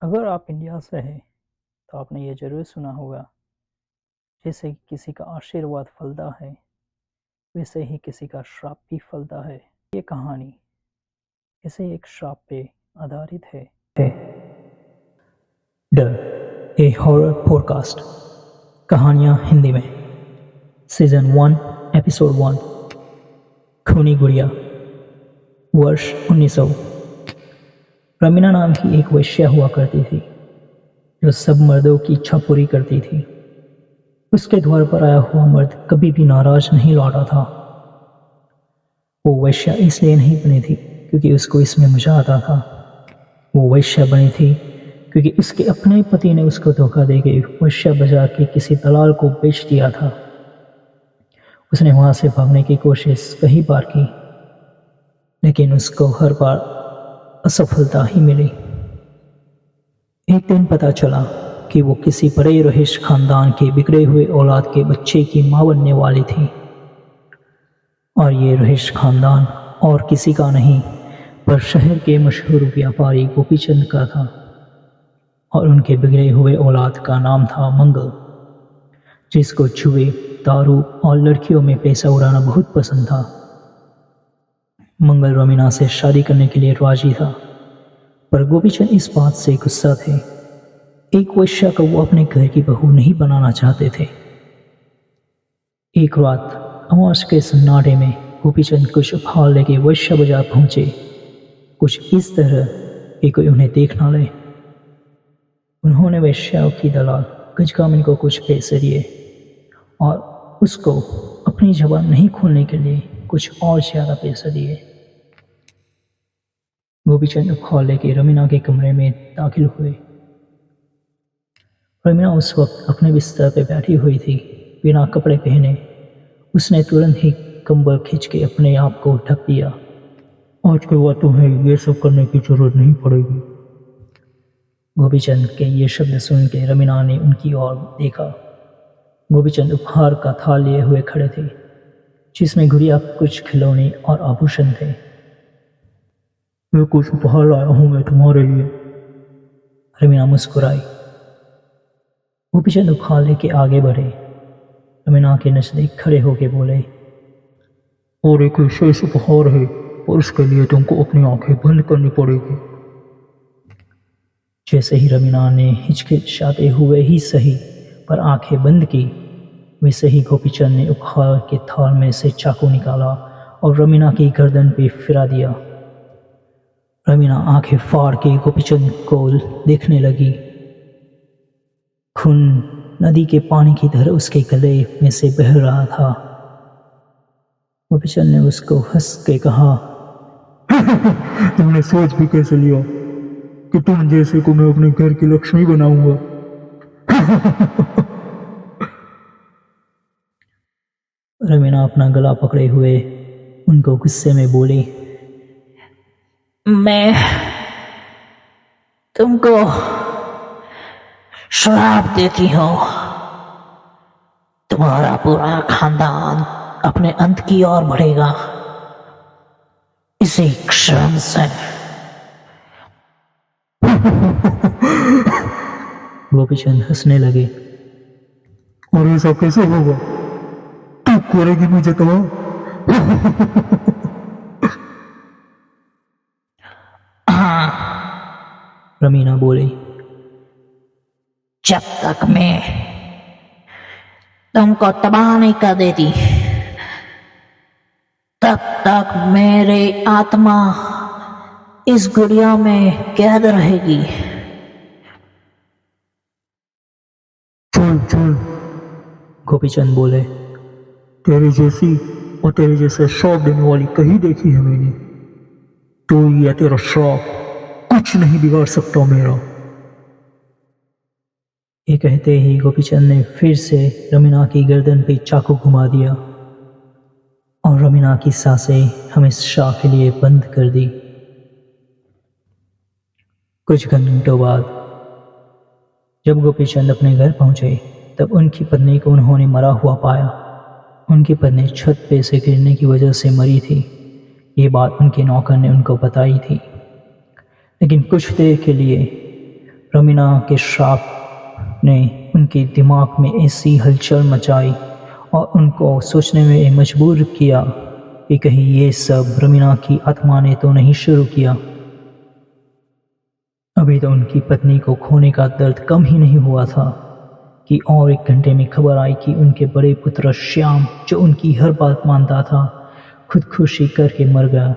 अगर आप इंडिया से हैं तो आपने ये ज़रूर सुना होगा, जैसे किसी का आशीर्वाद फलता है वैसे ही किसी का श्राप भी फलता है। ये कहानी इसे एक श्राप पे आधारित है। डर ए हॉरर पॉडकास्ट, कहानियाँ हिंदी में, सीजन 1 एपिसोड 1, खूनी गुड़िया। वर्ष 1900। रमीना नाम की एक वेश्या हुआ करती थी जो सब मर्दों की इच्छा पूरी करती थी। उसके द्वार पर आया हुआ मर्द कभी भी नाराज नहीं लौटा था। वो वेश्या इसलिए नहीं बनी थी क्योंकि उसको इसमें मजा आता था। वो वेश्या बनी थी क्योंकि उसके अपने पति ने उसको धोखा देके वेश्या बाजार के किसी दलाल को बेच दिया था। उसने वहां से भागने की कोशिश कई बार की, लेकिन उसको हर बार असफलता ही मिली। एक दिन पता चला कि वो किसी बड़े रहीश खानदान के बिगड़े हुए औलाद के बच्चे की मां बनने वाली थी। और ये रहीश खानदान और किसी का नहीं पर शहर के मशहूर व्यापारी गोपीचंद का था। और उनके बिगड़े हुए औलाद का नाम था मंगल, जिसको जुए, दारू और लड़कियों में पैसा उड़ाना बहुत पसंद था। मंगल रमीना से शादी करने के लिए राजी था, पर गोपीचंद इस बात से गुस्सा थे। एक वेश्या को वो अपने घर की बहू नहीं बनाना चाहते थे। एक रात अमावस के सन्नाटे में गोपीचंद कुछ उपहार लेके वेश्या बाजार पहुंचे, कुछ इस तरह कि कोई उन्हें देख ना ले। उन्होंने वेश्या की दलाल गजकामिनी को कुछ पैसे दिए और उसको अपनी जबान नहीं खोलने के लिए कुछ और ज्यादा पैसे दिए। गोपीचंद उपहार लेके रमीना के कमरे में दाखिल हुए। रमीना उस वक्त अपने बिस्तर पे बैठी हुई थी, बिना कपड़े पहने। उसने तुरंत ही कंबल खींच के अपने आप को ढक दिया। आज के बाद तुम्हें ये सब करने की जरूरत नहीं पड़ेगी। गोपीचंद के ये शब्द सुन के रमीना ने उनकी ओर देखा। गोपीचंद उपहार का थाल लिए हुए खड़े थे, जिसमें गुड़िया, कुछ खिलौने और आभूषण थे। मैं कुछ उपहार लाया हूं मैं तुम्हारे लिए, रमीना मुस्कुराई। गोपीचंद उपहार लेके आगे बढ़े। रमीना के नजदीक खड़े होके बोले, और एक विशेष उपहार है और उसके लिए तुमको अपनी आंखें बंद करनी पड़ेगी। जैसे ही रमीना ने हिचकिचाते हुए ही सही पर आंखें बंद की, वैसे ही गोपीचंद ने उपहार के थाल में से चाकू निकाला और रमीना की गर्दन पे फिरा दिया। रमीना आंखें फाड़ के गोपीचंद को देखने लगी। खून नदी के पानी की तरह उसके गले में से बह रहा था। गोपीचंद ने उसको हंस के कहा, तुमने सोच भी कैसे लिया कि तुम जैसे को मैं अपने घर की लक्ष्मी बनाऊंगा। रमीना अपना गला पकड़े हुए उनको गुस्से में बोली, मैं तुमको श्राप देती हूँ। तुम्हारा पूरा खानदान अपने अंत की ओर बढ़ेगा इसी क्षण से। गोपीचंद हंसने लगे, और ऐसा कैसे होगा? तू करेगी मुझे तबाह? हाँ, रमीना बोली, जब तक मैं तुमको तबाह नहीं कर देती तब तक मेरी आत्मा इस गुड़िया में कैद रहेगी। चल चल, गोपीचंद बोले, तेरे जैसी और तेरे जैसे श्राप देने वाली कहीं देखी है मैंने। तो ये तेरा श्राप कुछ नहीं बिगाड़ सकता मेरा। ये कहते ही गोपीचंद ने फिर से रमीना की गर्दन पे चाकू घुमा दिया और रमीना की सांसें हमेशा के लिए बंद कर दी। कुछ घंटों बाद जब गोपीचंद अपने घर पहुंचे, तब उनकी पत्नी को उन्होंने मरा हुआ पाया। उनकी पत्नी छत पे से गिरने की वजह से मरी थी। ये बात उनके नौकर ने उनको बताई थी, लेकिन कुछ देर के लिए रमीना के श्राप ने उनके दिमाग में ऐसी हलचल मचाई और उनको सोचने में मजबूर किया कि कहीं ये सब रमीना की आत्मा ने तो नहीं शुरू किया। अभी तो उनकी पत्नी को खोने का दर्द कम ही नहीं हुआ था कि और 1 घंटे में खबर आई कि उनके बड़े पुत्र श्याम, जो उनकी हर बात मानता था, खुदकुशी करके मर गया।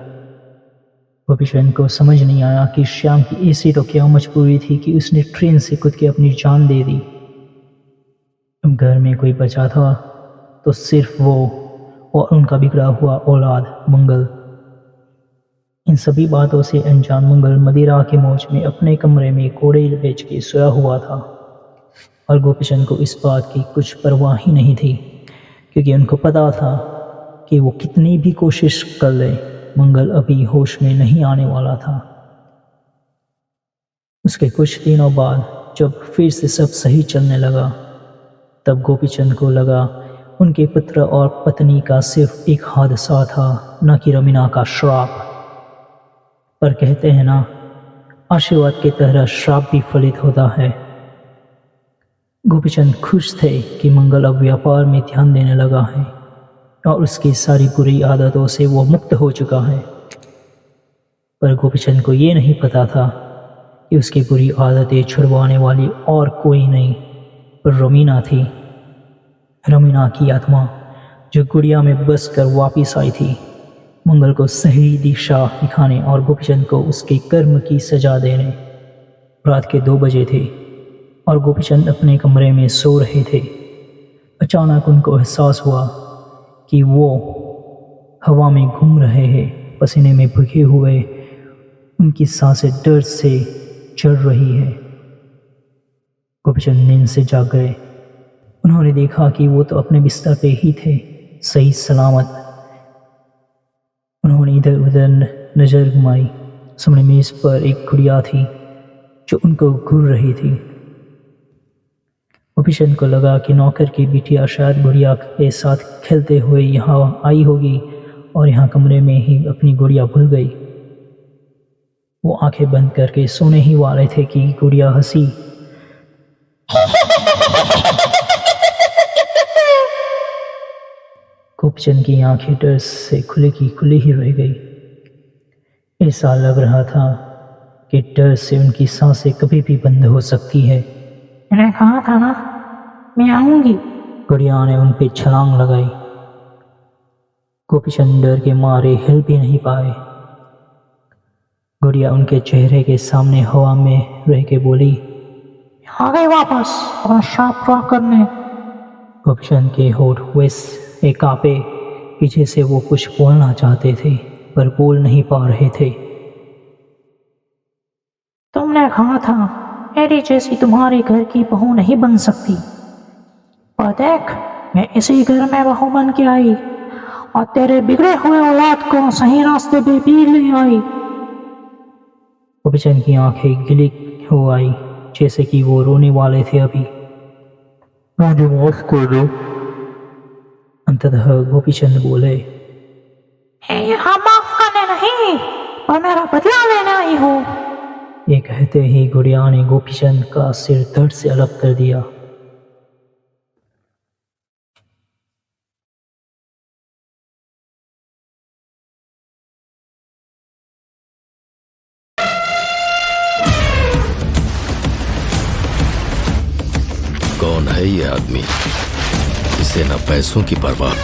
गोपीचंद को समझ नहीं आया कि श्याम की ऐसी तो क्या मजबूरी थी कि उसने ट्रेन से कूद के अपनी जान दे दी। अब घर में कोई बचा था तो सिर्फ वो और उनका बिगड़ा हुआ औलाद मंगल। इन सभी बातों से अनजान मंगल मदिरा के मौज में अपने कमरे में कोड़े बेच के सोया हुआ था और गोपीचंद को इस बात की कुछ परवाह ही नहीं थी, क्योंकि उनको पता था कि वो कितनी भी कोशिश कर ले, मंगल अभी होश में नहीं आने वाला था। उसके कुछ दिनों बाद जब फिर से सब सही चलने लगा, तब गोपीचंद को लगा उनके पुत्र और पत्नी का सिर्फ एक हादसा था, न कि रमीना का श्राप। पर कहते हैं ना, आशीर्वाद की तरह श्राप भी फलित होता है। गोपीचंद खुश थे कि मंगल अब व्यापार में ध्यान देने लगा है और उसकी सारी बुरी आदतों से वो मुक्त हो चुका है। पर गोपीचंद को ये नहीं पता था कि उसकी बुरी आदतें छुड़वाने वाली और कोई नहीं पर रमीना थी। रमीना की आत्मा जो गुड़िया में बस कर वापिस आई थी, मंगल को सही दिशा दिखाने और गोपीचंद को उसके कर्म की सजा देने। रात के 2 बजे थे और गोपीचंद अपने कमरे में सो रहे थे। अचानक उनको एहसास हुआ कि वो हवा में घूम रहे हैं, पसीने में भीगे हुए, उनकी सांसें डर से चढ़ रही है। गोपीचंद नींद से जाग गए। उन्होंने देखा कि वो तो अपने बिस्तर पे ही थे, सही सलामत। उन्होंने इधर उधर नजर घुमाई। सामने मेज पर एक गुड़िया थी जो उनको घूर रही थी। गोपीचंद को लगा कि नौकर की बिटिया शायद गुड़िया के साथ खेलते हुए यहाँ आई होगी और यहाँ कमरे में ही अपनी गुड़िया भूल गई। वो आंखें बंद करके सोने ही वाले थे कि गुड़िया हंसी। गोपीचंद की आंखें डर से खुली की खुली ही रह गई। ऐसा लग रहा था कि डर से उनकी सांसें कभी भी बंद हो सकती है। मैंने कहा था ना, मैं आऊंगी। गुड़िया ने उन पे छलांग लगाई। गोपीचंद डर के मारे हिल भी नहीं पाए। गुड़िया उनके चेहरे के सामने हवा में रह के बोली, आ गई वापस और शाप पूरा करने। गोपीचंद के होठ वैसे कांपे, पीछे से वो कुछ बोलना चाहते थे पर बोल नहीं पा रहे थे। तुमने कहा था मेरी जैसी तुम्हारे घर की बहू नहीं बन सकती, पर देख, मैं इसी घर में बहू बन के आई और तेरे बिगड़े हुए औलाद को सही रास्ते पे भी ले आई। गोपीचंद की आंखें गिली हो आई, जैसे कि वो रोने वाले थे अभी। मुझे माफ कर दो। अंततः गोपीचंद बोले, मैं यहाँ माफ करने नहीं, पर मेरा बदला लेने आई हूँ। ये कहते ही गुड़िया ने गोपीचंद का सिर धड़ से अलग कर दिया। कौन है ये आदमी? इसे ना पैसों की परवाह,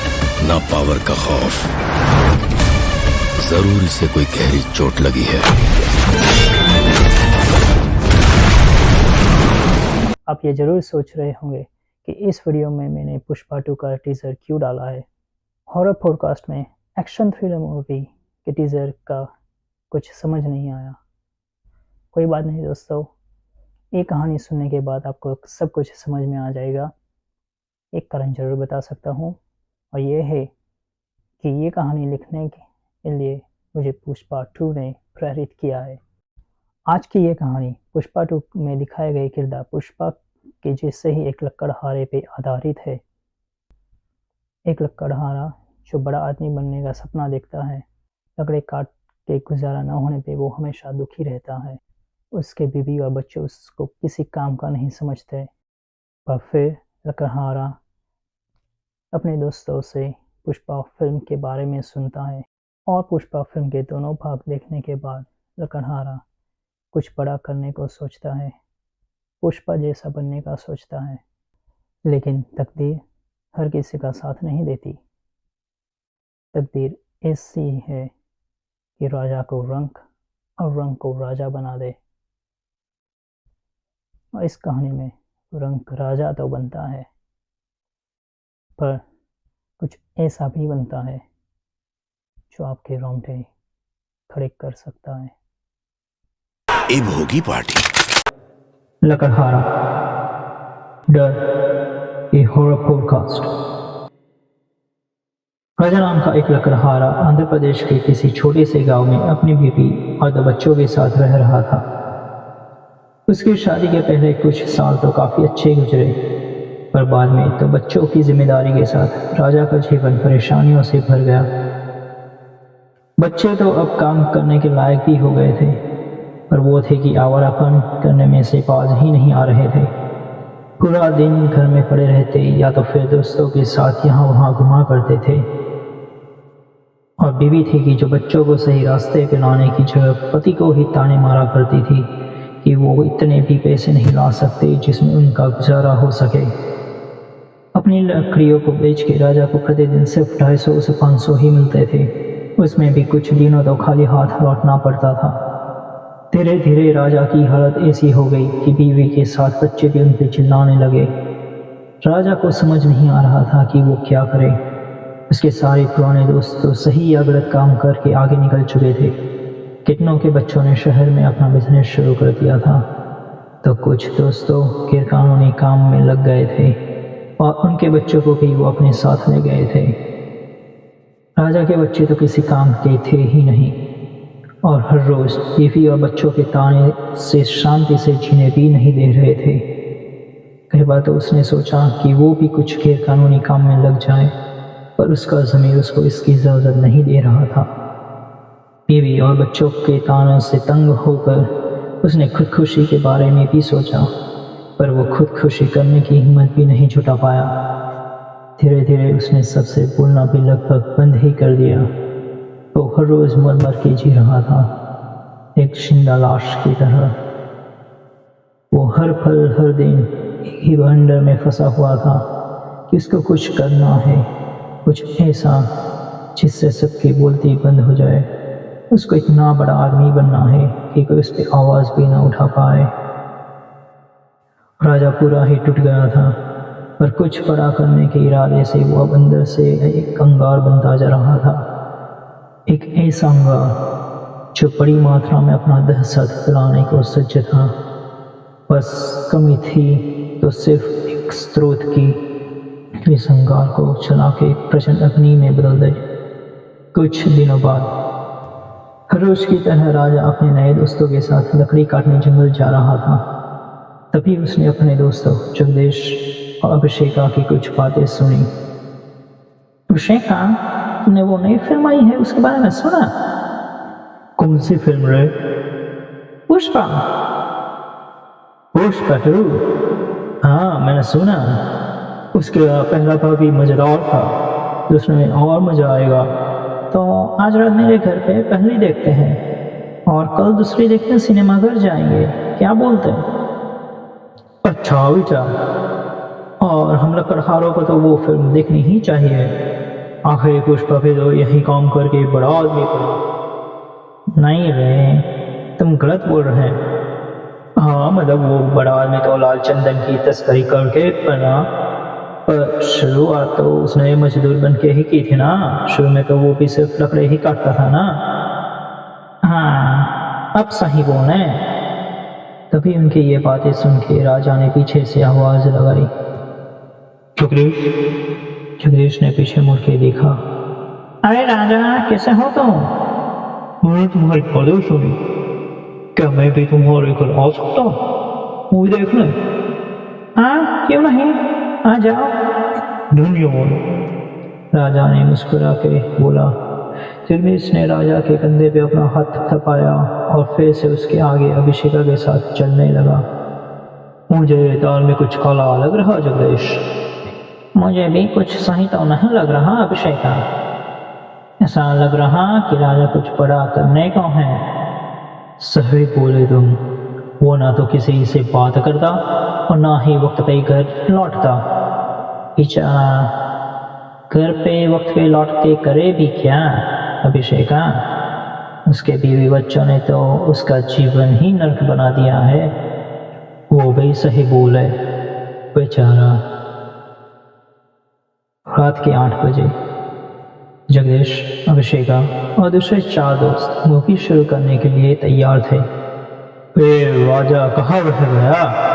ना पावर का खौफ। जरूर इसे कोई गहरी चोट लगी है। आप ये ज़रूर सोच रहे होंगे कि इस वीडियो में मैंने पुष्पा 2 का टीज़र क्यों डाला है। हॉरर पॉडकास्ट में एक्शन थ्रिलर मूवी के टीज़र का कुछ समझ नहीं आया। कोई बात नहीं दोस्तों, ये कहानी सुनने के बाद आपको सब कुछ समझ में आ जाएगा। एक कारण ज़रूर बता सकता हूँ, और ये है कि ये कहानी लिखने के लिए मुझे पुष्पा 2 ने प्रेरित किया है। आज की ये कहानी पुष्पा 2 में दिखाए गए किरदार पुष्पा के जैसे ही एक लकड़हारे पे आधारित है। एक लकड़हारा जो बड़ा आदमी बनने का सपना देखता है। लकड़े काट के गुजारा न होने पे वो हमेशा दुखी रहता है। उसके बीवी और बच्चे उसको किसी काम का नहीं समझते। पर फिर लकड़हारा अपने दोस्तों से पुष्पा फिल्म के बारे में सुनता है और पुष्पा फिल्म के दोनों भाग देखने के बाद लकड़हारा कुछ बड़ा करने को सोचता है, पुष्पा जैसा बनने का सोचता है। लेकिन तकदीर हर किसी का साथ नहीं देती। तकदीर ऐसी है कि राजा को रंक और रंक को राजा बना दे। और इस कहानी में रंक राजा तो बनता है, पर कुछ ऐसा भी बनता है जो आपके रोंगटे खड़े कर सकता है। अब होगी पार्टी। लकड़हारा डर ए हॉरर पॉडकास्ट। राजा नाम का एक लकड़हारा आंध्र प्रदेश के किसी छोटे से गांव में अपनी बीवी और 2 बच्चों के साथ रह रहा था। उसकी शादी के पहले कुछ साल तो काफी अच्छे गुजरे, पर बाद में तो बच्चों की जिम्मेदारी के साथ राजा का जीवन परेशानियों से भर गया। बच्चे तो अब काम करने के लायक भी हो गए थे, पर वो थे कि आवारापन करने में से बाज ही नहीं आ रहे थे। पूरा दिन घर में पड़े रहते या तो फिर दोस्तों के साथ यहाँ वहाँ घुमा करते थे। और बीवी थी कि जो बच्चों को सही रास्ते पे लाने की जगह पति को ही ताने मारा करती थी कि वो इतने भी पैसे नहीं ला सकते जिसमें उनका गुजारा हो सके। अपनी लकड़ियों को बेच के राजा को प्रतिदिन सिर्फ 250 से 500 ही मिलते थे। उसमें भी कुछ दिनों तो खाली हाथ लौटना पड़ता था। धीरे धीरे राजा की हालत ऐसी हो गई कि बीवी के साथ बच्चे भी उन पर चिल्लाने लगे। राजा को समझ नहीं आ रहा था कि वो क्या करे। उसके सारे पुराने दोस्त तो सही या गलत काम करके आगे निकल चुके थे। कितनों के बच्चों ने शहर में अपना बिजनेस शुरू कर दिया था, तो कुछ दोस्तों गैरकानूनी काम में लग गए थे और उनके बच्चों को भी वो अपने साथ ले गए थे। राजा के बच्चे तो किसी काम के थे ही नहीं और हर रोज बीवी और बच्चों के ताने से शांति से जीने भी नहीं दे रहे थे। कई बार तो उसने सोचा कि वो भी कुछ गैरकानूनी काम में लग जाए, पर उसका ज़मीर उसको इसकी इजाज़त नहीं दे रहा था। बीवी और बच्चों के तानों से तंग होकर उसने खुदकुशी के बारे में भी सोचा, पर वो खुदकुशी करने की हिम्मत भी नहीं जुटा पाया। धीरे धीरे उसने सबसे बोलना भी लगभग बंद ही कर दिया। वो हर रोज़ मर मर के जी रहा था, एक जिंदा लाश की तरह। वो हर पल हर दिन एक ही बंडर में फंसा हुआ था कि उसको कुछ करना है, कुछ ऐसा जिससे सबकी बोलती बंद हो जाए। उसको इतना बड़ा आदमी बनना है कि कोई उस पर आवाज़ भी ना उठा पाए। राजा पूरा ही टूट गया था, पर कुछ बड़ा करने के इरादे से वो अब अंदर से एक अंगार बनता जा रहा था। एक ऐसा अंगार जो बड़ी मात्रा में अपना दहशत फैलाने को सज्ज था। बस कमी थी तो सिर्फ एक स्रोत की, इस अंगार को चला के प्रचंड अग्नि में बदल दे। कुछ दिनों बाद हर रोज की तरह राजा अपने नए दोस्तों के साथ लकड़ी काटने जंगल जा रहा था। तभी उसने अपने दोस्तों जगदीश और अभिषेका की कुछ बातें सुनी। अभिषेका, तुमने वो नई फिल्म आई है उसके बारे में सुना? कौन सी फिल्म रे? पुष्पा। पुष्पा 2? हाँ, मैंने सुना। उसका पहला भाग भी मज़ेदार था, दूसरे में और मज़ा आएगा। तो आज रात मेरे घर पे पहली देखते हैं और कल दूसरी देखते सिनेमाघर जाएंगे, क्या बोलते हैं? अच्छा विचार। और हम लकड़हारों को तो वो फिल्म देखनी ही चाहिए। आखिर पुष्पा भी तो यही काम करके बड़ा आदमी बना। नहीं रे, तुम गलत बोल रहे हैं। हाँ, मतलब वो बड़ा आदमी तो लाल चंदन की तस्करी करके बना, पर शुरुआत तो उसने मजदूर बन के ही की थी ना। शुरू में तो वो भी सिर्फ लकड़ी ही काटता था ना। हाँ, अब सही बोले। तभी उनकी ये बातें सुन के राजा ने पीछे से आवाज लगाई। जगदीश ने पीछे मुड़ के देखा। अरे राजा, कैसे हो तुम? मैंने तुम्हारी बातें सुनी, क्या मैं भी तुम्हारे घर आ सकता हूँ मूवी देखने? हाँ, क्यों नहीं, आ जाओ। धन्यवाद। राजा ने मुस्कुरा के बोला। जगदीश ने राजा के कंधे पे अपना हाथ थपाया और फिर से उसके आगे अभिषेका के साथ चलने लगा। मुझे दाल में कुछ काला लग रहा जगदीश। मुझे भी कुछ सही तो नहीं लग रहा अभिषेका। ऐसा लग रहा कि राजा कुछ बड़ा करने को है। सही बोले तुम। वो ना तो किसी से बात करता और ना ही वक्त पे घर लौटता। बेचारा घर पे वक्त पे लौट के करे भी क्या अभिषेका। उसके बीवी बच्चों ने तो उसका जीवन ही नर्क बना दिया है। वो भी सही बोले बेचारा। रात के 8 बजे जगदीश, अभिषेका और दूसरे 4 दोस्त मूवी शुरू करने के लिए तैयार थे। फिर राजा कहाँ रह गया?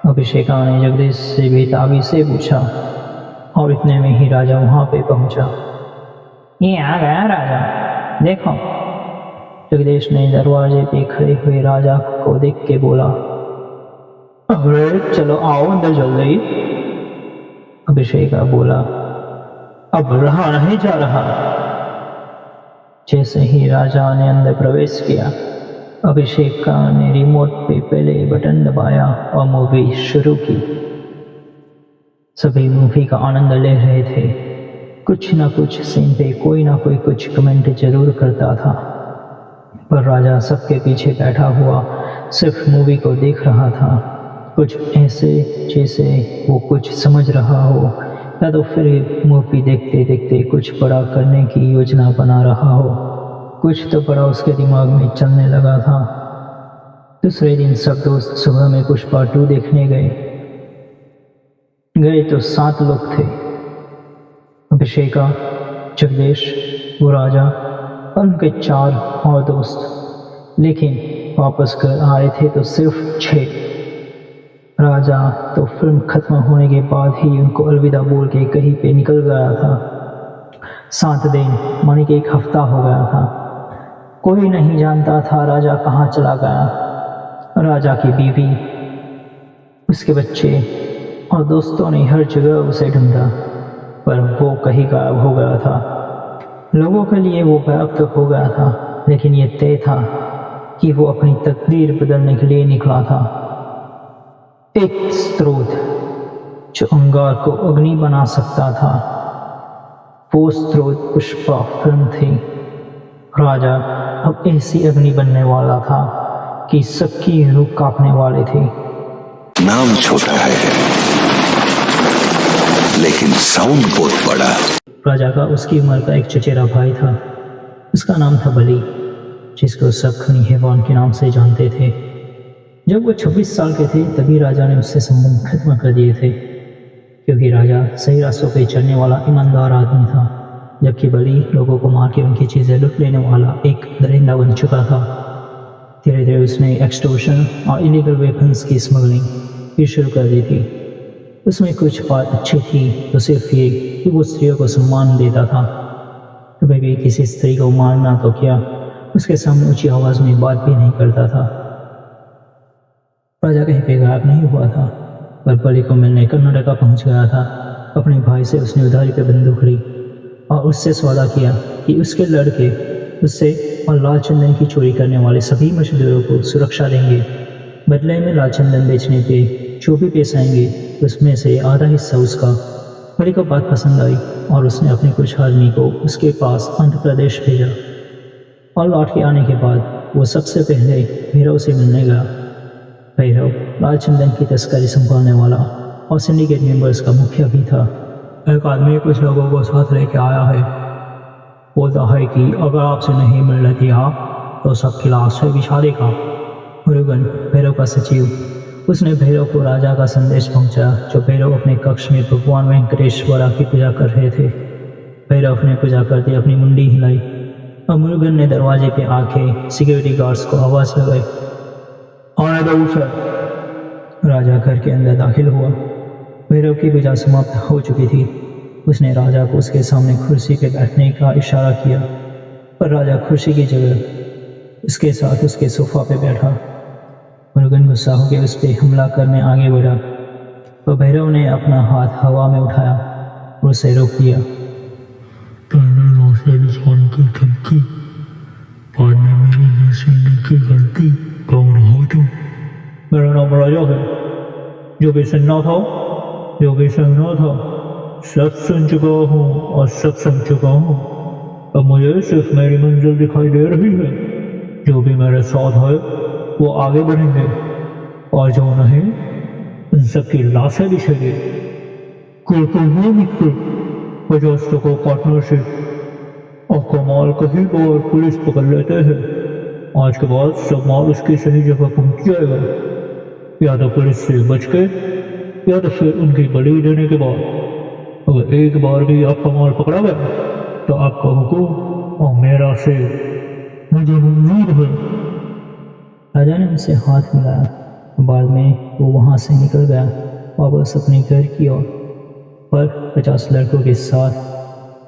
अभिषेका ने जगदीश से बेताबी से पूछा और इतने में ही राजा वहां पे पहुंचा। ये आ गया राजा, देखो। जगदीश ने दरवाजे पे खड़े हुए राजा को देख के बोला, अरे चलो आओ अंदर जल्दी। अभिषेका बोला, अब रहा नहीं जा रहा। जैसे ही राजा ने अंदर प्रवेश किया, अभिषेका ने रिमोट पे पहले बटन दबाया और मूवी शुरू की। सभी मूवी का आनंद ले रहे थे। कुछ ना कुछ सीन पे कोई ना कोई कुछ कमेंट जरूर करता था, पर राजा सबके पीछे बैठा हुआ सिर्फ मूवी को देख रहा था। कुछ ऐसे जैसे वो कुछ समझ रहा हो या तो फिर मूवी देखते देखते कुछ बड़ा करने की योजना बना रहा हो। कुछ तो बड़ा उसके दिमाग में चलने लगा था। दूसरे दिन सब दोस्त सुबह में पुष्पा 2 देखने गए तो 7 लोग थे। अभिषेका, जगदीश, वो राजा और उनके 4 और दोस्त। लेकिन वापस घर आए थे तो सिर्फ 6। राजा तो फिल्म खत्म होने के बाद ही उनको अलविदा बोल के कहीं पे निकल गया था। 7 दिन मानी कि 1 हफ्ता हो गया था। कोई नहीं जानता था राजा कहाँ चला गया। राजा की बीवी, उसके बच्चे और दोस्तों ने हर जगह उसे ढूंढा, पर वो कहीं गायब हो गया था। लोगों के लिए वो गायब तो हो गया था, लेकिन ये तय था कि वो अपनी तकदीर बदलने के लिए निकला था। एक स्रोत जो अंगार को अग्नि बना सकता था, वो स्रोत पुष्पा फिल्म थी। राजा अब ऐसी अग्नि बनने वाला था कि सबकी रूह कांपने वाले थे। नाम छोटा है लेकिन साउंड बहुत बड़ा। राजा का उसकी उम्र का एक चचेरा भाई था। उसका नाम था बली, जिसको सब खूनी हैवान के नाम से जानते थे। जब वो 26 साल के थे तभी राजा ने उससे संबंध खत्म कर दिए थे, क्योंकि राजा सही रास्तों पे चलने वाला ईमानदार आदमी था, जबकि बली लोगों को मार के उनकी चीज़ें लुट लेने वाला एक दरिंदा बन चुका था। धीरे धीरे उसने एक्सटॉर्शन और इलीगल वेपन्स की स्मगलिंग भी शुरू कर दी थी। उसमें कुछ बात अच्छी थी तो सिर्फ ये कि वो स्त्रियों को सम्मान देता था। कभी भी किसी स्त्री को मारना तो क्या, उसके सामने ऊंची आवाज़ में बात भी नहीं करता था। राजा कहीं पे गायब नहीं हुआ था, पर बली को मिलने कर्नाटका पहुंच गया था। अपने भाई से उसने उधारी पे बंदूक ली और उससे सौदा किया कि उसके लड़के उससे और लाल चंदन की चोरी करने वाले सभी मजदूरों को सुरक्षा देंगे। बदले में लाल चंदन बेचने पे जो भी पैसे आएंगे उसमें से आधा हिस्सा उसका। बली को बात पसंद आई और उसने अपने कुछ आदमी को उसके पास आंध्र प्रदेश भेजा और लौट के आने के बाद वो सबसे पहले भैरव से मिलने गया। भैरव लाल चंदन की तस्करी संभालने वाला और सिंडिकेट मेंबर्स का मुखिया भी था। एक आदमी कुछ लोगों को साथ लेके आया है। बोलता है कि अगर आपसे नहीं मिलने दिया तो सबकी लाश है बिछा देगा। मुरुगन, भैरव का सचिव, उसने भैरव को राजा का संदेश पहुंचाया, जो भैरव अपने कक्ष में भगवान वेंकटेश्वरा की पूजा कर रहे थे। भैरव ने पूजा करते अपनी मुंडी हिलाई और मुरुगन ने दरवाजे पे आके सिक्योरिटी गार्ड्स को आवाज़ लगाई, आने दो उसे। राजा घर के अंदर दाखिल हुआ। भैरव की पूजा समाप्त हो चुकी थी। उसने राजा को उसके सामने कुर्सी पे बैठने का इशारा किया, पर राजा कुर्सी की जगह उसके साथ उसके सोफा पे बैठा। मुरुगन गुस्सा होकर उस पर हमला करने आगे बढ़ा, तो भैरव ने अपना हाथ हवा में उठाया और उसे रोक दिया। तुमने उसे बिछाने की धमकी, बाद में मेरी नसीब की गलती। कौन हो तुम? मेरा नाम राजा है। जो भी सुनना था, जो भी सुनना था, सब सुन चुका हूँ और सब समझ चुका हूँ। अब मुझे सिर्फ मेरी मंजिल दिखाई दे रही है। जो भी मेरे साथ है वो आगे बढ़ेंगे और जो नहीं उन सबकी लाशें बिछेगी। करते हैं मित्र 50 पार्टनरशिप। आपका माल कहीं बार पुलिस पकड़ लेते हैं। आज के बाद सब माल उसकी सही जगह पहुंच जाएगा, या तो पुलिस से बच के या तो फिर उनकी बलि देने के बाद। अगर एक बार भी आपका माल पकड़ा गया तो आपका हुक्म और मेरा से मुझे मंजूर है। राजा ने उनसे हाथ मिलाया। बाद में वो वहाँ से निकल गया वापस अपने घर की ओर, पर 50 लड़कों के साथ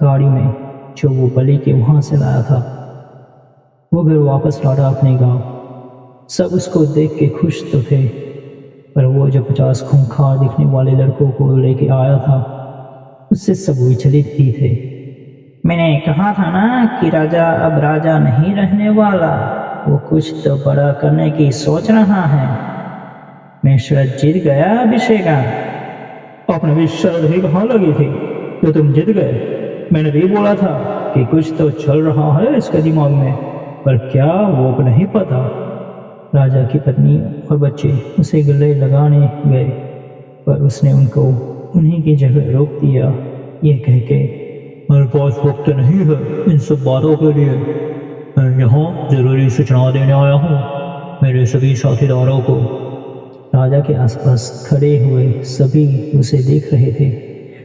गाड़ी में जो वो बलि के वहाँ से लाया था। वो घर वापस लौटा अपने गांव। सब उसको देख के खुश तो थे, पर वो जो 50 खूंखार दिखने वाले लड़कों को लेके आया था उससे सब विचलित भी थे। मैंने कहा था ना कि राजा अब राजा नहीं रहने वाला। वो कुछ तो बड़ा करने की सोच रहा है। मैं शायद जीत गया अभिषेका। आपने भी शर्त ही कहाँ लगी थी तो तुम जीत गए। मैंने भी बोला था कि कुछ तो चल रहा है इसके दिमाग में, पर क्या वो को नहीं पता। राजा की पत्नी और बच्चे उसे गले लगाने गए, पर उसने उनको उन्हीं की जगह रोक दिया, ये कह के, मेरे पास वक्त नहीं है इन सब बातों के लिए। मैं यहाँ जरूरी सूचना देने आया हूँ मेरे सभी साथीदारों को। राजा के आसपास खड़े हुए सभी उसे देख रहे थे,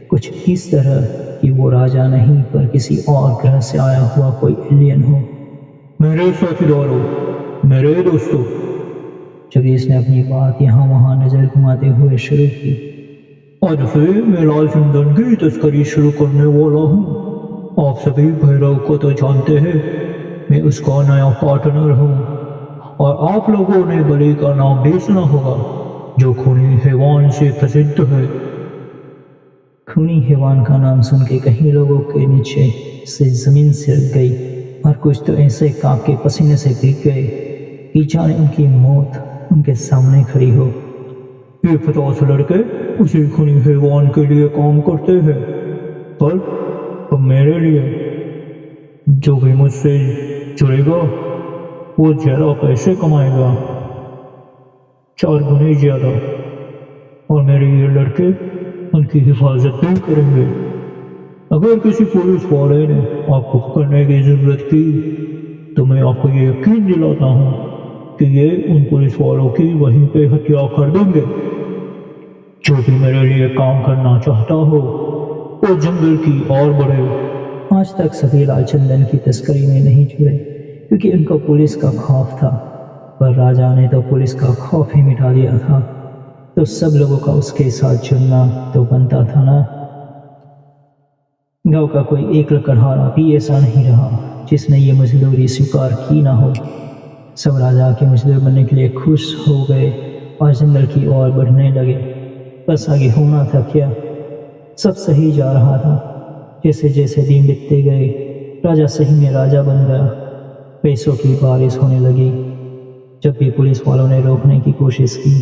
कुछ इस तरह कि वो राजा नहीं पर किसी और ग्रह से आया हुआ कोई एलियन हो। मेरे साथीदारों, मेरे दोस्तों, जगदीश ने अपनी बात यहाँ वहाँ नजर घुमाते हुए शुरू की। आज से मैं लाल चंदन की तस्करी शुरू करने वाला हूँ। आप सभी भैरव को तो जानते हैं, मैं उसका नया पार्टनर हूँ। और आप लोगों ने बलि का नाम भी सुना होगा, जो खूनी हैवान से प्रसिद्ध है। खूनी हैवान का नाम सुन के कई लोगों के नीचे से जमीन सिरक गई और कुछ तो ऐसे कांप के पसीने से भीग गए कि जाने उनकी मौत उनके सामने खड़ी हो। ये 50 लड़के उसी खूनी हैवान के लिए काम करते हैं, पर अब मेरे लिए जो भी मुझसे जुड़ेगा वो ज़्यादा पैसे कमाएगा, 4 गुने ज़्यादा। और मेरे ये लड़के उनकी हिफाजत भी करेंगे। अगर किसी पुलिस वाले ने आपको पकड़ने की ज़रूरत की तो मैं आपको ये यकीन दिलाता हूँ कि ये उन पुलिस वालों की वहीं पे हत्या कर देंगे। जो भी मेरे लिए काम करना चाहता हो वो जंगल की ओर बढ़े। आज तक सभी लालचंदन की तस्करी में नहीं जुड़े क्योंकि उनको पुलिस का खौफ था, पर राजा ने तो पुलिस का खौफ ही मिटा दिया था, तो सब लोगों का उसके साथ जुड़ना तो बनता था ना। गांव का कोई एक लकड़हारा भी ऐसा नहीं रहा जिसने ये मजदूरी स्वीकार की ना हो। सब राजा के मजदूर बनने के लिए खुश हो गए और जंगल की ओर बढ़ने लगे। बस आगे होना था क्या, सब सही जा रहा था। जैसे जैसे दिन बीतते गए राजा सही में राजा बन गया। पैसों की बारिश होने लगी। जब भी पुलिस वालों ने रोकने की कोशिश की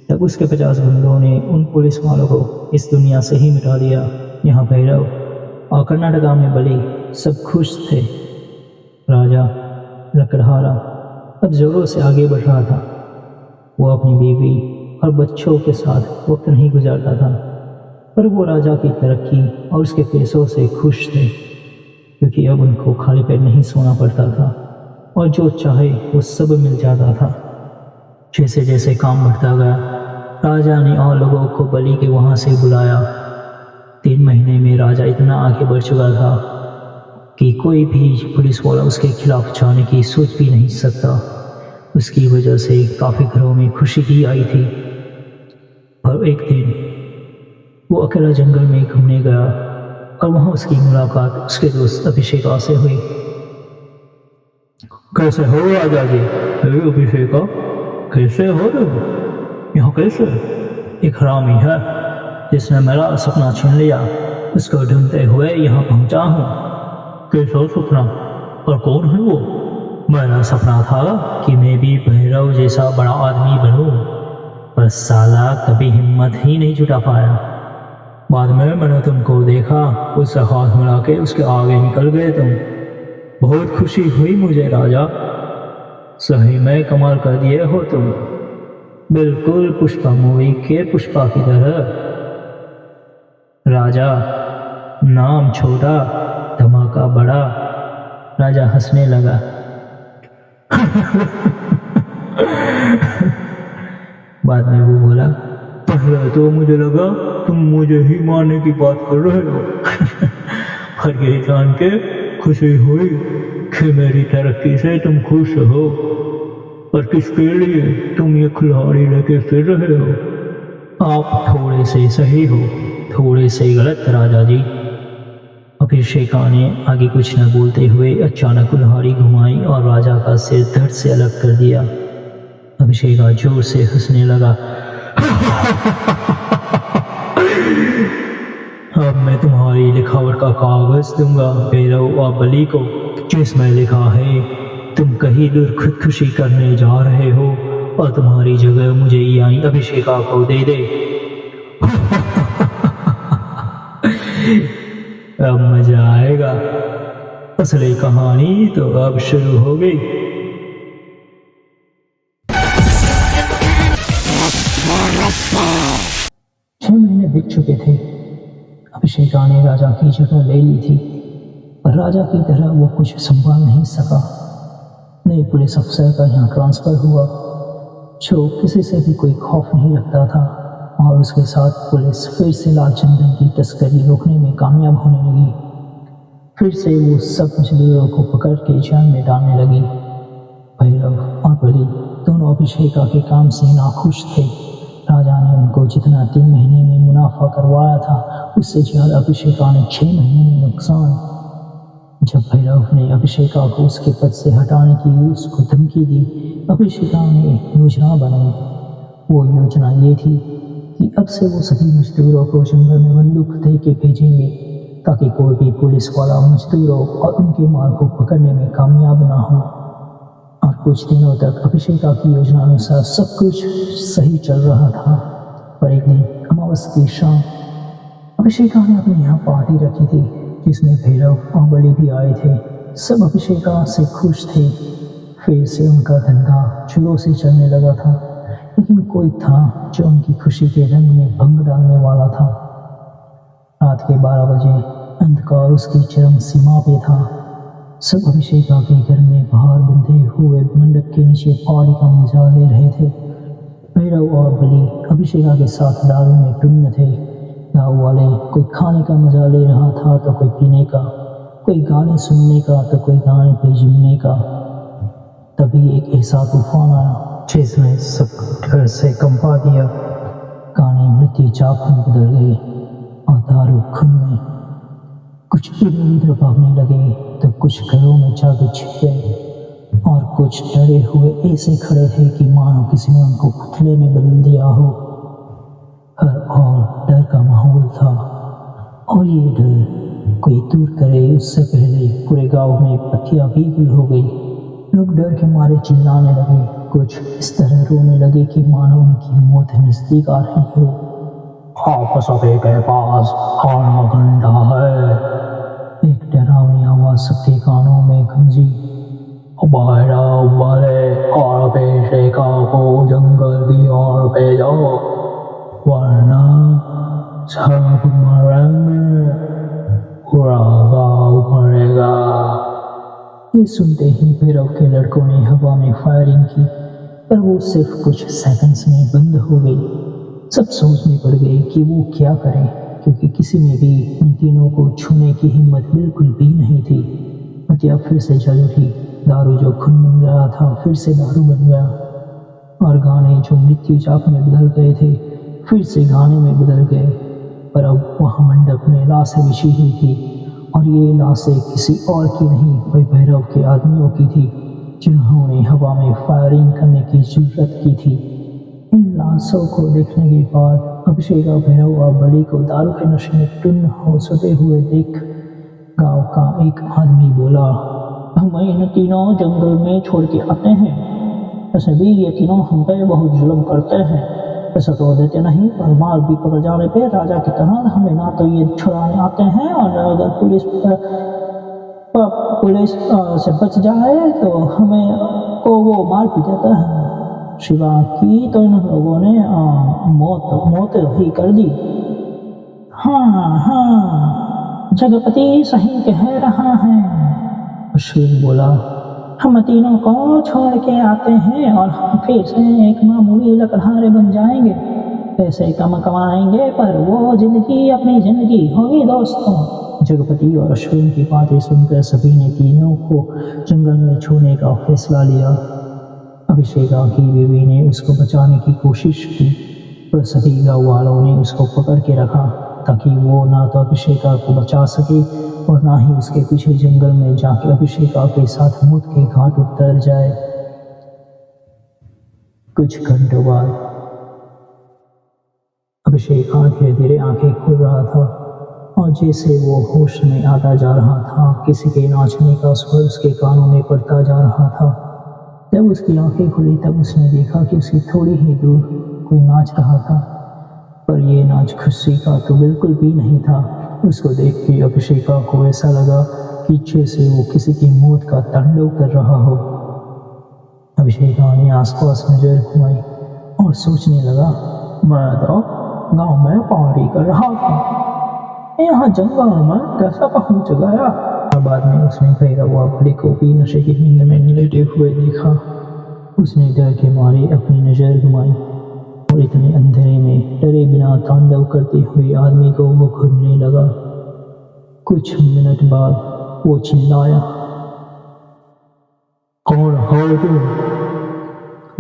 तब उसके 50 गुंडों ने उन पुलिस वालों को इस दुनिया से ही मिटा दिया। यहाँ भैरव और कर्नाटका में बलि सब खुश थे। राजा लकड़हारा अब जोरों से आगे बढ़ रहा था। वो अपनी बीवी और बच्चों के साथ वक्त नहीं गुजारता था, पर वो राजा की तरक्की और उसके पैसों से खुश थे क्योंकि अब उनको खाली पेट नहीं सोना पड़ता था और जो चाहे वो सब मिल जाता था। जैसे जैसे काम बढ़ता गया राजा ने और लोगों को बलि के वहाँ से बुलाया। 3 महीने में राजा इतना आगे बढ़ चुका था कि कोई भी पुलिस वाला उसके खिलाफ जाने की सोच भी नहीं सकता। उसकी वजह से काफ़ी घरों में खुशी भी आई थी। पर एक दिन वो अकेला जंगल में घूमने गया और वहाँ उसकी मुलाकात उसके दोस्त अभिषेका से हुई। कैसे हो राजा जी? हे अभिषेका, कैसे हो तुम? यहाँ कैसे? एक हरामी है जिसने मेरा सपना छीन लिया, उसको ढूंढते हुए यहाँ पहुँचा हूँ। कैसा सपना? और कौन है वो? मेरा सपना था कि मैं भी भैरव जैसा बड़ा आदमी बनूं, पर साला कभी हिम्मत ही नहीं जुटा पाया। बाद में मैंने तुमको देखा, उससे हाथ मिला के उसके आगे निकल गए तुम। बहुत खुशी हुई मुझे राजा, सही में कमाल कर दिए हो तुम, बिल्कुल पुष्पा मूवी के पुष्पा की तरह। राजा, नाम छोटा, धमाका बड़ा। राजा हंसने लगा। बाद में वो बोला, पहले तो मुझे लगा तुम मुझे ही मारने की बात कर रहे हो। पर ये जान के खुशी हुई कि मेरी तरक्की से तुम खुश हो। पर किसके लिए तुम ये कुल्हाड़ी लेके फिर रहे हो? आप थोड़े से सही हो, थोड़े से गलत राजा जी। अभिषेका ने आगे कुछ न बोलते हुए अचानक कुल्हाड़ी घुमाई और राजा का सिर धड़ से अलग कर दिया। अभिषेका जोर से हंसने लगा। अब मैं तुम्हारी लिखावट का कागज दूंगा भैरव और बलि को, जिसमें लिखा है तुम कहीं दूर खुदकुशी करने जा रहे हो और तुम्हारी जगह मुझे यानी अभिषेका को दे दे। अब मजा आएगा। असली कहानी तो अब शुरू हो गई। छह महीने बीत चुके थे। अभिषेका ने राजा की जगह ले ली थी, पर राजा की तरह वो कुछ संभाल नहीं सका। नए पुलिस अफसर का यहाँ ट्रांसफर हुआ, जो किसी से भी कोई खौफ नहीं रखता था, और उसके साथ पुलिस फिर से लाल चंदन की तस्करी रोकने में कामयाब होने लगी। फिर से वो सब मजदूरों को पकड़ के जेल में डालने लगी। भैरव और बलि दोनों अभिषेका के काम से नाखुश थे। राजा ने उनको जितना 3 महीने में मुनाफा करवाया था, उससे ज्यादा अभिषेका ने 6 महीने में नुकसान। जब भैरव ने अभिषेका को उसके पद से हटाने की उसको धमकी दी, अभिषेका ने एक योजना बनाई। वो योजना ये थी कि अब से वो सभी मजदूरों को जंगल में बंदूक दे के भेजेंगे, ताकि कोई भी पुलिस वाला मजदूरों और उनके माल को पकड़ने में कामयाब ना हो। और कुछ दिनों तक अभिषेका की योजना अनुसार सब कुछ सही चल रहा था। पर एक दिन अमावस्या की शाम अभिषेका ने अपने यहाँ पार्टी रखी थी, जिसमें भैरव और बलि भी आए थे। सब अभिषेका से खुश थे। फिर से उनका धंधा शुरू से चलने लगा था, लेकिन कोई था जो उनकी खुशी के रंग में भंग डालने वाला था। रात के 12 बजे अंधकार उसकी चरम सीमा पे था। सब अभिषेका के घर में बाहर बंधे हुए मंडप के नीचे पार्टी का मजा ले रहे थे। भैरव और बलि अभिषेका के साथ दारू में टुन्न थे। गाँव वाले कोई खाने का मजा ले रहा था तो कोई पीने का, कोई गाने सुनने का तो कोई गाने पे झूमने का। तभी एक ऐसा तूफान आया जिसने सबको डर से कंपा दिया। गाने मृत्यु चाप में बदल गए और दारू खून में। कुछ इधर उधर भागने लगे तो कुछ घरों में जाके छिप गए, और कुछ डरे हुए ऐसे खड़े थे कि मानो किसी ने उनको पुतले में बदल दिया हो। हर और डर का माहौल था, और ये डर कोई दूर करे उससे पहले पूरे गांव में बत्तियां भी गुल हो गई। लोग डर के मारे चिल्लाने लगे, कुछ इस तरह रोने लगे कि मानो उनकी मौत नजदीक आ रही हो। आप सभी के पास खाना गंदा है, एक डरावनी आवाज सबके कानों में गूंजी। भैरव बलि और अभिषेका को जंगल की ओर भेजो, वरना सब मरेंगे, पूरा गाँव मरेगा। ये सुनते ही भैरव के लड़कों ने हवा में फायरिंग की, पर वो सिर्फ कुछ सेकंड्स में बंद हो गई। सब सोचने पड़ गए कि वो क्या करें, क्योंकि किसी में भी उन तीनों को छूने की हिम्मत बिल्कुल भी नहीं थी। बत्तियां फिर से जल उठी। दारू जो खून बन गया था फिर से दारू बन गया, और गाने जो मृत्यु चाप में बदल गए थे फिर से गाने में बदल गए। पर अब वहाँ मंडप में लाशें बिछी हुई थी, और ये लाशें किसी और की नहीं, वही भैरव के आदमियों की थी, जिन्होंने हवा में फायरिंग करने की जुर्रत की थी। इन लाशों को देखने के बाद अभिषेका भैरव और बलि को दारू के नशे में टुन्न हो सोते हुए देख गांव का एक आदमी बोला, हम इन तीनों जंगल में छोड़ के आते हैं। वैसे भी ये तीनों हम पे बहुत जुल्म करते हैं। ऐसा तो देते नहीं, पर माल भी पकड़ जाने पे राजा की तरह हमें ना तो ये छुड़ाने आते हैं, और अगर पुलिस से बच जाए तो हमें को वो मार भी देता है। शिवा की तो इन लोगों ने मौत ही कर दी। हाँ, जगपति सही कह रहा है, अश्विन बोला। हम तीनों को छोड़ के आते हैं और हम फिर से एक मामूली लकड़हारे बन जाएंगे। पैसे कम कमाएंगे, पर वो जिंदगी अपनी जिंदगी होगी दोस्तों। जगपति और अश्विन की बातें सुनकर सभी ने तीनों को जंगल में छोड़ने का फैसला लिया। अभिषेका की बीवी ने उसको बचाने की कोशिश की, पर सभी गाँव वालों ने उसको पकड़ के रखा ताकि वो ना तो अभिषेका को बचा सके और ना ही उसके पीछे जंगल में जाके अभिषेका के साथ मौत के घाट उतर जाए। कुछ घंटों बाद अभिषेका धीरे धीरे आंखें खोल रहा था, और जैसे वो होश में आता जा रहा था, किसी के नाचने का स्वर उसके कानों में पड़ता जा रहा था। जब उसकी आंखें खुली तब उसने देखा कि उसकी थोड़ी ही दूर कोई नाच रहा था, पर यह नाच खुशी का तो बिल्कुल भी नहीं था। उसको देख के अभिषेका को ऐसा लगा कि जैसे वो किसी की मौत का तांडव कर रहा हो। अभिषेका ने आसपास नजर घुमाई और सोचने लगा, मैं तो गांव में पार्टी कर रहा था, यहाँ जंगल में कैसा पहुंच गया। और बाद में उसने भैरव बलि को भी नशे की नींद में लेटे हुए देखा। उसने डर के मारे अपनी नजर घुमाई और इतने अंधेरे में डरे बिना तांडव करते हुए आदमी को वो घूरने लगा। कुछ मिनट बाद वो चिल्लाया, कौन है तुम?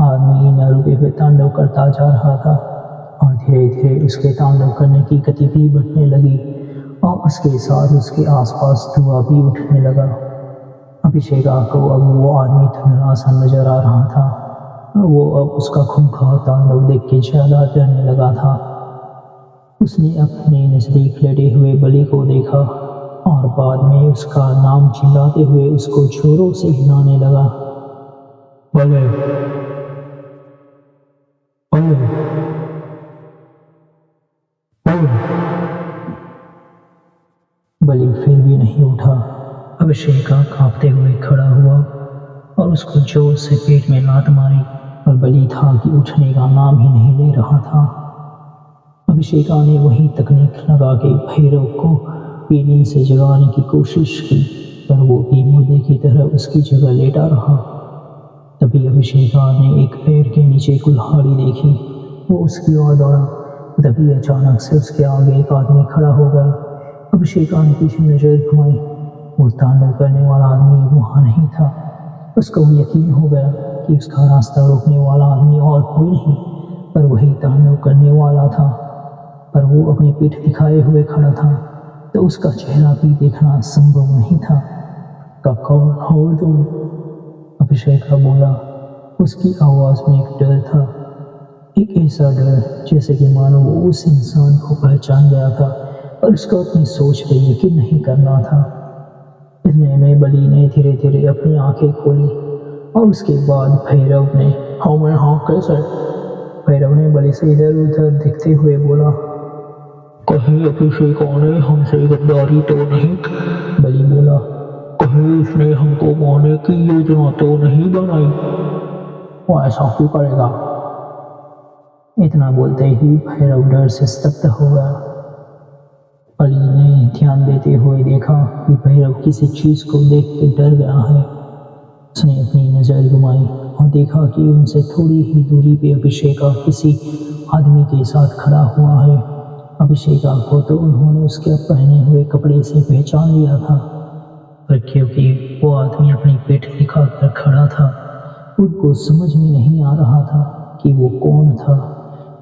आदमी न रुके हुए तांडव करता जा रहा था, और धीरे धीरे उसके तांडव करने की गति भी बढ़ने लगी, और उसके साथ उसके आसपास धुआं भी उठने लगा। अभिषेका को अब वो आदमी धुंधला सा नजर आ रहा था। वो अब उसका खूंखार तांडव देख के ज्यादा डरने लगा था। उसने अपने नजदीक लेटे हुए बलि को देखा और बाद में उसका नाम चिल्लाते हुए उसको जोरों से हिलाने लगा। बले, बले, बले। बलि फिर भी नहीं उठा। अभिषेका कांपते हुए खड़ा हुआ और उसको जोर से पेट में लात मारी, और बलि था कि उठने का नाम ही नहीं ले रहा था। अभिषेका ने वही तकनीक लगा के भैरव को पीने से जगाने की कोशिश की, पर वो भी मुर्दे की तरह उसकी जगह लेटा रहा। तभी अभिषेका ने एक पेड़ के नीचे कुल्हाड़ी देखी। वो उसकी ओर दौड़ा, तभी अचानक से उसके आगे एक आदमी खड़ा हो गया। अभिषेका ने पीछे नजर घुमाई। वो तांडव करने वाला आदमी वहाँ नहीं था। उसको यकीन हो गया कि उसका रास्ता रोकने वाला आदमी और कोई नहीं, पर वही तांडव करने वाला था। पर वो अपनी पीठ दिखाए हुए खड़ा था, तो उसका चेहरा भी देखना संभव नहीं था। कौन हो तुम? अभिषेका बोला। उसकी आवाज में एक डर था, एक ऐसा डर जैसे कि मानो वो उस इंसान को पहचान गया था, पर उसको अपनी सोच पे यकीन नहीं करना था। इतने में बलि ने धीरे धीरे अपनी आंखें खोली, और उसके बाद भैरव ने हमें हाँ कैसे? भैरव ने बलि से इधर उधर देखते हुए बोला, कहीं अभिषेका ने हमसे गद्दारी तो नहीं? बलि बोला, कहीं उसने हमको मारने की योजना तो नहीं बनाई? वो ऐसा क्यों करेगा? इतना बोलते ही भैरव डर से स्तब्ध हो गया। बलि ने ध्यान देते हुए देखा कि भैरव किसी चीज को देख के डर गया है। उसने अपनी नजर घुमाई और देखा कि उनसे थोड़ी ही दूरी पे अभिषेका किसी आदमी के साथ खड़ा हुआ है। अभिषेका को तो उन्होंने उसके पहने हुए कपड़े से पहचान लिया था, पर क्योंकि वो आदमी अपनी पीठ दिखाकर खड़ा था, उनको समझ में नहीं आ रहा था कि वो कौन था।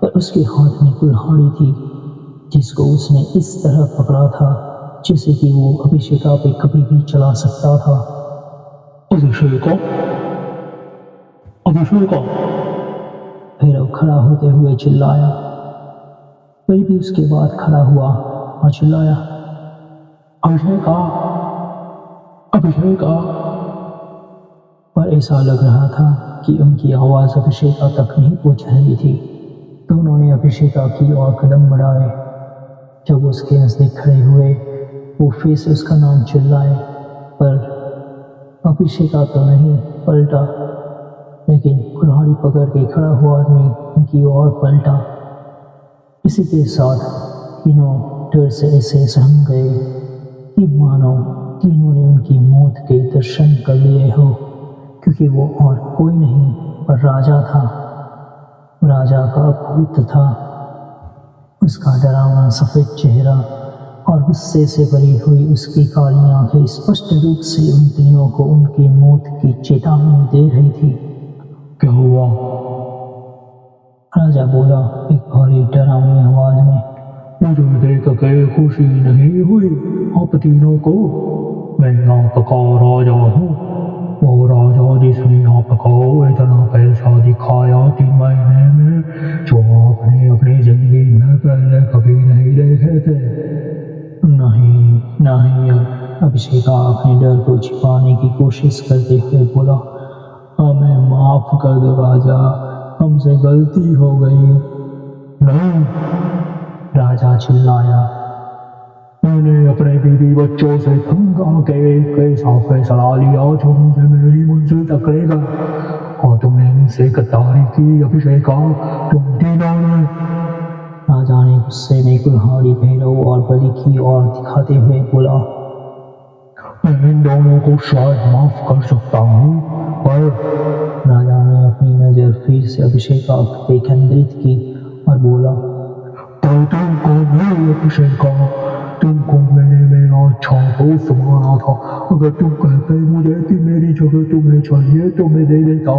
पर उसके हाथ में कुल्हाड़ी थी, जिसको उसने इस तरह पकड़ा था जैसे कि वो अभिषेका पे कभी भी चला सकता था। अभिषेका, अभिषेका, भैरव खड़ा होते हुए चिल्लाया। कोई भी उसके बाद खड़ा हुआ और चिल्लाया, अभिषेका, अभिषेका। पर ऐसा लग रहा था कि उनकी आवाज़ अभिषेका तक नहीं पहुंच रही थी। तो उन्होंने अभिषेका की ओर कदम बढ़ाए। जब उसके नज़दीक खड़े हुए वो फिर से उसका नाम चिल्लाए, पर अभिषेका तो नहीं पलटा, लेकिन कुल्हाड़ी पकड़ के खड़ा हुआ आदमी उनकी ओर पलटा। इसी के साथ तीनों डर से ऐसे सहम गए कि मानो तीनों ने उनकी मौत के दर्शन कर लिए हो, क्योंकि वो और कोई नहीं पर राजा था। राजा का भूत था। उसका डरावना सफ़ेद चेहरा और गुस्से से भरी हुई उसकी काली आंखें स्पष्ट रूप से उन तीनों को उनकी मौत की चेतावनी दे रही थी। क्या हुआ? राजा बोला एक भारी डरावनी आवाज में। मुझे देख के खुशी नहीं हुई आप तीनों को? मैं आपका राजा हूँ, वो राजा जिसने आपको इतना पैसा दिखाया 3 महीने में, जो आपने अपनी जिंदगी में पहले कभी नहीं देखे थे। नहीं नहीं, अभिषेका अपने डर को छिपाने की कोशिश करते हुए बोला। हमें माफ कर दो राजा, हमसे गलती हो गई। नहीं, राजा चिल्लाया। मैंने अपने बीवी बच्चों से तंग आके एक ऐसा फैसला लिया जो मुझे मेरी मंजिल तक ले गया, और तुमने मुझसे गद्दारी की अभिषेका, तुम तीनों ने। राजा ने गुस्से में कुल्हाड़ी भैरव और बलि की ओर दिखाते हुए बोला। मैं इन दोनों को शायद माफ कर सकता हूँ, पर राजा ने अपनी नजर फिर से अभिषेका पे केंद्रित की और बोला। पर तुम कौन हो अभिषेका? तुमको मैंने मेरा अच्छा दोस्त माना था। अगर तुम कहते मुझे कि मेरी जगह तुम्हें चाहिए तो मैं दे देता,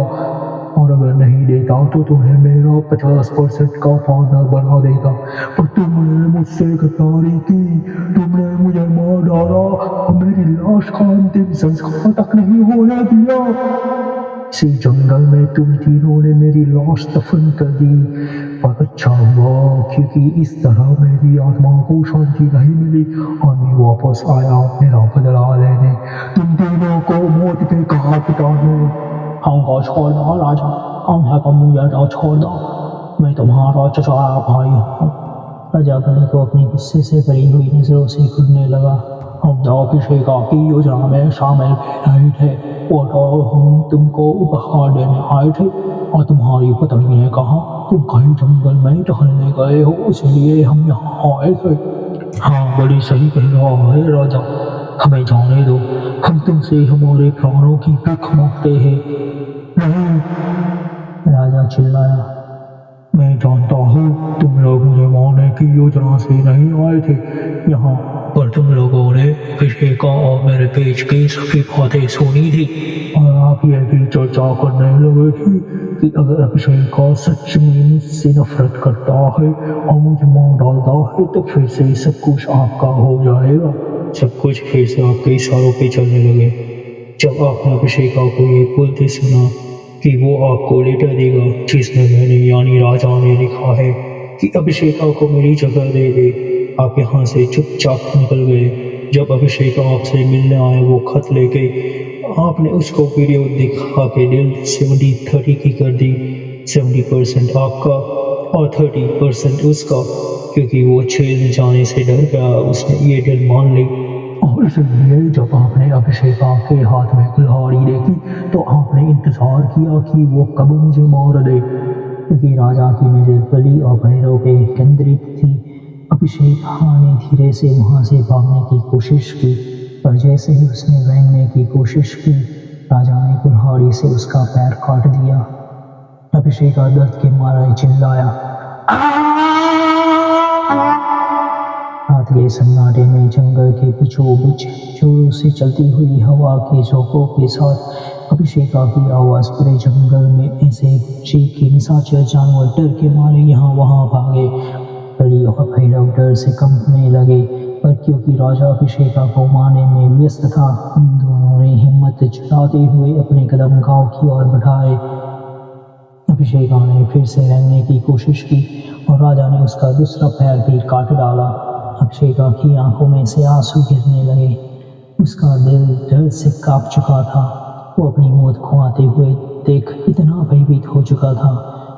और अगर नहीं देता तो तुम्हें मेरा 50% का पार्टनर बना देता। पर तुमने मुझसे गद्दारी की, तुमने मुझे मार डाला और मेरी लाश का अंतिम संस्कार तक नहीं होने दिया। इसी जंगल में तुम तीनों ने मेरी लाश दफन कर दी, पर अच्छा हुआ क्योंकि इस तरह मेरी आत्मा को शांति नहीं मिली और मैं वापस आया मेरा बदला लेने, तुम तीनों को मौत के घाट उतारने। हमको छोड़ दो राजा, हमको मुझे छोड़ दो, मैं तुम्हारा चचेरा भाई हूँ। राजा बलि को अपनी गुस्से से भरी हुई नजरों से घूरने लगा। हम तो अभिषेका की योजना में शामिल भी नहीं थे, वो तो हम तुमको उपहार देने आए थे, और तुम्हारी पत्नी ने कहा तुम कहीं जंगल में टहलने गए हो, इसलिए हम यहाँ आए थे। हाँ, बड़ी सही कह रहा है राजा, हमें जाने दो, हम तुमसे हमारे प्राणों की भीख मांगते हैं। नहीं, राजा चिल्लाया। मैं जानता हूँ तुम लोग मुझे मारने की योजना से नहीं आए थे यहाँ, पर तुम लोगों ने अभिषेका और मेरे पेज की सभी बातें सुनी थी, और आप ये भी चर्चा करने लगे थे कि अगर अभिषेका सच में मुझसे नफरत करता है और मुझे मार डालता है तो फिर से सब कुछ आपका हो जाएगा। सब कुछ फिर से आपके इशारों पे चलने लगे। जब आपने अभिषेका को ये बोलते सुना कि वो आपको लेटर देगा जिसमें मैंने यानी राजा ने लिखा है कि अभिषेका को मेरी जगह दे दे, आप यहाँ से चुपचाप निकल गए। जब अभिषेका आपसे मिलने आए वो खत लेके, आपने उसको वीडियो दिखा के डील 70-30 की कर दी। 70% आपका और 30% उसका, क्योंकि वो जेल में जाने से डर गया, उसने ये डील मान ली। और इसलिए जब आपने अभिषेका के हाथ में कुल्हाड़ी देखी तो आपने इंतजार किया कि वो कब मुझे मार दे, क्योंकि राजा की नज़र बलि और भैरव पे केंद्रित थी। अभिषेका ने धीरे से वहाँ से भागने की कोशिश की, पर जैसे ही उसने रेंगने की कोशिश की, राजा ने कुल्हाड़ी से उसका पैर काट दिया। अभिषेका दर्द के मारे चिल्लाया। रात के सन्नाटे में जंगल के बीचों बीच जोरों से चलती हुई हवा के झोंकों के साथ अभिषेका की आवाज़ पूरे जंगल में ऐसे गूंजी कि निशाचर जानवर डर के मारे यहाँ वहाँ भागे। बलि और भैरव डर से कंपने लगे, पर क्योंकि राजा अभिषेका को मारने में व्यस्त था, उन दोनों ने हिम्मत जुटाते हुए अपने कदम गांव की ओर बढ़ाए। अभिषेका ने फिर से रेंगने की कोशिश की और राजा ने उसका दूसरा पैर भी काट डाला। अभिषेका की आंखों में से आंसू गिरने लगे। उसका दिल डर से कांप चुका था। वो अपनी मौत को आते हुए देख इतना भयभीत हो चुका था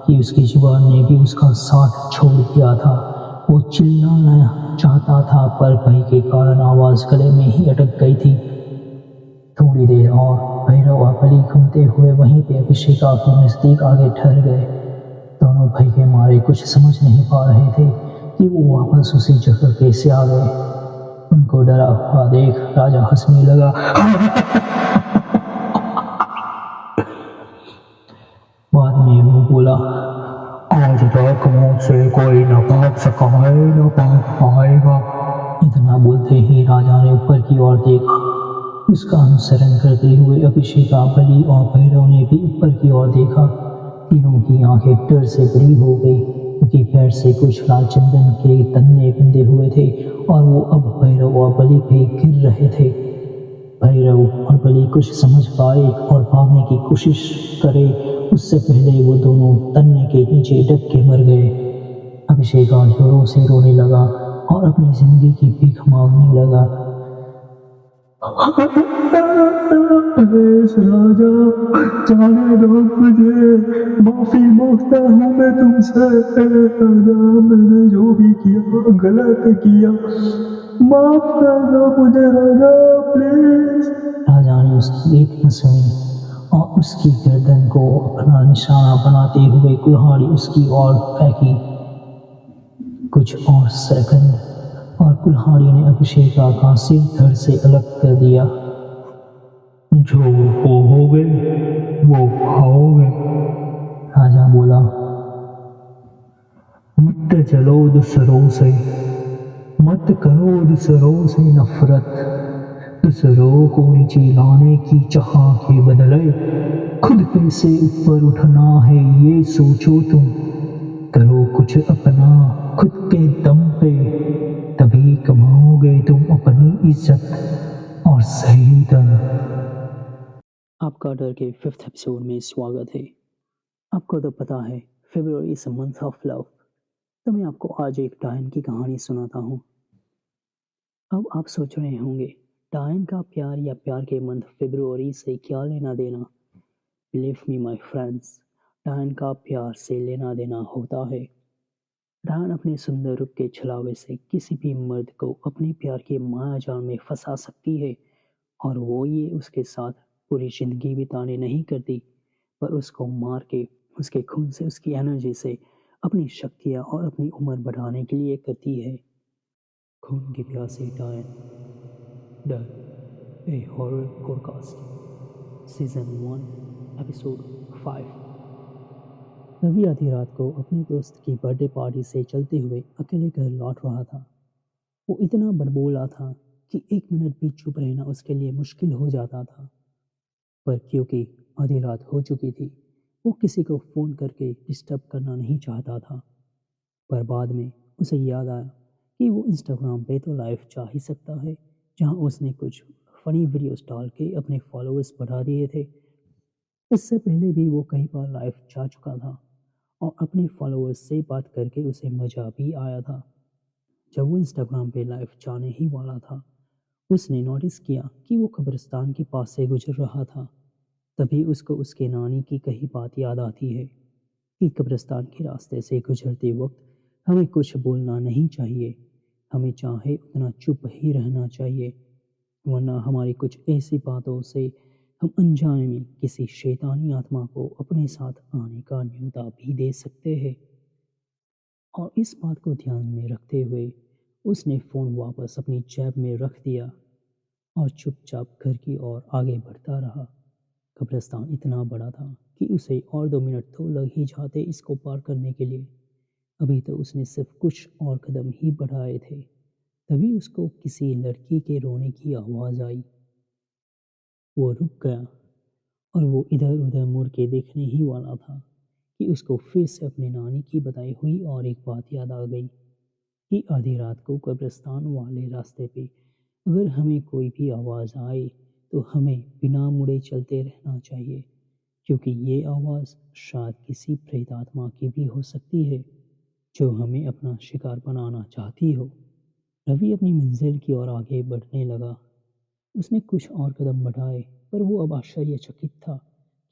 कि उसकी जुबान ने भी उसका साथ छोड़ दिया था। वो चिल्लाना चाहता था पर भय के कारण आवाज़ गले में ही अटक गई थी। थोड़ी देर और भैरव और बलि घूमते हुए वहीं पे अभिषेका के नज़दीक आगे ठहर गए। दोनों भय के मारे कुछ समझ नहीं पा रहे थे कि वो वापस उसी जगह कैसे आ गए। उनको डरा हुआ देख राजा हंसने लगा। बाद में वो बोला, आज तक मुझसे कोई न भाग सका है न भाग पाएगा। इतना बोलते ही राजा ने ऊपर की ओर देखा। उसका अनुसरण करते हुए अभिषेका, बलि और भैरव ने भी ऊपर की ओर देखा। तीनों की आंखें डर से बड़ी हो गई क्योंकि पैर से कुछ लाल चंदन के तन्ने बंधे हुए थे और वो अब भैरव और बलि पे गिर रहे थे। भैरव और बलि कुछ समझ पाए और भागने की कोशिश करे उससे पहले वो दोनों तन्ने के नीचे दब के मर गए। अभिषेका जोरों से रोने लगा और अपनी जिंदगी की भीख मांगने लगा। महेश राजा, जाने दो मुझे, माफी मांगता हूँ मैं तुमसे। राजा, मैंने जो भी किया गलत किया, माफ कर दो मुझे राजा, प्लीज। राजा ने उसकी एक न सुनी और उसकी गर्दन को अपना निशाना बनाते हुए कुल्हाड़ी उसकी ओर फेंकी। कुछ और सेकंड और कुल्हाड़ी ने अभिषेका का सिर धड़ से अलग कर दिया। जो होगे वो खाओगे। राजा बोला, मत चलो दूसरों से, मत करो दूसरों से नफरत। दूसरों को नीचे लाने की चाह के बदले खुद पे से ऊपर उठना है ये सोचो तुम। करो कुछ अपना खुद के दम पे, तभी कमाओगे तुम अपनी इज्जत और सही दम। आपका डर के 5th एपिसोड में स्वागत है। आपको तो पता है February is a month of love, तो मैं आपको आज एक डायन की कहानी सुनाता हूँ। अब आप सोच रहे होंगे डायन का प्यार या प्यार के मंथ फरवरी से क्या लेना देना। बिलीव मी माय फ्रेंड्स, डायन का प्यार से लेना देना होता है। डायन अपने सुंदर रूप के छलावे से किसी भी मर्द को अपने प्यार के माया जाल में फंसा सकती है और वो ये उसके साथ पूरी जिंदगी बिताने नहीं करती, पर उसको मार के उसके खून से, उसकी एनर्जी से अपनी शक्तियाँ और अपनी उम्र बढ़ाने के लिए करती है। खून की प्यासी डायन, डर, a horror podcast, season 1 episode 5। Ravi आधी रात को अपने दोस्त की बर्थडे पार्टी से चलते हुए अकेले घर लौट रहा था। वो इतना बड़बोला था कि 1 मिनट भी चुप रहना उसके लिए मुश्किल हो जाता था, पर क्योंकि आधी रात हो चुकी थी वो किसी को फ़ोन करके डिस्टर्ब करना नहीं चाहता था। पर बाद में उसे याद आया कि वो इंस्टाग्राम पे तो लाइव जा ही सकता है, जहां उसने कुछ फ़नी वीडियोस डाल के अपने फॉलोअर्स बढ़ा दिए थे। इससे पहले भी वो कई बार लाइव जा चुका था और अपने फॉलोअर्स से बात करके उसे मज़ा भी आया था। जब वो इंस्टाग्राम पे लाइव जाने ही वाला था, उसने नोटिस किया कि वो कब्रिस्तान के पास से गुजर रहा था। तभी उसको उसके नानी की कही बात याद आती है कि कब्रिस्तान के रास्ते से गुजरते वक्त हमें कुछ बोलना नहीं चाहिए, हमें चाहे उतना चुप ही रहना चाहिए, वरना हमारी कुछ ऐसी बातों से हम अनजाने में किसी शैतानी आत्मा को अपने साथ आने का न्योता भी दे सकते हैं। और इस बात को ध्यान में रखते हुए उसने फ़ोन वापस अपनी जेब में रख दिया और चुपचाप घर की ओर आगे बढ़ता रहा। कब्रिस्तान इतना बड़ा था कि उसे और 2 मिनट तो लग ही जाते इसको पार करने के लिए। अभी तो उसने सिर्फ कुछ और कदम ही बढ़ाए थे, तभी उसको किसी लड़की के रोने की आवाज़ आई। वो रुक गया और वो इधर उधर मुड़ के देखने ही वाला था कि उसको फिर से अपनी नानी की बताई हुई और एक बात याद आ गई कि आधी रात को कब्रिस्तान वाले रास्ते पे अगर हमें कोई भी आवाज़ आए तो हमें बिना मुड़े चलते रहना चाहिए, क्योंकि ये आवाज़ शायद किसी प्रेत आत्मा की भी हो सकती है जो हमें अपना शिकार बनाना चाहती हो। रवि अपनी मंजिल की ओर आगे बढ़ने लगा। उसने कुछ और कदम बढ़ाए पर वो अब आश्चर्यचकित था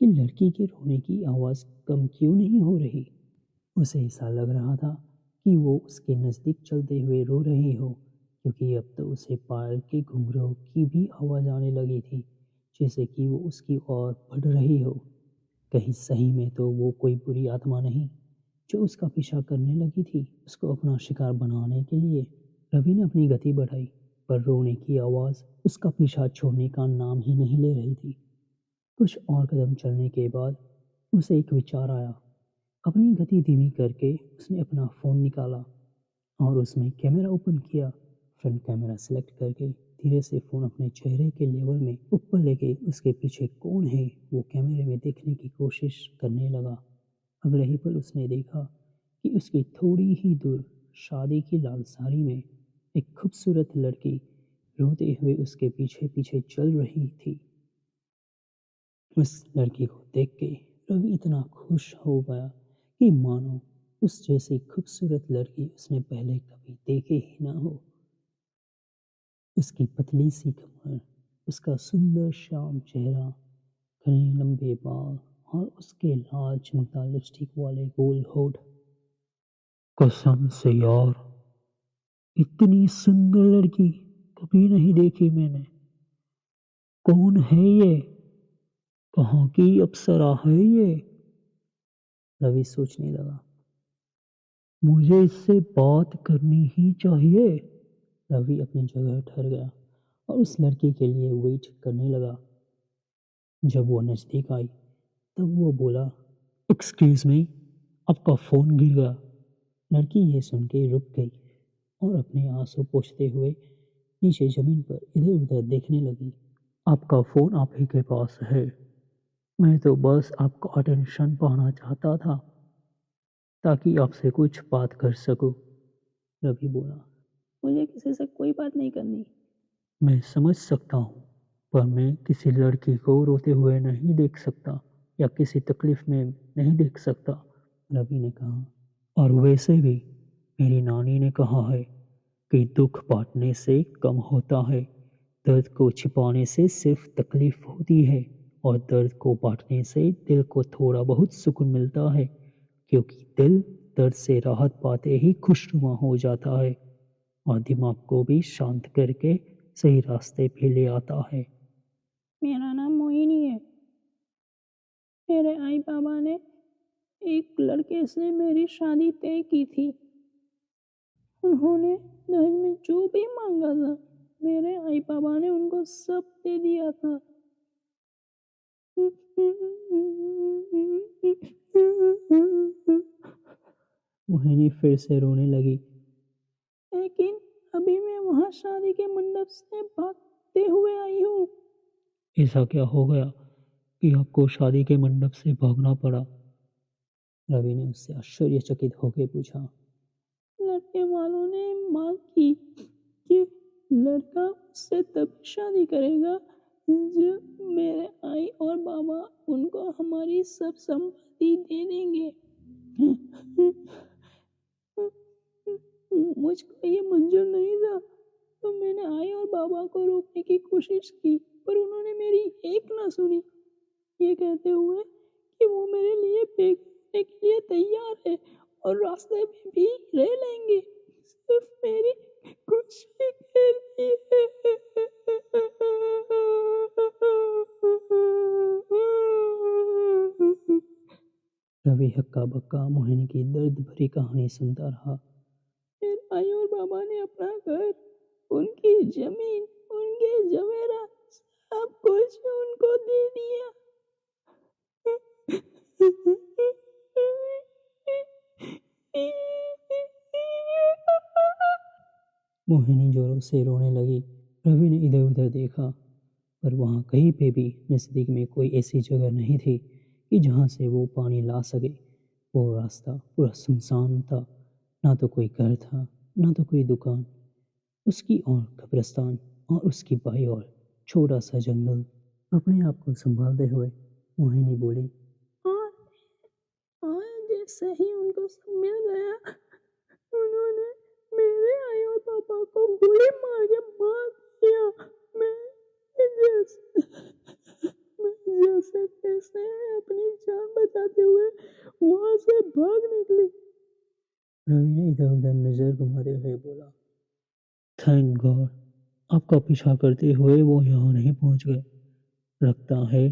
कि लड़की के रोने की आवाज़ कम क्यों नहीं हो रही। उसे ऐसा लग रहा था कि वो उसके नज़दीक चलते हुए रो रही हो, क्योंकि अब तो उसे पायल के घुंघरू की भी आवाज़ आने लगी थी, जैसे कि वो उसकी ओर बढ़ रही हो। कहीं सही में तो वो कोई बुरी आत्मा नहीं जो उसका पीछा करने लगी थी उसको अपना शिकार बनाने के लिए। रवि ने अपनी गति बढ़ाई, पर रोने की आवाज़ उसका पीछा छोड़ने का नाम ही नहीं ले रही थी। कुछ और कदम चलने के बाद उसे एक विचार आया। अपनी गति धीमी करके उसने अपना फ़ोन निकाला और उसमें कैमरा ओपन किया। फ्रंट कैमरा सेलेक्ट करके धीरे से फ़ोन अपने चेहरे के लेवल में ऊपर लेके उसके पीछे कौन है वो कैमरे में देखने की कोशिश करने लगा। अगले ही पल उसने देखा कि उसकी थोड़ी ही दूर शादी की लाल साड़ी में एक खूबसूरत लड़की रोते हुए उसके पीछे पीछे चल रही थी। उस लड़की को देख के रवि इतना खुश हो गया कि मानो उस जैसी खूबसूरत लड़की उसने पहले कभी देखे ही ना हो। उसकी पतली सी कमर, उसका सुंदर श्याम चेहरा, घने लंबे बाल और उसके लाल चमकदार लिपस्टिक वाले गोल होठ। कसम से यार, इतनी सुंदर लड़की कभी नहीं देखी मैंने। कौन है ये? कहाँ की अप्सरा है ये? रवि सोचने लगा। मुझे इससे बात करनी ही चाहिए। रवि अपनी जगह ठहर गया और उस लड़की के लिए वेट करने लगा। जब वो नज़दीक आई तब वो बोला, एक्सक्यूज़ मी, आपका फ़ोन गिर गया। लड़की ये सुन के रुक गई और अपने आंसू पोंछते हुए नीचे ज़मीन पर इधर उधर देखने लगी। आपका फ़ोन आप ही के पास है। मैं तो बस आपका अटेंशन पाना चाहता था ताकि आपसे कुछ बात कर सकूं। रवि बोला, मुझे किसी से कोई बात नहीं करनी। मैं समझ सकता हूँ, पर मैं किसी लड़की को रोते हुए नहीं देख सकता या किसी तकलीफ में नहीं देख सकता, रवि ने कहा। और वैसे भी मेरी नानी ने कहा है कि दुख बांटने से कम होता है, दर्द को छिपाने से सिर्फ तकलीफ होती है, और दर्द को बांटने से दिल को थोड़ा बहुत सुकून मिलता है, क्योंकि दिल दर्द से राहत पाते ही खुशनुमा हो जाता है और दिमाग को भी शांत करके सही रास्ते पे ले आता है। मेरा नाम मोहिनी है। मेरे आई बाबा ने एक लड़के से मेरी शादी तय की थी। उन्होंने दहेज में जो भी मांगा था मेरे आई बाबा ने उनको सब दे दिया था। मोहिनी फिर से रोने लगी। लेकिन अभी मैं वहां शादी के मंडप से भागते हुए आई हूँ। ऐसा क्या हो गया कि आपको शादी के मंडप से भागना पड़ा? रवि ने उससे आश्चर्यचकित होकर पूछा। लड़के वालों ने मांग की कि लड़का उससे तब शादी करेगा जब मेरे आई और बाबा उनको हमारी सब संपत्ति दे देंगे। मुझको ये मंजूर नहीं था, तो मैंने आई और बाबा को रोकने की कोशिश की, पर उन्होंने मेरी एक ना सुनी, ये कहते हुए कि वो मेरे लिए बेचने के लिए तैयार है और रास्ते में भी रह लेंगे, सिर्फ मेरी खुशी के लिए। रवि हक्का बक्का मोहिनी की दर्द भरी कहानी सुनता रहा। मेरे भाई और बाबा ने अपना घर, उनकी जमीन, उनके जवेरात, सब कुछ उनको दे दिया। मोहिनी जोरों से रोने लगी। रवि ने इधर उधर देखा, पर वहाँ कहीं पे भी नज़दीक में कोई ऐसी जगह नहीं थी कि जहाँ से वो पानी ला सके। वो रास्ता पूरा सुनसान था, ना तो कोई घर था, ना तो कोई दुकान। उसकी ओर कब्रिस्तान और उसकी बाई ओर छोटा सा जंगल। अपने आप को संभालते हुए मोहिनी बोली, और जैसे ही उनको सब मिल गया, उन्होंने मेरे आई और पापा को गोली मार के मार दिया। मैं जैसे रवि ने इधर उधर नजर घुमाते हुए बोला, थैंक गॉड आपका पीछा करते हुए वो यहाँ नहीं पहुँच गए। लगता है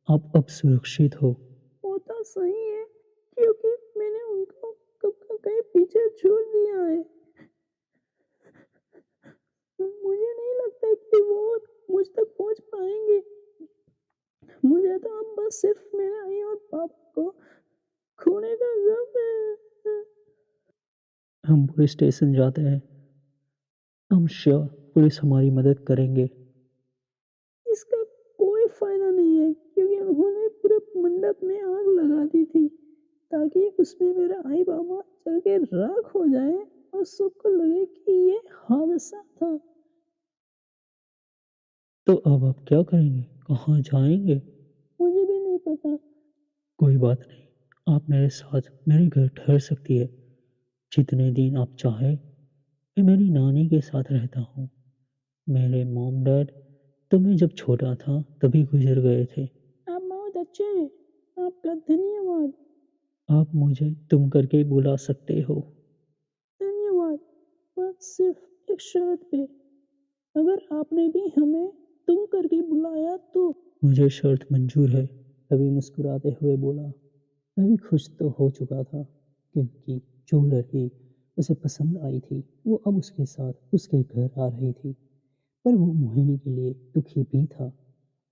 आप अब सुरक्षित हो। वो तो सही है, क्योंकि मैंने उनको कब का कहीं पीछे छोड़ दिया है। मुझे नहीं लगता कि वो मुझ तक पहुंच पाएंगे। मुझे तो अब बस सिर्फ मेरे आई और पापा को खोने का गम है। हम पुलिस स्टेशन जाते हैं। हम श्योर पुलिस हमारी मदद करेंगे। इसका कोई फायदा नहीं है, क्योंकि उन्होंने पूरे मंडप में आग लगा दी थी ताकि उसमें मेरा आई बाबा जल के राख हो जाए और सबको लगे कि ये हादसा था। तो अब आप क्या करेंगे, कहाँ जाएंगे? मुझे भी नहीं पता। कोई बात नहीं, आप मेरे साथ मेरे घर ठहर सकती है। जितने दिन आप चाहे मैं मेरी नानी के साथ रहता हूँ। मेरे मॉम डैड तो मैं जब छोटा था तभी गुजर गए थे। आप बहुत अच्छे हैं, आपका धन्यवाद। आप मुझे तुम करके बुला सकते हो। धन्यवाद, बस सिर्फ एक शर्त पे। अगर आपने भी हमें तुम करके बुलाया तो। मुझे शर्त मंजूर है, रवि मुस्कुराते हुए बोला। रवि खुश तो हो चुका था, क्योंकि जो लड़की उसे पसंद आई थी वो अब उसके साथ उसके घर आ रही थी। पर वो मोहिनी के लिए दुखी भी था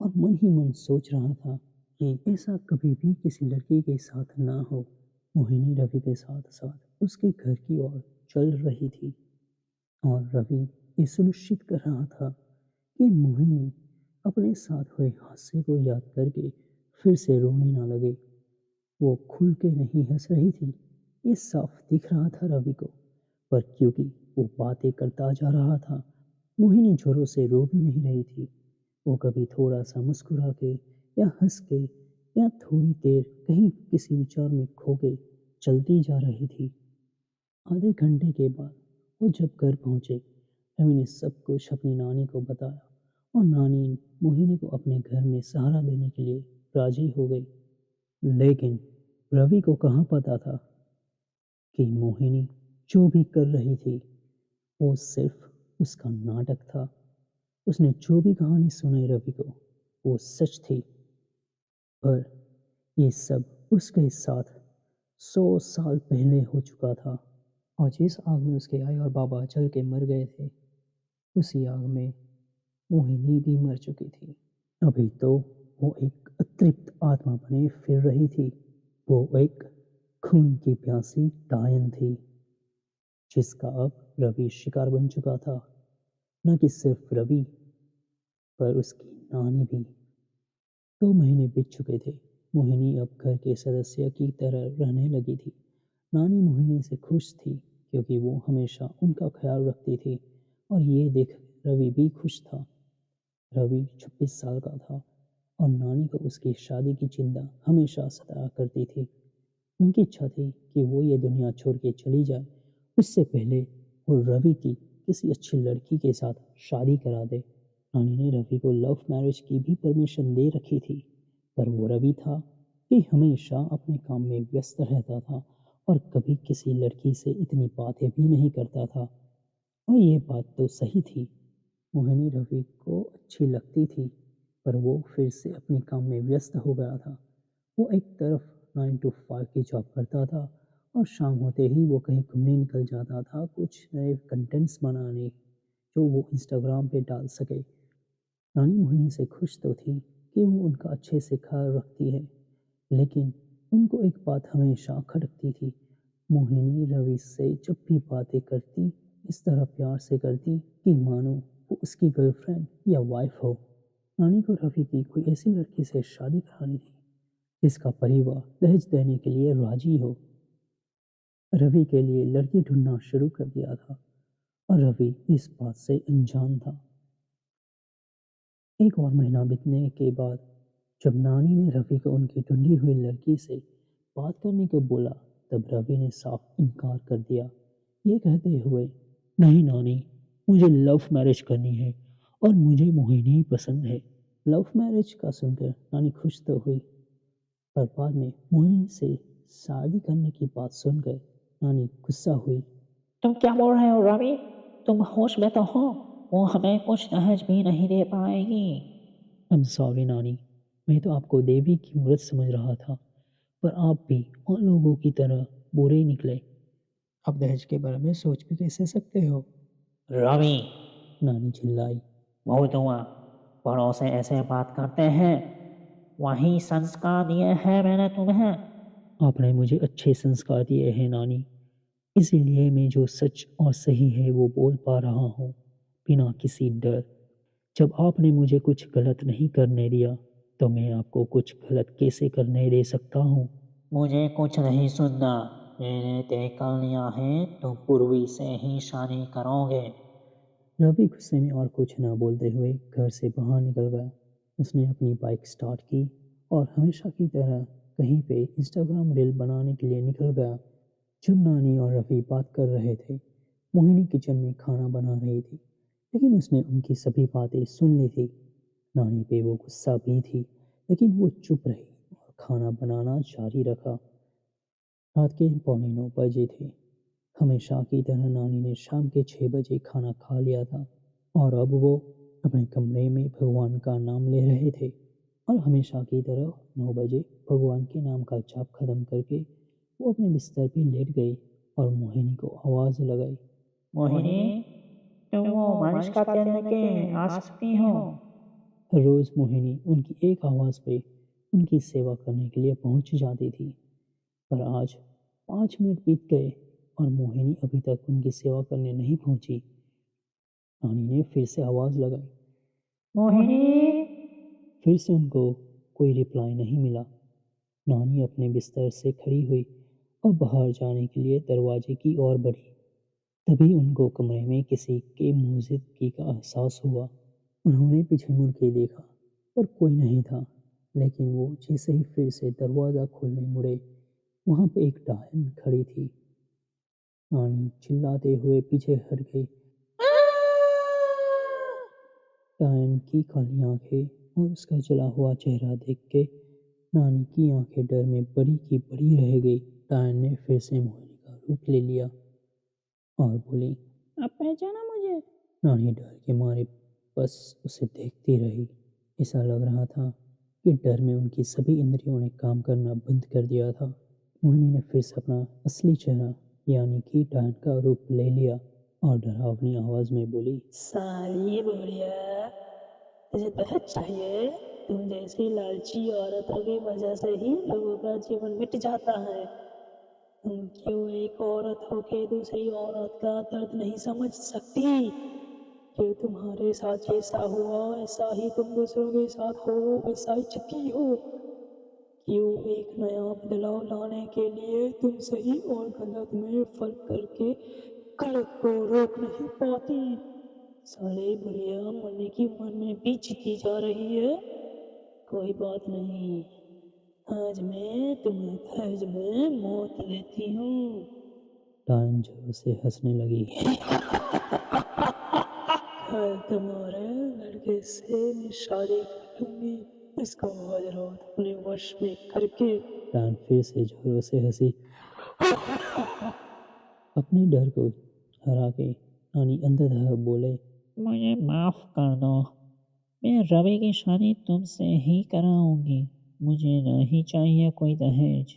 और मन ही मन सोच रहा था कि ऐसा कभी भी किसी लड़की के साथ ना हो। मोहिनी रवि के साथ साथ उसके घर की ओर चल रही थी और रवि ये सुनिश्चित कर रहा था कि मोहिनी अपने साथ हुए हादसे को याद करके फिर से रोने ना लगे। वो खुल के नहीं हंस रही थी, ये साफ दिख रहा था रवि को। पर क्योंकि वो बातें करता जा रहा था, मोहिनी जोरों से रो भी नहीं रही थी। वो कभी थोड़ा सा मुस्कुरा के या हंस के या थोड़ी देर कहीं किसी विचार में खो के चलती जा रही थी। आधे घंटे के बाद वो जब घर पहुंचे, रवि ने सब कुछ अपनी नानी को बताया और नानी मोहिनी को अपने घर में सहारा देने के लिए राजी हो गई। लेकिन रवि को कहाँ पता था कि मोहिनी जो भी कर रही थी वो सिर्फ उसका नाटक था। उसने जो भी कहानी सुनाई रवि को वो सच थी, पर ये सब उसके साथ 100 साल पहले हो चुका था। और जिस आग में उसके आई और बाबा जल के मर गए थे, उसी आग में मोहिनी भी मर चुकी थी। अभी तो वो एक अतृप्त आत्मा बने फिर रही थी। वो एक खून की प्यासी डायन थी, जिसका अब रवि शिकार बन चुका था। न कि सिर्फ रवि, पर उसकी नानी भी। 2 महीने बीत चुके थे। मोहिनी अब घर के सदस्य की तरह रहने लगी थी। नानी मोहिनी से खुश थी, क्योंकि वो हमेशा उनका ख्याल रखती थी और ये देख रवि भी खुश था। रवि 26 साल का था और नानी को उसकी शादी की चिंता हमेशा सताया करती थी। उनकी इच्छा थी कि वो ये दुनिया छोड़ के चली जाए, उससे पहले वो रवि की किसी अच्छी लड़की के साथ शादी करा दे। नानी ने रवि को लव मैरिज की भी परमिशन दे रखी थी, पर वो रवि था कि हमेशा अपने काम में व्यस्त रहता था और कभी किसी लड़की से इतनी बातें भी नहीं करता था। और ये बात तो सही थी, मोहिनी रवि को अच्छी लगती थी, पर वो फिर से अपने काम में व्यस्त हो गया था। वो एक तरफ 9 to 5 की जॉब करता था और शाम होते ही वो कहीं घूमने निकल जाता था, कुछ नए कंटेंट्स बनाने जो वो इंस्टाग्राम पे डाल सके। नानी मोहिनी से खुश तो थी कि वो उनका अच्छे से ख्याल रखती है, लेकिन उनको एक बात हमेशा खटकती थी। मोहिनी रवि से जब भी बातें करती, इस तरह प्यार से करती कि मानो वो उसकी गर्लफ्रेंड या वाइफ हो। नानी को रवि की कोई ऐसी लड़की से शादी करानी थी जिसका परिवार दहेज देने के लिए राजी हो। रवि के लिए लड़की ढूंढना शुरू कर दिया था और रवि इस बात से अनजान था। एक और महीना बीतने के बाद जब नानी ने रवि को उनकी ढूंढी हुई लड़की से बात करने को बोला, तब रवि ने साफ इनकार कर दिया, ये कहते हुए, नहीं नानी, मुझे लव मैरिज करनी है और मुझे मोहिनी ही पसंद है। लव मैरिज का सुनकर नानी खुश तो हुई, पर बाद में मोहिनी से शादी करने की बात सुनकर नानी गुस्सा हुई। तुम क्या बोल रहे हो रवि? तुम होश में तो हो, वो हमें कुछ दहेज भी नहीं दे पाएगी। आई एम सॉरी नानी, मैं तो आपको देवी की मूर्त समझ रहा था, पर आप भी उन लोगों की तरह बुरे निकले। आप दहेज के बारे में सोच भी कैसे सकते हो? रवि, नानी चिल्लाई। बहुत हुआ, बड़ों से ऐसे बात करते हैं। वही संस्कार दिए हैं मैंने तुम्हें। आपने मुझे अच्छे संस्कार दिए हैं नानी, इसीलिए मैं जो सच और सही है वो बोल पा रहा हूँ बिना किसी डर। जब आपने मुझे कुछ गलत नहीं करने दिया तो मैं आपको कुछ गलत कैसे करने दे सकता हूँ? मुझे कुछ नहीं सुनना। मैंने तय कर लिया है, तुम पूर्वी से ही शादी करोगे। रवि गुस्से में और कुछ न बोलते हुए घर से बाहर निकल गया। उसने अपनी बाइक स्टार्ट की और हमेशा की तरह कहीं पे इंस्टाग्राम रील बनाने के लिए निकल गया। जब नानी और रवि बात कर रहे थे, मोहिनी किचन में खाना बना रही थी, लेकिन उसने उनकी सभी बातें सुन ली थी। नानी पे वो गुस्सा भी थी, लेकिन वो चुप रही और खाना बनाना जारी रखा। रात के 8:45 बजे थे। हमेशा की तरह नानी ने शाम के 6 बजे खाना खा लिया था और अब वो अपने कमरे में भगवान का नाम ले रहे थे। और हमेशा की तरह 9 बजे भगवान के नाम का जाप खत्म करके वो अपने बिस्तर पे लेट गई और मोहिनी को आवाज़ लगाई। मोहिनी, तुम वो मालिश का तेल लेके आ सकती हो? रोज़ मोहिनी उनकी एक आवाज़ पे उनकी सेवा करने के लिए पहुंच जाती थी, पर आज 5 मिनट बीत गए और मोहिनी अभी तक उनकी सेवा करने नहीं पहुंची। नानी ने फिर से आवाज़ लगाई। मोहिनी, फिर से उनको कोई रिप्लाई नहीं मिला। नानी अपने बिस्तर से खड़ी हुई और बाहर जाने के लिए दरवाजे की ओर बढ़ी। तभी उनको कमरे में किसी के मौजूदगी का एहसास हुआ। उन्होंने पीछे मुड़ के देखा, पर कोई नहीं था। लेकिन वो जैसे ही फिर से दरवाज़ा खोलने मुड़े, वहाँ पे एक डायन खड़ी थी। नानी चिल्लाते हुए पीछे हट गई। डायन की काली आंखें और उसका जला हुआ चेहरा देख के नानी की आंखें डर में बड़ी की बड़ी रह गई। डायन ने फिर से मोहिनी का रूप ले लिया और बोली, आप पहचाना मुझे? नानी डर के मारे बस उसे देखती रही। ऐसा लग रहा था कि डर में उनकी सभी इंद्रियों ने काम करना बंद कर दिया था। मोहिनी ने फिर से अपना असली चेहरा यानी कि डायन का रूप ले लिया और डरावनी आवाज में बोली, साली बुढ़िया, तुझे दहेज चाहिए? तुम जैसी लालची औरतों की वजह से ही लोगों का जीवन मिट जाता है। तुम क्यों एक औरत होके दूसरी औरत का दर्द नहीं समझ सकती? क्यों तुम्हारे साथ जैसा हुआ ऐसा ही तुम दूसरों के साथ हो वैसा ही चाहती हो? क्यों एक नया बदलाव लाने के लिए तुम सही और गलत में फर्क करके गलत को रोक नहीं पाती? साले बुढ़िया, मरने की उम्र में भी जीती जा रही है। कोई बात नहीं, आज मैं तुम्हें दहेज में मौत देती हूँ। डायन जोर से हंसने लगी। कल तुम्हारे लड़के से मैं शादी कर लूंगी, इसको आज रात अपने वश में करके। डायन फिर से जोरों से हंसी। अपने डर को हरा के नानी अंदर बोले, मुझे माफ कर दो। मैं रवि की शादी तुमसे ही कराऊंगी। मुझे नहीं चाहिए कोई दहेज।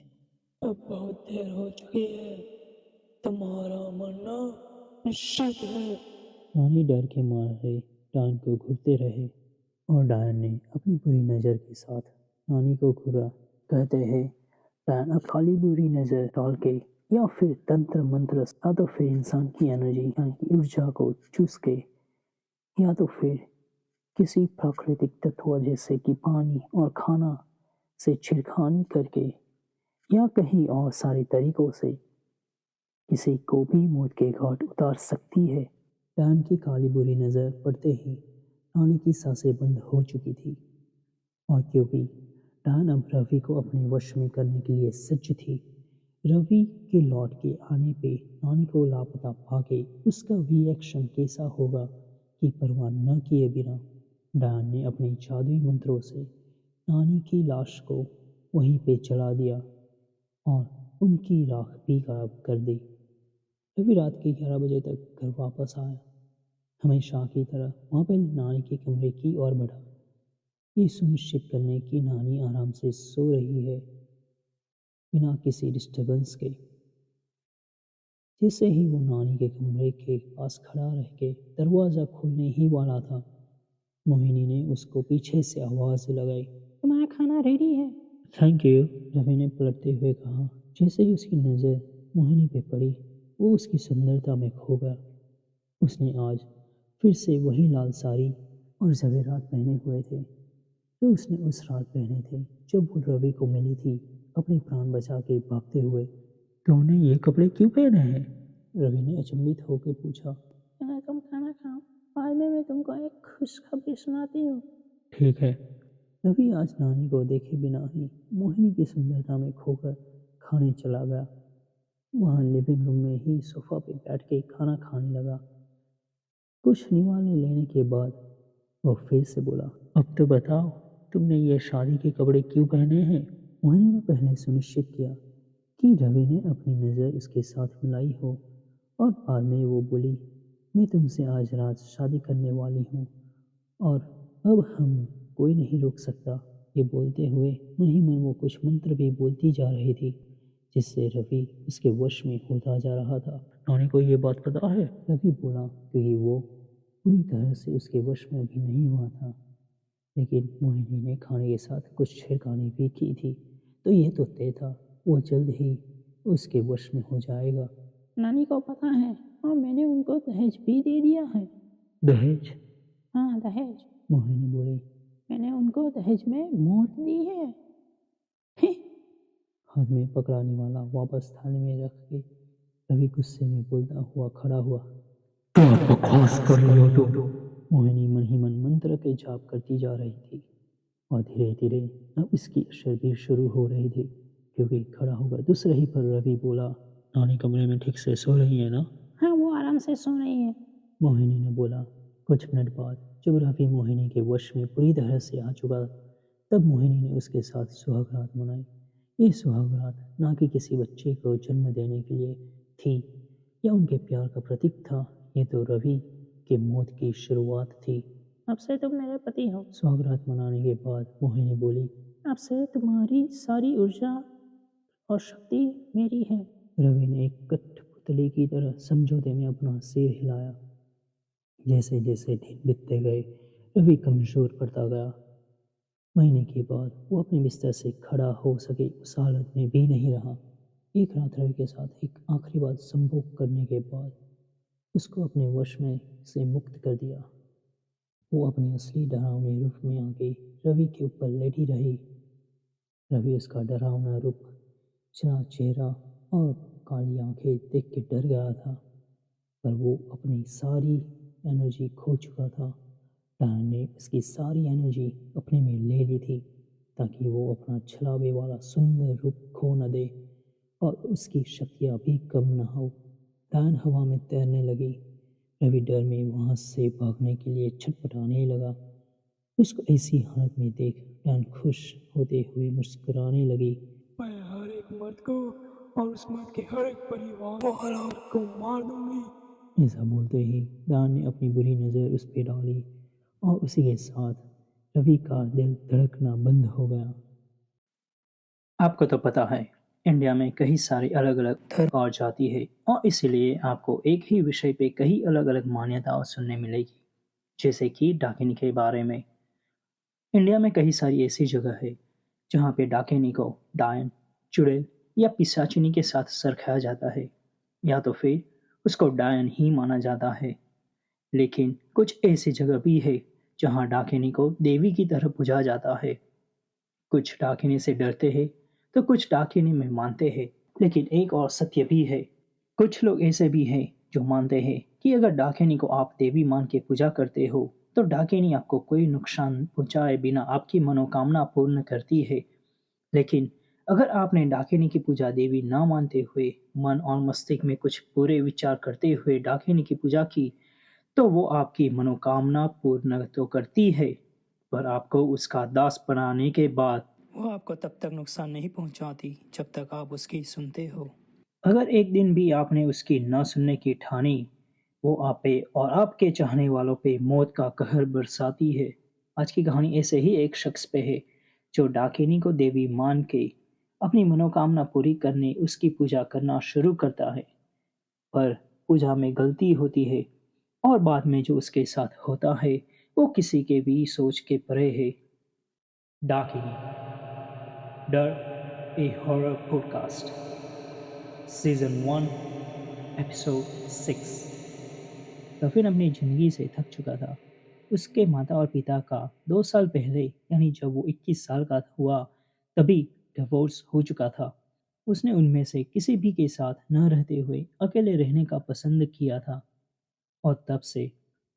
अब बहुत देर हो चुकी है, तुम्हारा मरना निश्चित है। नानी डर के मारे डायन को घूरते रहे और डायन ने अपनी बुरी नज़र के साथ नानी को घूरा। कहते हैं डायन अब खाली बुरी नज़र डाल के या फिर तंत्र मंत्र या तो फिर इंसान की एनर्जी यानी कि ऊर्जा को चूस के या तो फिर किसी प्राकृतिक तत्व जैसे कि पानी और खाना से छिड़खानी करके या कहीं और सारे तरीकों से किसी को भी मौत के घाट उतार सकती है। डायन की काली बुरी नज़र पड़ते ही नानी की सांसें बंद हो चुकी थी और क्योंकि डायन अब रवि को अपने वश में करने के लिए सज्ज थी, रवि के लौट के आने पे नानी को लापता पाके उसका रिएक्शन कैसा होगा कि परवाह न किए बिना डायन ने अपने जादुई मंत्रों से नानी की लाश को वहीं पे जला दिया और उनकी राख भी गायब कर दी। रवि रात के 11 बजे तक घर वापस आया। हमेशा की तरह वहाँ पर नानी के कमरे की ओर बढ़ा, ये सुनिश्चित करने की नानी आराम से सो रही है बिना किसी डिस्टरबेंस के। जैसे ही वो नानी के कमरे के पास खड़ा रह के दरवाज़ा खोलने ही वाला था, मोहिनी ने उसको पीछे से आवाज़ लगाई, तुम्हारा खाना रेडी है। थैंक यू, रवि ने पलटते हुए कहा। जैसे ही उसकी नज़र मोहिनी पे पड़ी, वो उसकी सुंदरता में खो गया। उसने आज फिर से वही लाल साड़ी और जवेरात पहने हुए थे जो उसने उस रात पहने थे जब वो रवि को मिली थी, अपने प्राण बचा के भागते हुए। तुमने ये कपड़े क्यों पहने हैं? रवि ने अचंभित होकर पूछा। पहले तुम खाना खाओ, बाद में मैं तुमको एक खुशखबरी सुनाती हूँ। ठीक है। रवि आज नानी को देखे बिना ही मोहिनी की सुंदरता में खोकर खाने चला गया। वहाँ लिविंग रूम में ही सोफा पे बैठ के खाना खाने लगा। कुछ निवाले लेने के बाद वो फिर से बोला, अब तो बताओ, तुमने ये शादी के कपड़े क्यों पहने हैं? मोहिनी ने पहले सुनिश्चित किया कि रवि ने अपनी नज़र उसके साथ मिलाई हो और बाद में वो बोली, मैं तुमसे आज रात शादी करने वाली हूँ और अब हम कोई नहीं रोक सकता। ये बोलते हुए मन ही मन वो कुछ मंत्र भी बोलती जा रही थी जिससे रवि उसके वश में होता जा रहा था। नानी को ये बात पता है? रवि बोला, क्योंकि वो पूरी तरह से उसके वश में अभी नहीं हुआ था, लेकिन मोहिनी ने खाने के साथ कुछ छेड़खानी भी की थी, तो यह तो तय था वो जल्द ही उसके वश में हो जाएगा। नानी को पता है और मैंने उनको दहेज भी दे दिया है। दहेज? हाँ, दहेज। मोहिनी बोली। मैंने उनको दहेज में मौत दी है। हाथ में पकड़ाने वाला वापस थाली में रख के रवि गुस्से में बोलता हुआ खड़ा हुआ। क्या बकवास कर रही हो तुम? मोहिनी मन ही मन मंत्र के जाप करती जा रही थी और धीरे धीरे अब इसकी असर भी शुरू हो रही थी, क्योंकि खड़ा होकर दूसरे ही पर रवि बोला, नानी कमरे में ठीक से सो रही है ना? हाँ, वो आराम से सो रही है। मोहिनी ने बोला। कुछ मिनट बाद जब रवि मोहिनी के वश में पूरी तरह से आ चुका, तब मोहिनी ने उसके साथ सुहागरात मनाई। ये सुहागरात ना कि किसी बच्चे को जन्म देने के लिए थी या उनके प्यार का प्रतीक था, ये तो रवि के मौत की शुरुआत थी। अब से तुम मेरे पति हो। सुहागरात मनाने के बाद मोहिनी बोली, अब से तुम्हारी सारी ऊर्जा और शक्ति मेरी है। रवि ने एक कठपुतली की तरह समझौते में अपना सिर हिलाया। जैसे जैसे दिन बीतते गए रवि कमजोर पड़ता गया। महीने के बाद वो अपने बिस्तर से खड़ा हो सके उस हालत में भी नहीं रहा। एक रात रवि के साथ एक आखिरी बार संभोग करने के बाद उसको अपने वश में से मुक्त कर दिया। वो अपने असली डरावने रूप में आके रवि के ऊपर लेटी रही। रवि उसका डरावना रूप, चना चेहरा और काली आंखें देख के डर गया था, पर वो अपनी सारी एनर्जी खो चुका था। डायन ने उसकी सारी एनर्जी अपने में ले ली थी ताकि वो अपना छलावे वाला सुंदर रूप खो न दे और उसकी शक्तियाँ भी कम न हो। डायन हवा में तैरने लगी। रवि डर में वहाँ से भागने के लिए छटपटाने लगा। उसको ऐसी हालत में देख डायन खुश होते हुए मुस्कुराने लगी। मैं हर एक मर्द को और उस मर्द के हर एक परिवार वालों को मार दूंगी। ऐसा बोलते ही डायन ने अपनी बुरी नज़र उस पर डाली और उसी के साथ रवि का दिल धड़कना बंद हो गया। आपको तो पता है इंडिया में कई सारी अलग अलग धर्म और जाति है और इसीलिए आपको एक ही विषय पे कई अलग अलग मान्यताएं सुनने मिलेगी, जैसे कि डाकिनी के बारे में। इंडिया में कई सारी ऐसी जगह है जहाँ पे डाकिनी को डायन, चुड़ैल या पिशाचिनी के साथ सरखाया जाता है, या तो फिर उसको डायन ही माना जाता है। लेकिन कुछ ऐसी जगह भी है जहाँ डाकिनी को देवी की तरह पूजा जाता है। कुछ डाकिनी से डरते हैं तो कुछ डाकिनी में मानते हैं। लेकिन एक और सत्य भी है, कुछ लोग ऐसे भी हैं जो मानते हैं कि अगर डाकिनी को आप देवी मान के पूजा करते हो तो डाकिनी आपको कोई नुकसान पहुंचाए बिना आपकी मनोकामना पूर्ण करती है। लेकिन अगर आपने डाकिनी की पूजा देवी ना मानते हुए मन और मस्तिष्क में कुछ बुरे विचार करते हुए डाकिनी की पूजा की, तो वो आपकी मनोकामना पूर्ण तो करती है, पर आपको उसका दास बनाने के बाद वो आपको तब तक नुकसान नहीं पहुंचाती जब तक आप उसकी सुनते हो। अगर एक दिन भी आपने उसकी न सुनने की ठानी, वो आप पे और आपके चाहने वालों पे मौत का कहर बरसाती है। आज की कहानी ऐसे ही एक शख्स पे है जो डाकिनी को देवी मान के अपनी मनोकामना पूरी करने उसकी पूजा करना शुरू करता है। पर पूजा में गलती होती है और बाद में जो उसके साथ होता है वो किसी के भी सोच के परे है। डाकिनी डर a horror podcast season 1 episode 6। Rafeen अपनी जिंदगी से थक चुका था। उसके माता और पिता का 2 साल पहले यानी जब वो 21 साल का हुआ तभी डिवोर्स हो चुका था। उसने उनमें से किसी भी के साथ न रहते हुए अकेले रहने का पसंद किया था और तब से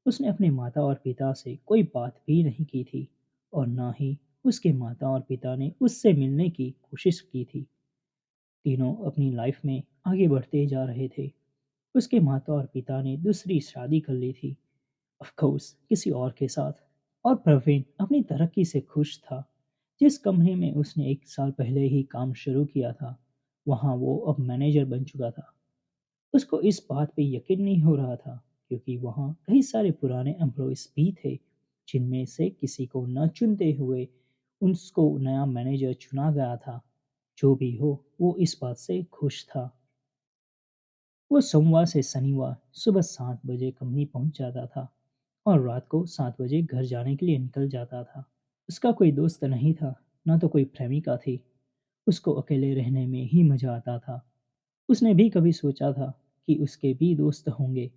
उसने अपने माता और पिता से कोई बात भी नहीं की थी और ना ही उसके माता और पिता ने उससे मिलने की कोशिश की थी। तीनों अपनी लाइफ में आगे बढ़ते जा रहे थे। उसके माता और पिता ने दूसरी शादी कर ली थी, ऑफ कोर्स किसी और के साथ। और प्रवीण अपनी तरक्की से खुश था। जिस कंपनी में उसने 1 साल पहले ही काम शुरू किया था वहाँ वो अब मैनेजर बन चुका था। उसको इस बात पे यकीन नहीं हो रहा था क्योंकि वहाँ कई सारे पुराने एम्प्लॉयज भी थे जिनमें से किसी को न चुनते हुए उसको नया मैनेजर चुना गया था। जो भी हो वो इस बात से खुश था। वो सोमवार से शनिवार सुबह 7 बजे कंपनी पहुंच जाता था और रात को 7 बजे घर जाने के लिए निकल जाता था। उसका कोई दोस्त नहीं था, ना तो कोई प्रेमिका थी। उसको अकेले रहने में ही मजा आता था। उसने भी कभी सोचा था कि उसके भी दोस्त होंगे,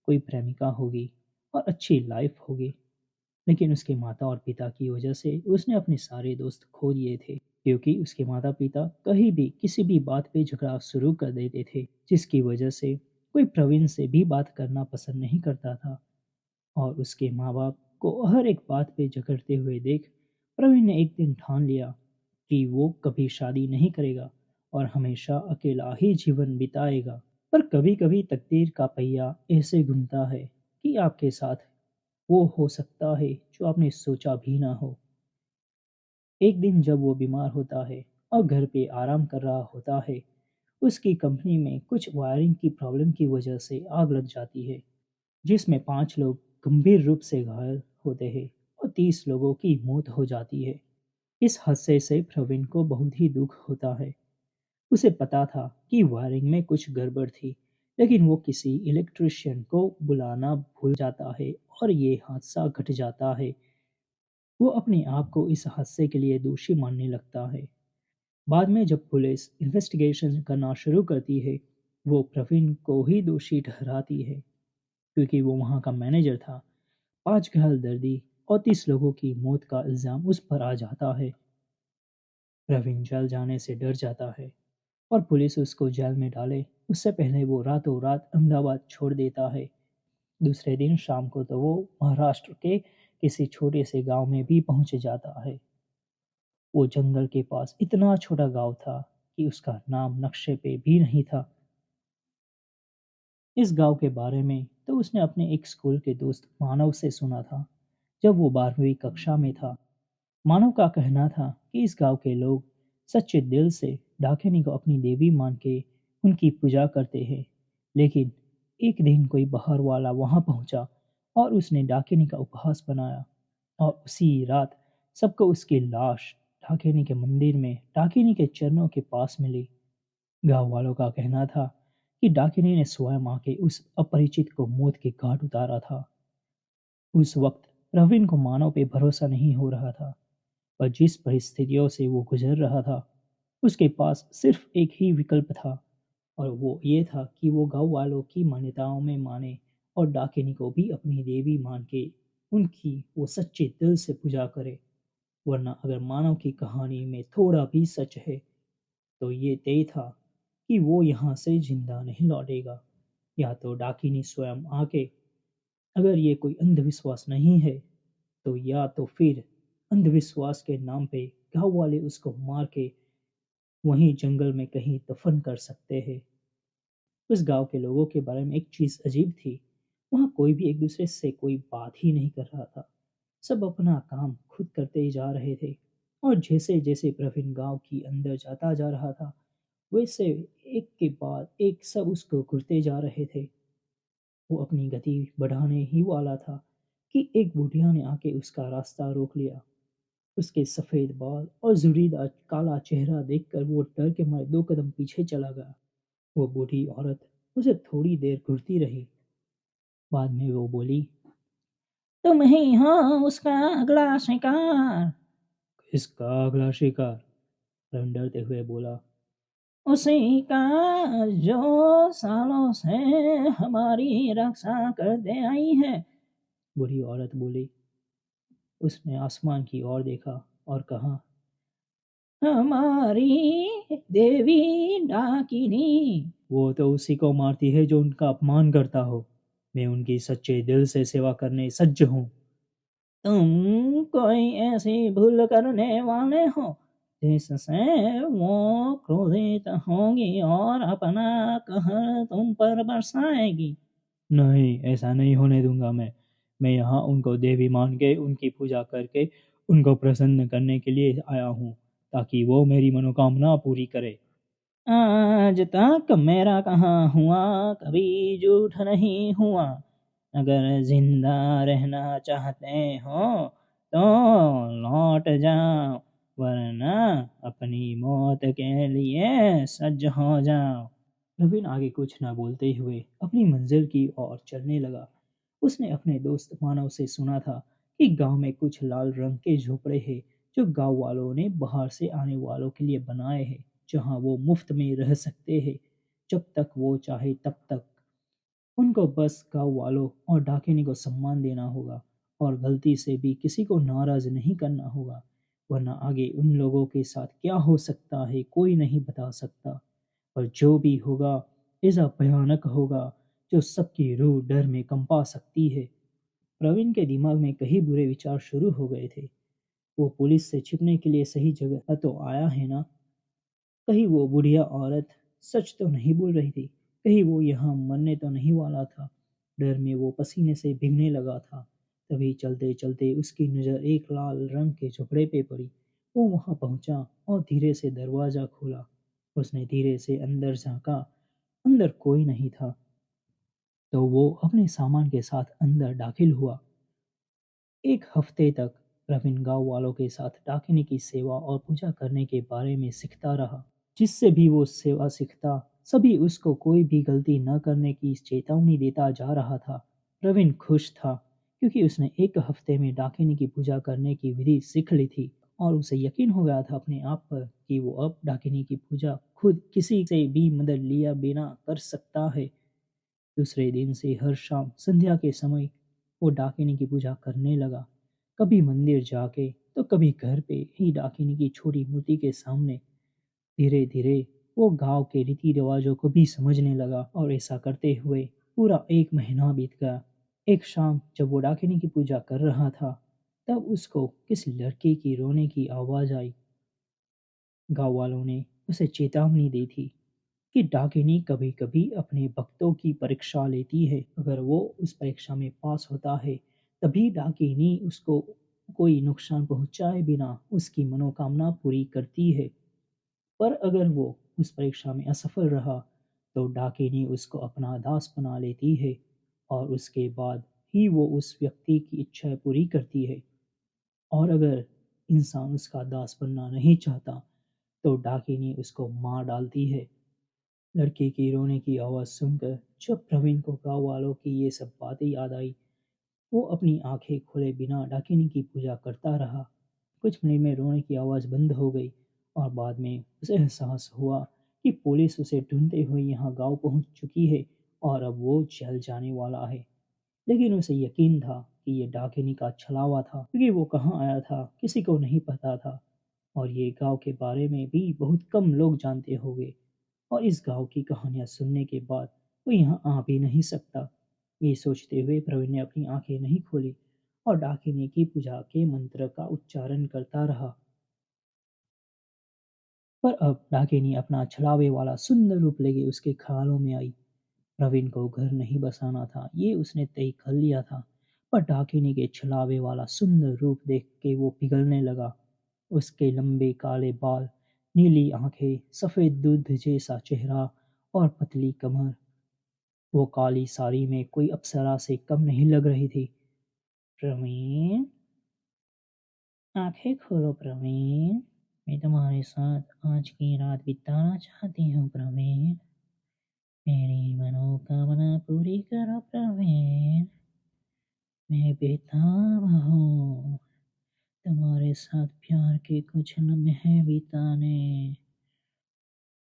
कोई प्रेमिका होगी और अच्छी लाइफ होगी। लेकिन उसके माता और पिता की वजह से उसने अपने सारे दोस्त खो दिए थे क्योंकि उसके माता पिता कहीं भी किसी भी बात पे झगड़ा शुरू कर देते थे जिसकी वजह से कोई प्रवीण से भी बात करना पसंद नहीं करता था। और उसके माँ बाप को हर एक बात पे झगड़ते हुए देख प्रवीण ने एक दिन ठान लिया कि वो कभी शादी नहीं करेगा और हमेशा अकेला ही जीवन बिताएगा। पर कभी कभी तकदीर का पहिया ऐसे घूमता है कि आपके साथ वो हो सकता है जो आपने सोचा भी ना हो। एक दिन जब वो बीमार होता है और घर पे आराम कर रहा होता है, उसकी कंपनी में कुछ वायरिंग की प्रॉब्लम की वजह से आग लग जाती है जिसमें 5 लोग गंभीर रूप से घायल होते हैं और 30 लोगों की मौत हो जाती है। इस हादसे से प्रवीण को बहुत ही दुख होता है। उसे पता था कि वायरिंग में कुछ गड़बड़ थी, लेकिन वो किसी इलेक्ट्रिशियन को बुलाना भूल जाता है और ये हादसा घट जाता है। वो अपने आप को इस हादसे के लिए दोषी मानने लगता है। बाद में जब पुलिस इन्वेस्टिगेशन करना शुरू करती है, वो प्रवीण को ही दोषी ठहराती है क्योंकि वो वहाँ का मैनेजर था। 5 घायल दर्दी और 30 लोगों की मौत का इल्ज़ाम उस पर आ जाता है। प्रवीण जेल जाने से डर जाता है और पुलिस उसको जेल में डाले उससे पहले वो रातों रात अहमदाबाद छोड़ देता है। दूसरे दिन शाम को तो वो महाराष्ट्र के किसी छोटे से गांव में भी पहुंच जाता है। वो जंगल के पास इतना छोटा गांव था कि उसका नाम नक्शे पे भी नहीं था। इस गांव के बारे में तो उसने अपने एक स्कूल के दोस्त मानव से सुना था जब वो 12वीं कक्षा में था। मानव का कहना था कि इस गांव के लोग सच्चे दिल से डाकिनी को अपनी देवी मान के उनकी पूजा करते हैं। लेकिन एक दिन कोई बाहर वाला वहां पहुंचा और उसने डाकिनी का उपहास बनाया और उसी रात सबको उसकी लाश डाकिनी के मंदिर में डाकिनी के चरणों के पास मिली। गांव वालों का कहना था कि डाकिनी ने स्वयं आके उस अपरिचित को मौत के घाट उतारा था। उस वक्त प्रवीण को मानव पे भरोसा नहीं हो रहा था, पर जिस परिस्थितियों से वो गुजर रहा था उसके पास सिर्फ एक ही विकल्प था और वो ये था कि वो गांव वालों की मान्यताओं में माने और डाकिनी को भी अपनी देवी मान के उनकी वो सच्चे दिल से पूजा करे। वरना अगर मानव की कहानी में थोड़ा भी सच है तो ये तय था कि वो यहाँ से जिंदा नहीं लौटेगा। या तो डाकिनी स्वयं आके, अगर ये कोई अंधविश्वास नहीं है तो या तो फिर अंधविश्वास के नाम पे गांव वाले उसको मार के वहीं जंगल में कहीं दफन कर सकते हैं। उस गांव के लोगों के बारे में एक चीज अजीब थी, वहाँ कोई भी एक दूसरे से कोई बात ही नहीं कर रहा था। सब अपना काम खुद करते ही जा रहे थे और जैसे जैसे प्रवीण गांव की अंदर जाता जा रहा था वैसे एक के बाद एक सब उसको घुरते जा रहे थे। वो अपनी गति बढ़ाने ही वाला था कि एक बुढ़िया ने आके उसका रास्ता रोक लिया। उसके सफेद बाल और जुरीदार काला चेहरा देखकर वो डर के मारे 2 कदम पीछे चला गया। वो बूढ़ी औरत उसे थोड़ी देर घूरती रही। बाद में वो बोली, तुम ही हो उसका अगला शिकार। किसका अगला शिकार? रवि डरते हुए बोला। उसी का जो सालों से हमारी रक्षा करते आई है। बूढ़ी औरत बोली। उसने आसमान की ओर देखा और कहा, हमारी देवी डाकिनी। वो तो उसी को मारती है जो उनका अपमान करता हो। मैं उनकी सच्चे दिल से सेवा करने सज्ज हूँ। तुम कोई ऐसी भूल करने वाले हो जिससे वो क्रोधित होगी और अपना कहर तुम पर बरसाएगी। नहीं, ऐसा नहीं होने दूंगा मैं यहाँ उनको देवी मान के उनकी पूजा करके उनको प्रसन्न करने के लिए आया हूँ, ताकि वो मेरी मनोकामना पूरी करे। आज तक मेरा कहा हुआ कभी झूठ नहीं हुआ। अगर जिंदा रहना चाहते हो तो लौट जाओ, वरना अपनी मौत के लिए सज्ज हो जाओ। प्रवीण आगे कुछ न बोलते हुए अपनी मंजिल की ओर चलने लगा। उसने अपने दोस्त मानव से सुना था कि गांव में कुछ लाल रंग के झोपड़े हैं जो गांव वालों ने बाहर से आने वालों के लिए बनाए हैं, जहां वो मुफ्त में रह सकते हैं जब तक वो चाहे तब तक। उनको बस गांव वालों और डाकिनी को सम्मान देना होगा और गलती से भी किसी को नाराज नहीं करना होगा, वरना आगे उन लोगों के साथ क्या हो सकता है कोई नहीं बता सकता। और जो भी होगा ऐसा भयानक होगा जो सबकी रूह डर में कंपा सकती है। प्रवीण के दिमाग में कई बुरे विचार शुरू हो गए थे। वो पुलिस से छिपने के लिए सही जगह तो आया है ना? कहीं वो बुढ़िया औरत सच तो नहीं बोल रही थी? कहीं वो यहाँ मरने तो नहीं वाला था? डर में वो पसीने से भीगने लगा था। तभी चलते चलते उसकी नज़र एक लाल रंग के झोपड़े पे पड़ी। वो वहां पहुंचा और धीरे से दरवाजा खोला। उसने धीरे से अंदर झांका। अंदर कोई नहीं था। तो वो अपने सामान के साथ अंदर दाखिल हुआ। एक हफ्ते तक प्रवीण गांव वालों के साथ डाकिनी की सेवा और पूजा करने के बारे में सीखता रहा। जिससे भी वो सेवा सीखता, सभी उसको कोई भी गलती न करने की चेतावनी देता जा रहा था। प्रवीण खुश था क्योंकि उसने एक हफ्ते में डाकिनी की पूजा करने की विधि सीख ली थी और उसे यकीन हो गया था अपने आप पर कि वो अब डाकिनी की पूजा खुद किसी से भी मदद लिया बिना कर सकता है। दूसरे दिन से हर शाम संध्या के समय वो डाकिनी की पूजा करने लगा। कभी मंदिर जाके तो कभी घर पे ही डाकिनी की छोटी मूर्ति के सामने। धीरे धीरे वो गांव के रीति रिवाजों को भी समझने लगा और ऐसा करते हुए पूरा 1 महीना बीत गया। एक शाम जब वो डाकिनी की पूजा कर रहा था, तब उसको किसी लड़के की रोने की आवाज आई। गांव वालों ने उसे चेतावनी दी थी कि डाकिनी कभी कभी अपने भक्तों की परीक्षा लेती है। अगर वो उस परीक्षा में पास होता है तभी डाकिनी उसको कोई नुकसान पहुंचाए बिना उसकी मनोकामना पूरी करती है। पर अगर वो उस परीक्षा में असफल रहा तो डाकिनी उसको अपना दास बना लेती है और उसके बाद ही वो उस व्यक्ति की इच्छा पूरी करती है। और अगर इंसान उसका दास बनना नहीं चाहता तो डाकिनी उसको मार डालती है। लड़के की रोने की आवाज़ सुनकर जब प्रवीण को गांव वालों की ये सब बातें याद आई, वो अपनी आंखें खोले बिना डाकिनी की पूजा करता रहा। कुछ मिनट में रोने की आवाज़ बंद हो गई और बाद में उसे एहसास हुआ कि पुलिस उसे ढूंढते हुए यहाँ गांव पहुंच चुकी है और अब वो जेल जाने वाला है। लेकिन उसे यकीन था कि ये डाकिनी का छलावा था, क्योंकि वो कहाँ आया था किसी को नहीं पता था और ये गांव के बारे में भी बहुत कम लोग जानते होंगे। और इस गांव की कहानियां सुनने के बाद वो यहाँ आ भी नहीं सकता। ये सोचते हुए प्रवीण ने अपनी आंखें नहीं खोली और डाकिनी की पूजा के मंत्र का उच्चारण करता रहा। पर अब डाकिनी अपना छलावे वाला सुंदर रूप लेके उसके ख्यालों में आई। प्रवीण को घर नहीं बसाना था, ये उसने तय कर लिया था। पर डाकिनी के छलावे वाला सुंदर रूप देख के वो पिघलने लगा। उसके लंबे काले बाल नीली आंखें, सफ़ेद दूध जैसा चेहरा और पतली कमर। वो काली साड़ी में कोई अप्सरा से कम नहीं लग रही थी। प्रवीण, आंखें खोलो प्रवीण। मैं तुम्हारे साथ आज की रात बिताना चाहती हूँ प्रवीण। मेरी मनोकामना पूरी करो प्रवीण। मैं बेताब हूँ तुम्हारे साथ प्यार के कुछ लम्हे बिताने।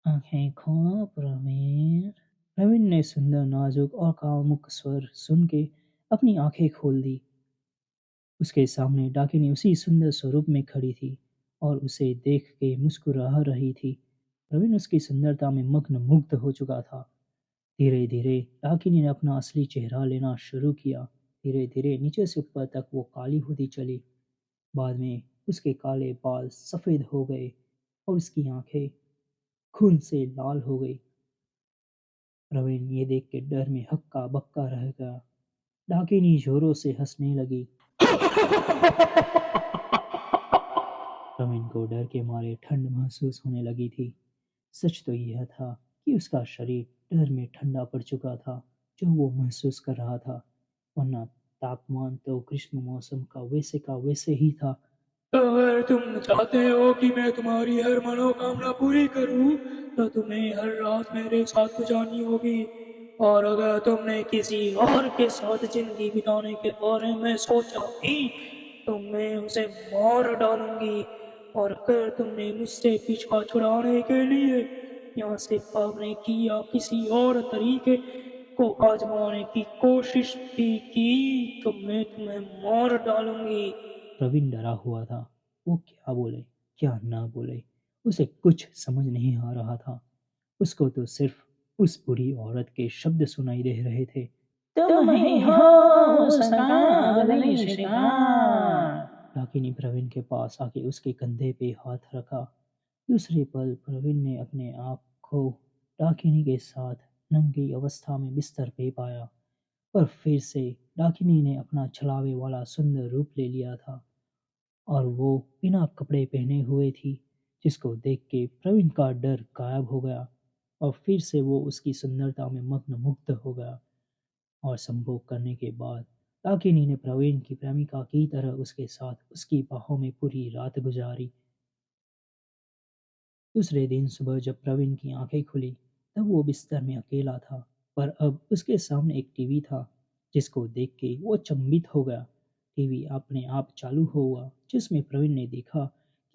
आंखें खोलो प्रवीण। प्रवीण ने सुंदर नाजुक और कामुक स्वर सुन के अपनी आंखें खोल दी। उसके सामने डाकिनी उसी सुंदर स्वरूप में खड़ी थी और उसे देख के मुस्कुरा रही थी। प्रवीण उसकी सुंदरता में मग्न मुग्ध हो चुका था। धीरे धीरे डाकिनी ने अपना असली चेहरा लेना शुरू किया। धीरे धीरे नीचे से ऊपर तक वो काली होती चली। बाद में उसके काले बाल सफेद हो गए और उसकी आंखें खून से लाल हो गई। प्रवीण ये देख के डर में हक्का बक्का रह गया। डाकिनी जोरों से हंसने लगी। प्रवीण को डर के मारे ठंड महसूस होने लगी थी। सच तो यह था कि उसका शरीर डर में ठंडा पड़ चुका था जो वो महसूस कर रहा था, वरना तापमान तो ग्रीष्म मौसम का वैसे ही था। अगर तुम चाहते हो कि मैं तुम्हारी हर मनोकामना पूरी करूं, तो तुम्हें हर रात मेरे साथ गुजारनी होगी। और अगर तुमने किसी और के साथ जिंदगी बिताने के बारे में सोचा भी, तो मैं उसे मार डालूंगी। और अगर तुमने मुझसे पीछा छुड़ाने के लिए यहाँ से भागने की या किसी और तरीके को आजमाने की कोशिश भी की, तो मैं तुम्हें मार डालूंगी। प्रवीण डरा हुआ था। वो क्या बोले क्या ना बोले, उसे कुछ समझ नहीं आ रहा था। उसको तो सिर्फ उस बुरी औरत के शब्द सुनाई दे रहे थे। तुम ही हो उसका अगली शिकार। डाकिनी प्रवीण के पास आके उसके कंधे पे हाथ रखा। दूसरे पल प्रवीण ने अपने आप को डाकिनी के साथ नंगी अवस्था में बिस्तर पे पाया और फिर से डाकिनी ने अपना छलावे वाला सुंदर रूप ले लिया था और वो बिना कपड़े पहने हुए थी, जिसको देख के प्रवीण का डर गायब हो गया और फिर से वो उसकी सुंदरता में मग्न मुग्ध हो गया। और संभोग करने के बाद डाकिनी ने प्रवीण की प्रेमिका की तरह उसके साथ उसकी बाहों में पूरी रात गुजारी। दूसरे दिन सुबह जब प्रवीण की आंखें खुली तब वो बिस्तर में अकेला था, पर अब उसके सामने एक टीवी था जिसको देख के वो अचंभित हो गया। टीवी अपने आप चालू हुआ जिसमें प्रवीण ने देखा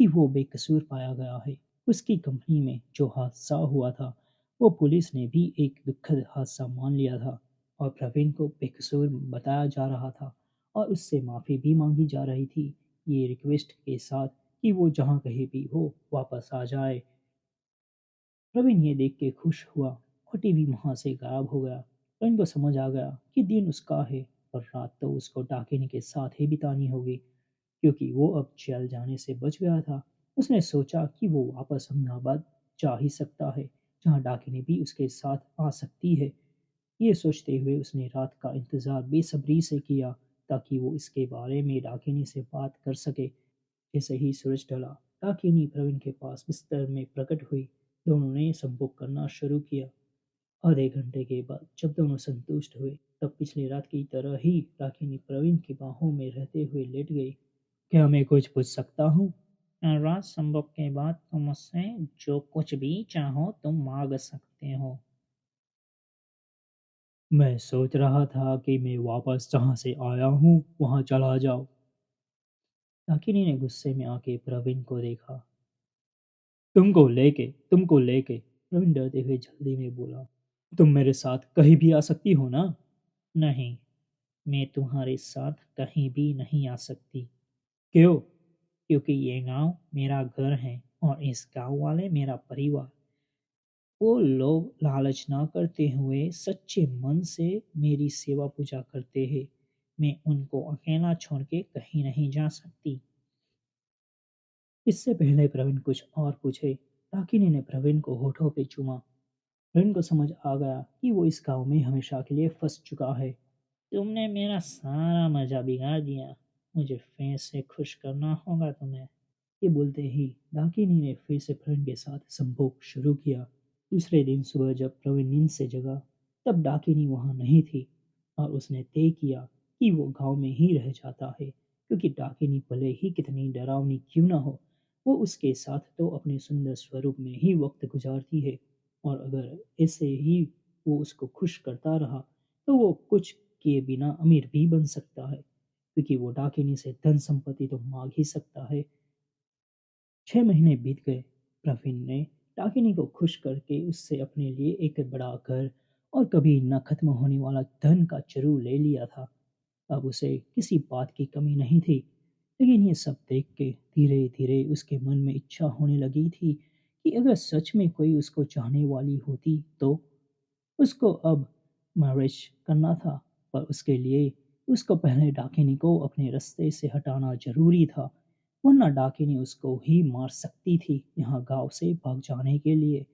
कि वो बेकसूर पाया गया है। उसकी कंपनी में जो हादसा हुआ था वो पुलिस ने भी एक दुखद हादसा मान लिया था और प्रवीण को बेकसूर बताया जा रहा था और उससे माफ़ी भी मांगी जा रही थी, ये रिक्वेस्ट के साथ कि वो जहाँ कहीं भी हो वापस आ जाए। प्रवीण ये देख के खुश हुआ और टीवी वहां से गायब हो गया। प्रवीण को समझ आ गया कि दिन उसका है और रात तो उसको डाकिनी के साथ ही बितानी होगी, क्योंकि वो अब जेल जाने से बच गया था। उसने सोचा कि वो वापस अहमदाबाद जा ही सकता है, जहाँ डाकिनी भी उसके साथ आ सकती है। ये सोचते हुए उसने रात का इंतज़ार बेसब्री से किया ताकि वो इसके बारे में डाकिनी से बात कर सके। जैसे ही सूरज ढला, डाकिनी प्रवीण के पास बिस्तर में प्रकट हुई। दोनों ने संभोग करना शुरू किया। आधे घंटे के बाद जब दोनों संतुष्ट हुए तब पिछली रात की तरह ही डाकिनी प्रवीण की बाहों में रहते हुए लेट गई। क्या मैं कुछ पूछ सकता हूँ? रात संभोग के बाद तुम मुझसे जो कुछ भी चाहो तुम मांग सकते हो। मैं सोच रहा था कि मैं वापस जहाँ से आया हूँ वहाँ चला जाऊँ। डाकिनी ने गुस्से में आके प्रवीण को देखा। तुमको लेके प्रवीण डरते हुए जल्दी में बोला। तुम मेरे साथ कहीं भी आ सकती हो ना? नहीं, मैं तुम्हारे साथ कहीं भी नहीं आ सकती, क्यों? क्योंकि ये गांव मेरा घर है और इस गांव वाले मेरा परिवार। वो लोग लालच ना करते हुए सच्चे मन से मेरी सेवा पूजा करते हैं। मैं उनको अकेला छोड़ के कहीं नहीं जा सकती। इससे पहले प्रवीण कुछ और पूछे, डाकिनी ने प्रवीण को होठों पे चूमा। प्रवीण को समझ आ गया कि वो इस गांव में हमेशा के लिए फंस चुका है। तुमने मेरा सारा मजा बिगाड़ दिया। मुझे फिर से खुश करना होगा तुम्हें। ये बोलते ही डाकिनी ने फिर से प्रवीण के साथ संभोग शुरू किया। दूसरे दिन सुबह जब प्रवीण नींद से जगा तब डाकिनी वहां नहीं थी और उसने तय किया कि वो गांव में ही रह जाता है, क्योंकि डाकिनी भले ही कितनी डरावनी क्यों ना हो, वो उसके साथ तो अपने सुंदर स्वरूप में ही वक्त गुजारती है, और अगर ऐसे ही वो उसको खुश करता रहा तो वो कुछ किए बिना अमीर भी बन सकता है, क्योंकि वो डाकिनी से धन संपत्ति तो मांग ही सकता है। 6 महीने बीत गए। प्रवीण ने डाकिनी को खुश करके उससे अपने लिए एक बड़ा घर और कभी न खत्म होने वाला धन का चरू ले लिया था। अब उसे किसी बात की कमी नहीं थी, लेकिन ये सब देख के धीरे धीरे उसके मन में इच्छा होने लगी थी कि अगर सच में कोई उसको चाहने वाली होती तो उसको अब मैरिज करना था। पर उसके लिए उसको पहले डाकिनी को अपने रास्ते से हटाना जरूरी था, वरना डाकिनी उसको ही मार सकती थी यहाँ गांव से भाग जाने के लिए।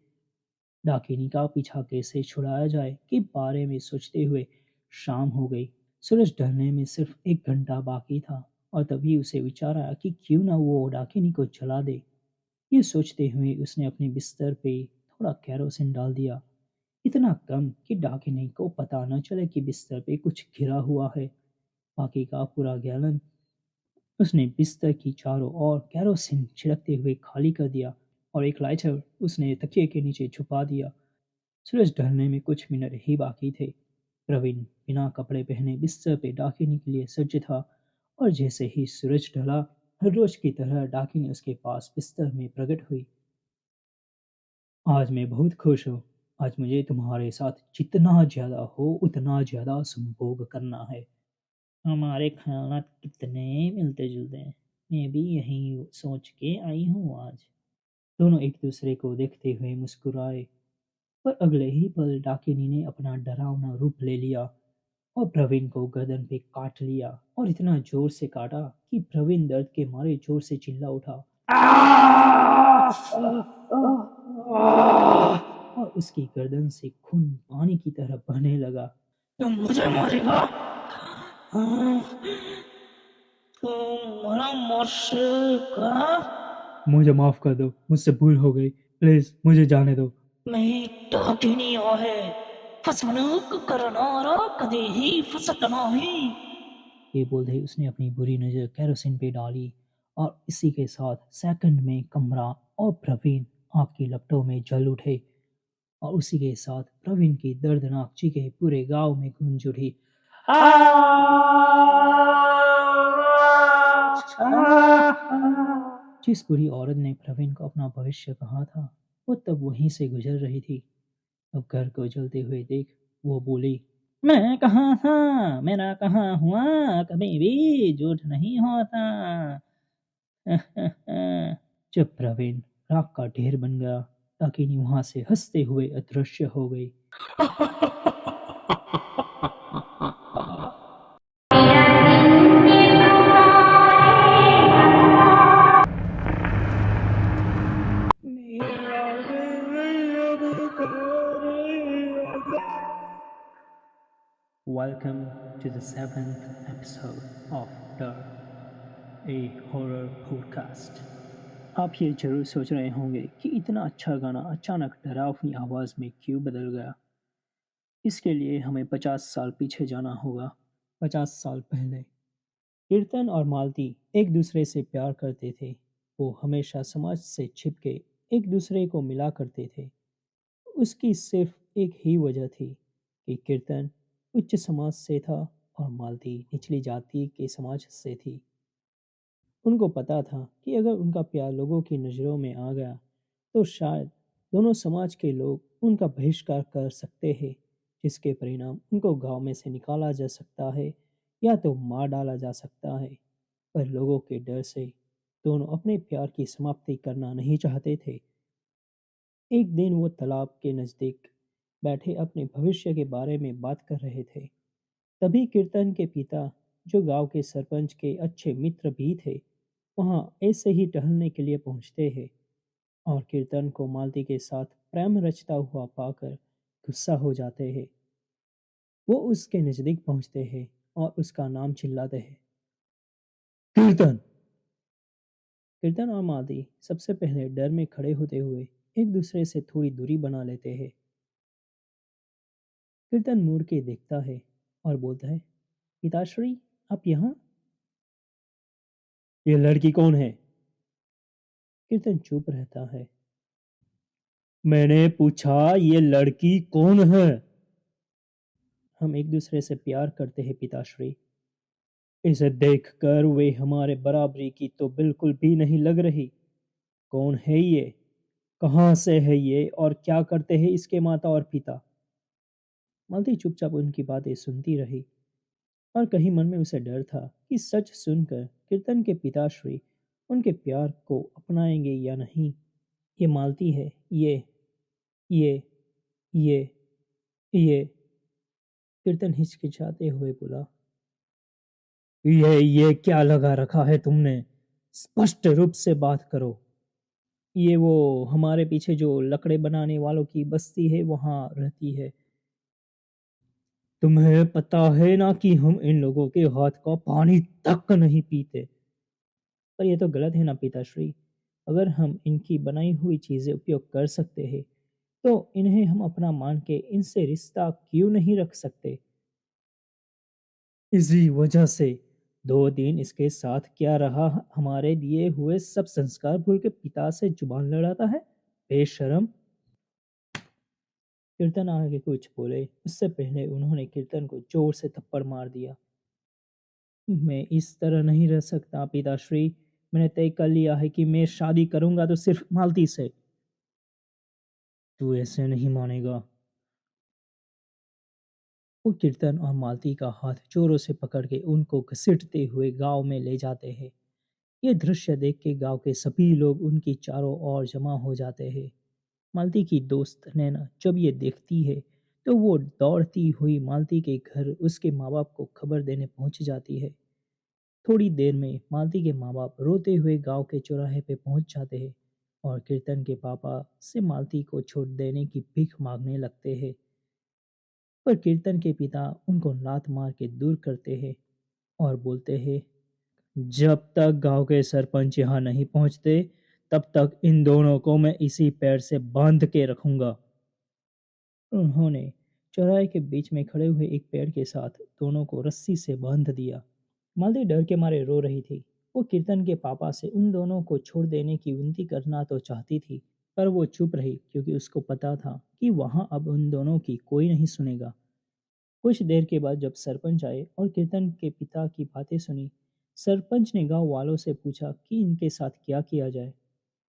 डाकिनी का पीछा कैसे छुड़ाया जाए के बारे में सोचते हुए शाम हो गई। सूरज ढलने में सिर्फ 1 घंटा बाकी था और तभी उसे विचार आया कि क्यों ना वो डाकिनी को जला दे। ये सोचते हुए उसने अपने बिस्तर पे थोड़ा केरोसिन डाल दिया, इतना कम कि डाकिनी को पता न चले कि बिस्तर पे कुछ गिरा हुआ है। बाकी का पूरा गैलन उसने बिस्तर की चारों ओर केरोसिन छिड़कते हुए खाली कर दिया और एक लाइटर उसने तकिए के नीचे छुपा दिया। सूरज ढलने में कुछ मिनट ही बाकी थे। प्रवीण बिना कपड़े पहने बिस्तर पे डाकिनी के लिए सज्ज था, और जैसे ही सूरज ढला हर रोज की तरह डाकिनी उसके पास बिस्तर में प्रकट हुई। आज मैं बहुत खुश हूँ। आज मुझे तुम्हारे साथ जितना ज़्यादा हो उतना ज़्यादा संभोग करना है। हमारे ख्यालात कितने मिलते जुलते हैं। मैं भी यही सोच के आई हूँ आज। दोनों एक दूसरे को देखते हुए मुस्कुराए, पर अगले ही पल डाकिनी ने अपना डरावना रूप ले लिया और प्रवीण को गर्दन पे काट लिया, और इतना जोर से काटा कि प्रवीण दर्द के मारे जोर से चिल्ला उठा और उसकी गर्दन से खून पानी की तरह बहने लगा। तुम मुझे मारेगा? हाँ, तुम मरा मरसेगा? मुझे माफ कर दो, मुझसे भूल हो गई, प्लीज मुझे जाने दो। मी डाकिनी आहे. फसवणूक करणारा कधीही फसत नाही. ये बोलते ही उसने अपनी बुरी नज़र केरोसिन पे डाली, और इसी के साथ सेकंड में कमरा और प्रवीण आग की लपटों में जल उठे, और उसी के साथ प्रवीण की दर्दनाक चीखें पूरे गांव में गूंज उठी। जिस बुरी औरत ने प्रवीण को अपना भविष्य कहा था वो तब वहीं से गुजर रही थी। अब घर को जलते हुए देख वो बोली, मैं कहाँ था, मेरा कहाँ हुआ, कभी भी झूठ नहीं होता। जब प्रवीण राख का ढेर बन गया, डाकिनी वहां से हंसते हुए अदृश्य हो गई। Welcome to the 7th episode of the A Horror Podcast। आप ये जरूर सोच रहे होंगे कि इतना अच्छा गाना अचानक डरावनी आवाज़ में क्यों बदल गया। इसके लिए हमें 50 साल पीछे जाना होगा। 50 साल पहले कीर्तन और मालती एक दूसरे से प्यार करते थे। वो हमेशा समाज से छिपके एक दूसरे को मिला करते थे। उसकी सिर्फ एक ही वजह थी कि कीर्तन उच्च समाज से था और मालती निचली जाति के समाज से थी। उनको पता था कि अगर उनका प्यार लोगों की नज़रों में आ गया तो शायद दोनों समाज के लोग उनका बहिष्कार कर सकते हैं, जिसके परिणाम उनको गांव में से निकाला जा सकता है या तो मार डाला जा सकता है। पर लोगों के डर से दोनों अपने प्यार की समाप्ति करना नहीं चाहते थे। एक दिन वो तालाब के नज़दीक बैठे अपने भविष्य के बारे में बात कर रहे थे। तभी कीर्तन के पिता, जो गांव के सरपंच के अच्छे मित्र भी थे, वहां ऐसे ही टहलने के लिए पहुंचते हैं, और कीर्तन को मालती के साथ प्रेम रचता हुआ पाकर गुस्सा हो जाते हैं। वो उसके नज़दीक पहुंचते हैं और उसका नाम चिल्लाते हैं, कीर्तन। कीर्तन और मालती सबसे पहले डर में खड़े होते हुए एक दूसरे से थोड़ी दूरी बना लेते हैं। कीर्तन मुड़ के देखता है और बोलता है, पिताश्री, आप यहाँ? ये लड़की कौन है? कीर्तन चुप रहता है। मैंने पूछा, ये लड़की कौन है? हम एक दूसरे से प्यार करते हैं पिताश्री। इसे देखकर वे हमारे बराबरी की तो बिल्कुल भी नहीं लग रही। कौन है ये? कहाँ से है ये और क्या करते हैं इसके माता और पिता? मालती चुपचाप उनकी बातें सुनती रही और कहीं मन में उसे डर था कि सच सुनकर कीर्तन के पिताश्री उनके प्यार को अपनाएंगे या नहीं। ये मालती है, ये ये ये कीर्तन हिचकिचाते हुए बोला, ये क्या लगा रखा है तुमने? स्पष्ट रूप से बात करो। ये वो हमारे पीछे जो लकड़े बनाने वालों की बस्ती है वहां रहती है। तुम्हें पता है ना कि हम इन लोगों के हाथ का पानी तक नहीं पीते। पर ये तो गलत है ना पिताश्री। अगर हम इनकी बनाई हुई चीजें उपयोग कर सकते हैं तो इन्हें हम अपना मान के इनसे रिश्ता क्यों नहीं रख सकते? इसी वजह से 2 दिन इसके साथ क्या रहा, हमारे दिए हुए सब संस्कार भूल के पिता से जुबान लड़ाता है, बेशरम। कीर्तन आगे कुछ बोले उससे पहले उन्होंने कीर्तन को जोर से थप्पड़ मार दिया। मैं इस तरह नहीं रह सकता पिताश्री। मैंने तय कर लिया है कि मैं शादी करूंगा तो सिर्फ मालती से। तू ऐसे नहीं मानेगा। वो कीर्तन और मालती का हाथ जोरों से पकड़ के उनको घसीटते हुए गांव में ले जाते हैं। ये दृश्य देख के गांव के सभी लोग उनकी चारों ओर जमा हो जाते हैं। मालती की दोस्त नैना जब ये देखती है तो वो दौड़ती हुई मालती के घर उसके माँ बाप को खबर देने पहुंच जाती है। थोड़ी देर में मालती के माँ बाप रोते हुए गांव के चौराहे पे पहुंच जाते हैं और कीर्तन के पापा से मालती को छोड़ देने की भीख मांगने लगते हैं। पर कीर्तन के पिता उनको लात मार के दूर करते हैं और बोलते हैं, जब तक गांव के सरपंच यहाँ नहीं पहुंचते तब तक इन दोनों को मैं इसी पैर से बांध के रखूंगा। उन्होंने चौराहे के बीच में खड़े हुए एक पेड़ के साथ दोनों को रस्सी से बांध दिया। मालती डर के मारे रो रही थी। वो कीर्तन के पापा से उन दोनों को छोड़ देने की विनती करना तो चाहती थी पर वो चुप रही क्योंकि उसको पता था कि वहां अब उन दोनों की कोई नहीं सुनेगा। कुछ देर के बाद जब सरपंच आए और कीर्तन के पिता की बातें सुनी, सरपंच ने गांव वालों से पूछा कि इनके साथ क्या किया जाए।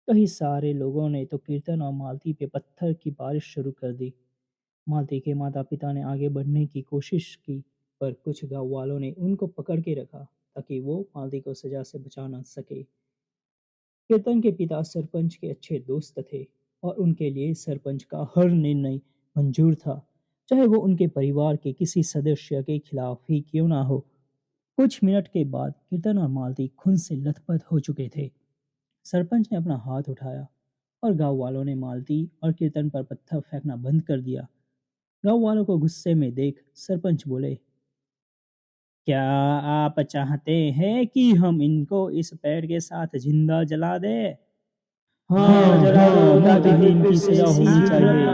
कई सारे लोगों ने तो कीर्तन और मालती पे पत्थर की बारिश शुरू कर दी। मालती के माता पिता ने आगे बढ़ने की कोशिश की पर कुछ गांव वालों ने उनको पकड़ के रखा ताकि वो मालती को सजा से बचा ना सके। कीर्तन के पिता सरपंच के अच्छे दोस्त थे और उनके लिए सरपंच का हर निर्णय मंजूर था, चाहे वो उनके परिवार के किसी सदस्य के खिलाफ ही क्यों ना हो। कुछ मिनट के बाद कीर्तन और मालती खून से लथपथ हो चुके थे। सरपंच ने अपना हाथ उठाया और गांव वालों ने मालती और कीर्तन पर पत्थर फेंकना बंद कर दिया। गांव वालों को गुस्से में देख सरपंच बोले, क्या आप चाहते हैं कि हम इनको इस पेड़ के साथ जिंदा जला दें? हाँ, जला दो ताकि इनकी सजा होनी चाहिए।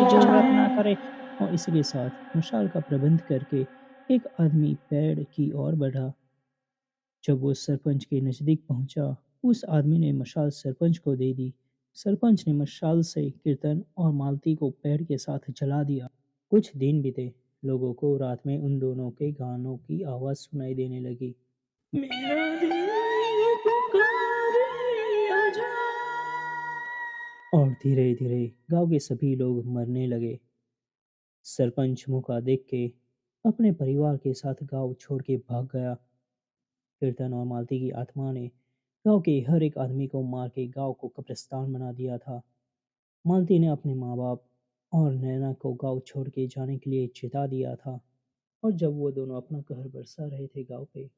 जरूरत ना करे। और इसी के साथ मशाल का प्रबंध करके एक आदमी पेड़ की ओर बढ़ा। जब वो सरपंच के नजदीक पहुंचा, उस आदमी ने मशाल सरपंच को दे दी। सरपंच ने मशाल से कीर्तन और मालती को पेड़ के साथ जला दिया। कुछ दिन बीते। लोगों को रात में उन दोनों के गानों की आवाज सुनाई देने लगी। मेरा दिल पुकारे आजा। और धीरे धीरे गांव के सभी लोग मरने लगे। सरपंच मौका देख के अपने परिवार के साथ गांव छोड़ के भाग गया। कीर्तन और मालती की आत्मा ने गांव के हर एक आदमी को मार के गांव को कब्रिस्तान बना दिया था। मालती ने अपने माँ बाप और नैना को गांव छोड़ के जाने के लिए चिता दिया था और जब वो दोनों अपना कहर बरसा रहे थे गांव पे,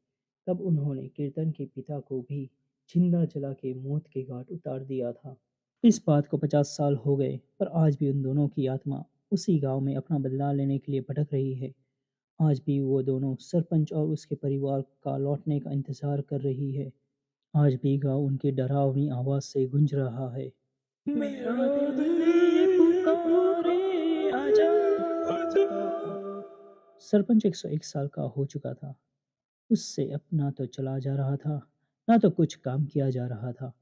तब उन्होंने कीर्तन के पिता को भी जिंदा जला के मौत के घाट उतार दिया था। इस बात को 50 साल हो गए पर आज भी उन दोनों की आत्मा उसी गांव में अपना बदला लेने के लिए भटक रही है। आज भी वो दोनों सरपंच और उसके परिवार का लौटने का इंतजार कर रही है। आज भी गांव उनकी डरावनी आवाज से गूंज रहा है। मेरा दिल ये पुकारे, आजा आजा। सरपंच 101 साल का हो चुका था। उससे अब ना तो चला जा रहा था, ना तो कुछ काम किया जा रहा था।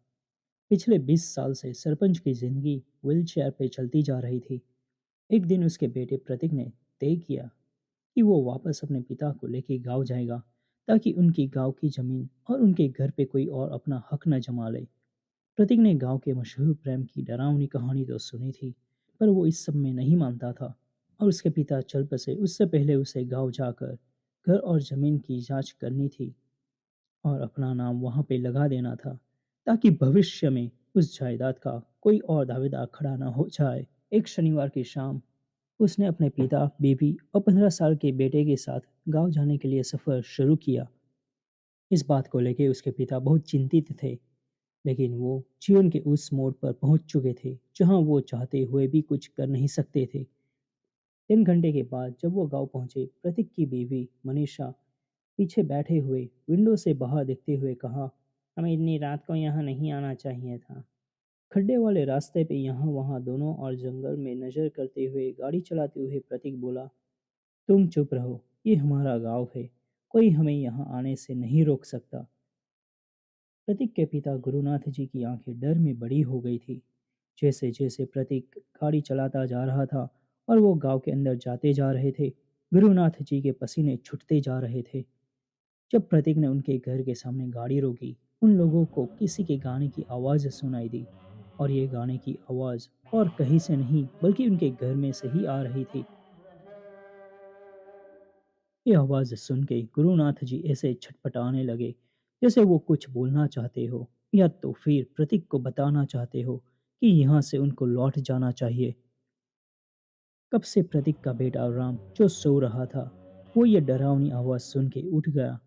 पिछले 20 साल से सरपंच की जिंदगी व्हीलचेयर पे चलती जा रही थी। एक दिन उसके बेटे प्रतीक ने तय किया कि वो वापस अपने पिता को लेके गांव जाएगा, ताकि उनकी गांव की जमीन और उनके घर पे कोई और अपना हक न जमा ले। प्रतीक ने गांव के मशहूर प्रेम की डरावनी कहानी तो सुनी थी, पर वो इस सब में नहीं मानता था और उसके पिता चल बसे उससे पहले उसे गांव जाकर घर और जमीन की जांच करनी थी और अपना नाम वहां पे लगा देना था, ताकि भविष्य में उस जायदाद का कोई और दावेदार खड़ा न हो जाए। एक शनिवार की शाम उसने अपने पिता, बीवी और 15 साल के बेटे के साथ गांव जाने के लिए सफर शुरू किया। इस बात को लेकर उसके पिता बहुत चिंतित थे, लेकिन वो जीवन के उस मोड़ पर पहुंच चुके थे जहां वो चाहते हुए भी कुछ कर नहीं सकते थे। 3 घंटे के बाद जब वो गांव पहुंचे, प्रतीक की बीवी मनीषा पीछे बैठे हुए विंडो से बाहर देखते हुए कहा, हमें इतनी रात को यहाँ नहीं आना चाहिए था। खड्डे वाले रास्ते पे यहाँ वहाँ दोनों और जंगल में नजर करते हुए गाड़ी चलाते हुए प्रतीक बोला, तुम चुप रहो, ये हमारा गांव है, कोई हमें यहाँ आने से नहीं रोक सकता। प्रतीक के पिता गुरुनाथ जी की आंखें डर में बड़ी हो गई थी। जैसे जैसे प्रतीक गाड़ी चलाता जा रहा था और वो गांव के अंदर जाते जा रहे थे, गुरुनाथ जी के पसीने छूटते जा रहे थे। जब प्रतीक ने उनके घर के सामने गाड़ी रोकी, उन लोगों को किसी के गाने की आवाज सुनाई दी और ये गाने की आवाज और कहीं से नहीं बल्कि उनके घर में से ही आ रही थी। ये आवाज सुन के गुरुनाथ जी ऐसे छटपटाने लगे जैसे वो कुछ बोलना चाहते हो या तो फिर प्रतीक को बताना चाहते हो कि यहाँ से उनको लौट जाना चाहिए। कब से प्रतीक का बेटा राम जो सो रहा था, वो ये डरावनी आवाज सुन के उठ गया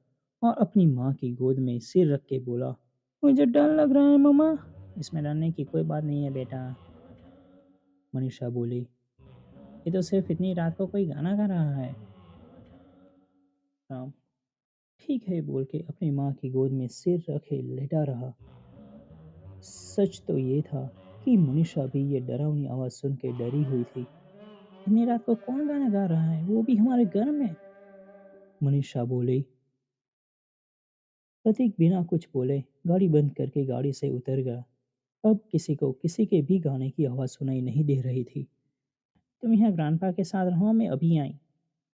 और अपनी माँ की गोद में सिर रख के बोला, मुझे डर लग रहा है मम्मा। इसमें डरने की कोई बात नहीं है बेटा, मनीषा बोली। ये तो सिर्फ इतनी रात को कोई गाना गा रहा है। राम ठीक है बोल के अपनी माँ की गोद में सिर रखे लेटा रहा। सच तो ये था कि मनीषा भी ये डरावनी आवाज सुन के डरी हुई थी। इतनी रात को कौन गाना गा रहा है, वो भी हमारे घर में, मनीषा बोली। प्रतीक बिना कुछ बोले गाड़ी बंद करके गाड़ी से उतर गया। अब किसी को किसी के भी गाने की आवाज सुनाई नहीं दे रही थी। तुम यहाँ ग्रांडपा के साथ रहो, मैं अभी आई।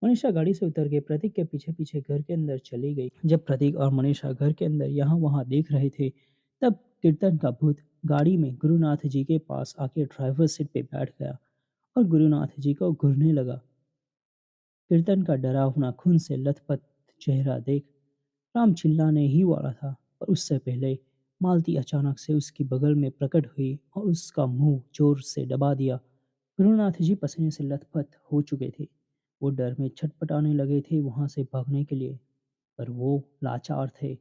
मनीषा गाड़ी से उतर के प्रतीक के पीछे पीछे घर के अंदर चली गई। जब प्रतीक और मनीषा घर के अंदर यहाँ वहाँ देख रहे थे, तब कीर्तन का भूत गाड़ी में गुरुनाथ जी के पास आके ड्राइवर सीट पे बैठ गया और गुरुनाथ जी को घूरने लगा। कीर्तन का डरावना खून से लथपथ चेहरा देख राम चिल्लाने ही वाला था, पर उससे पहले मालती अचानक से उसकी बगल में प्रकट हुई और उसका मुंह जोर से दबा दिया। गुरुनाथ जी पसीने से लथपथ हो चुके थे। वो डर में छटपटाने लगे थे वहां से भागने के लिए, पर वो लाचार थे।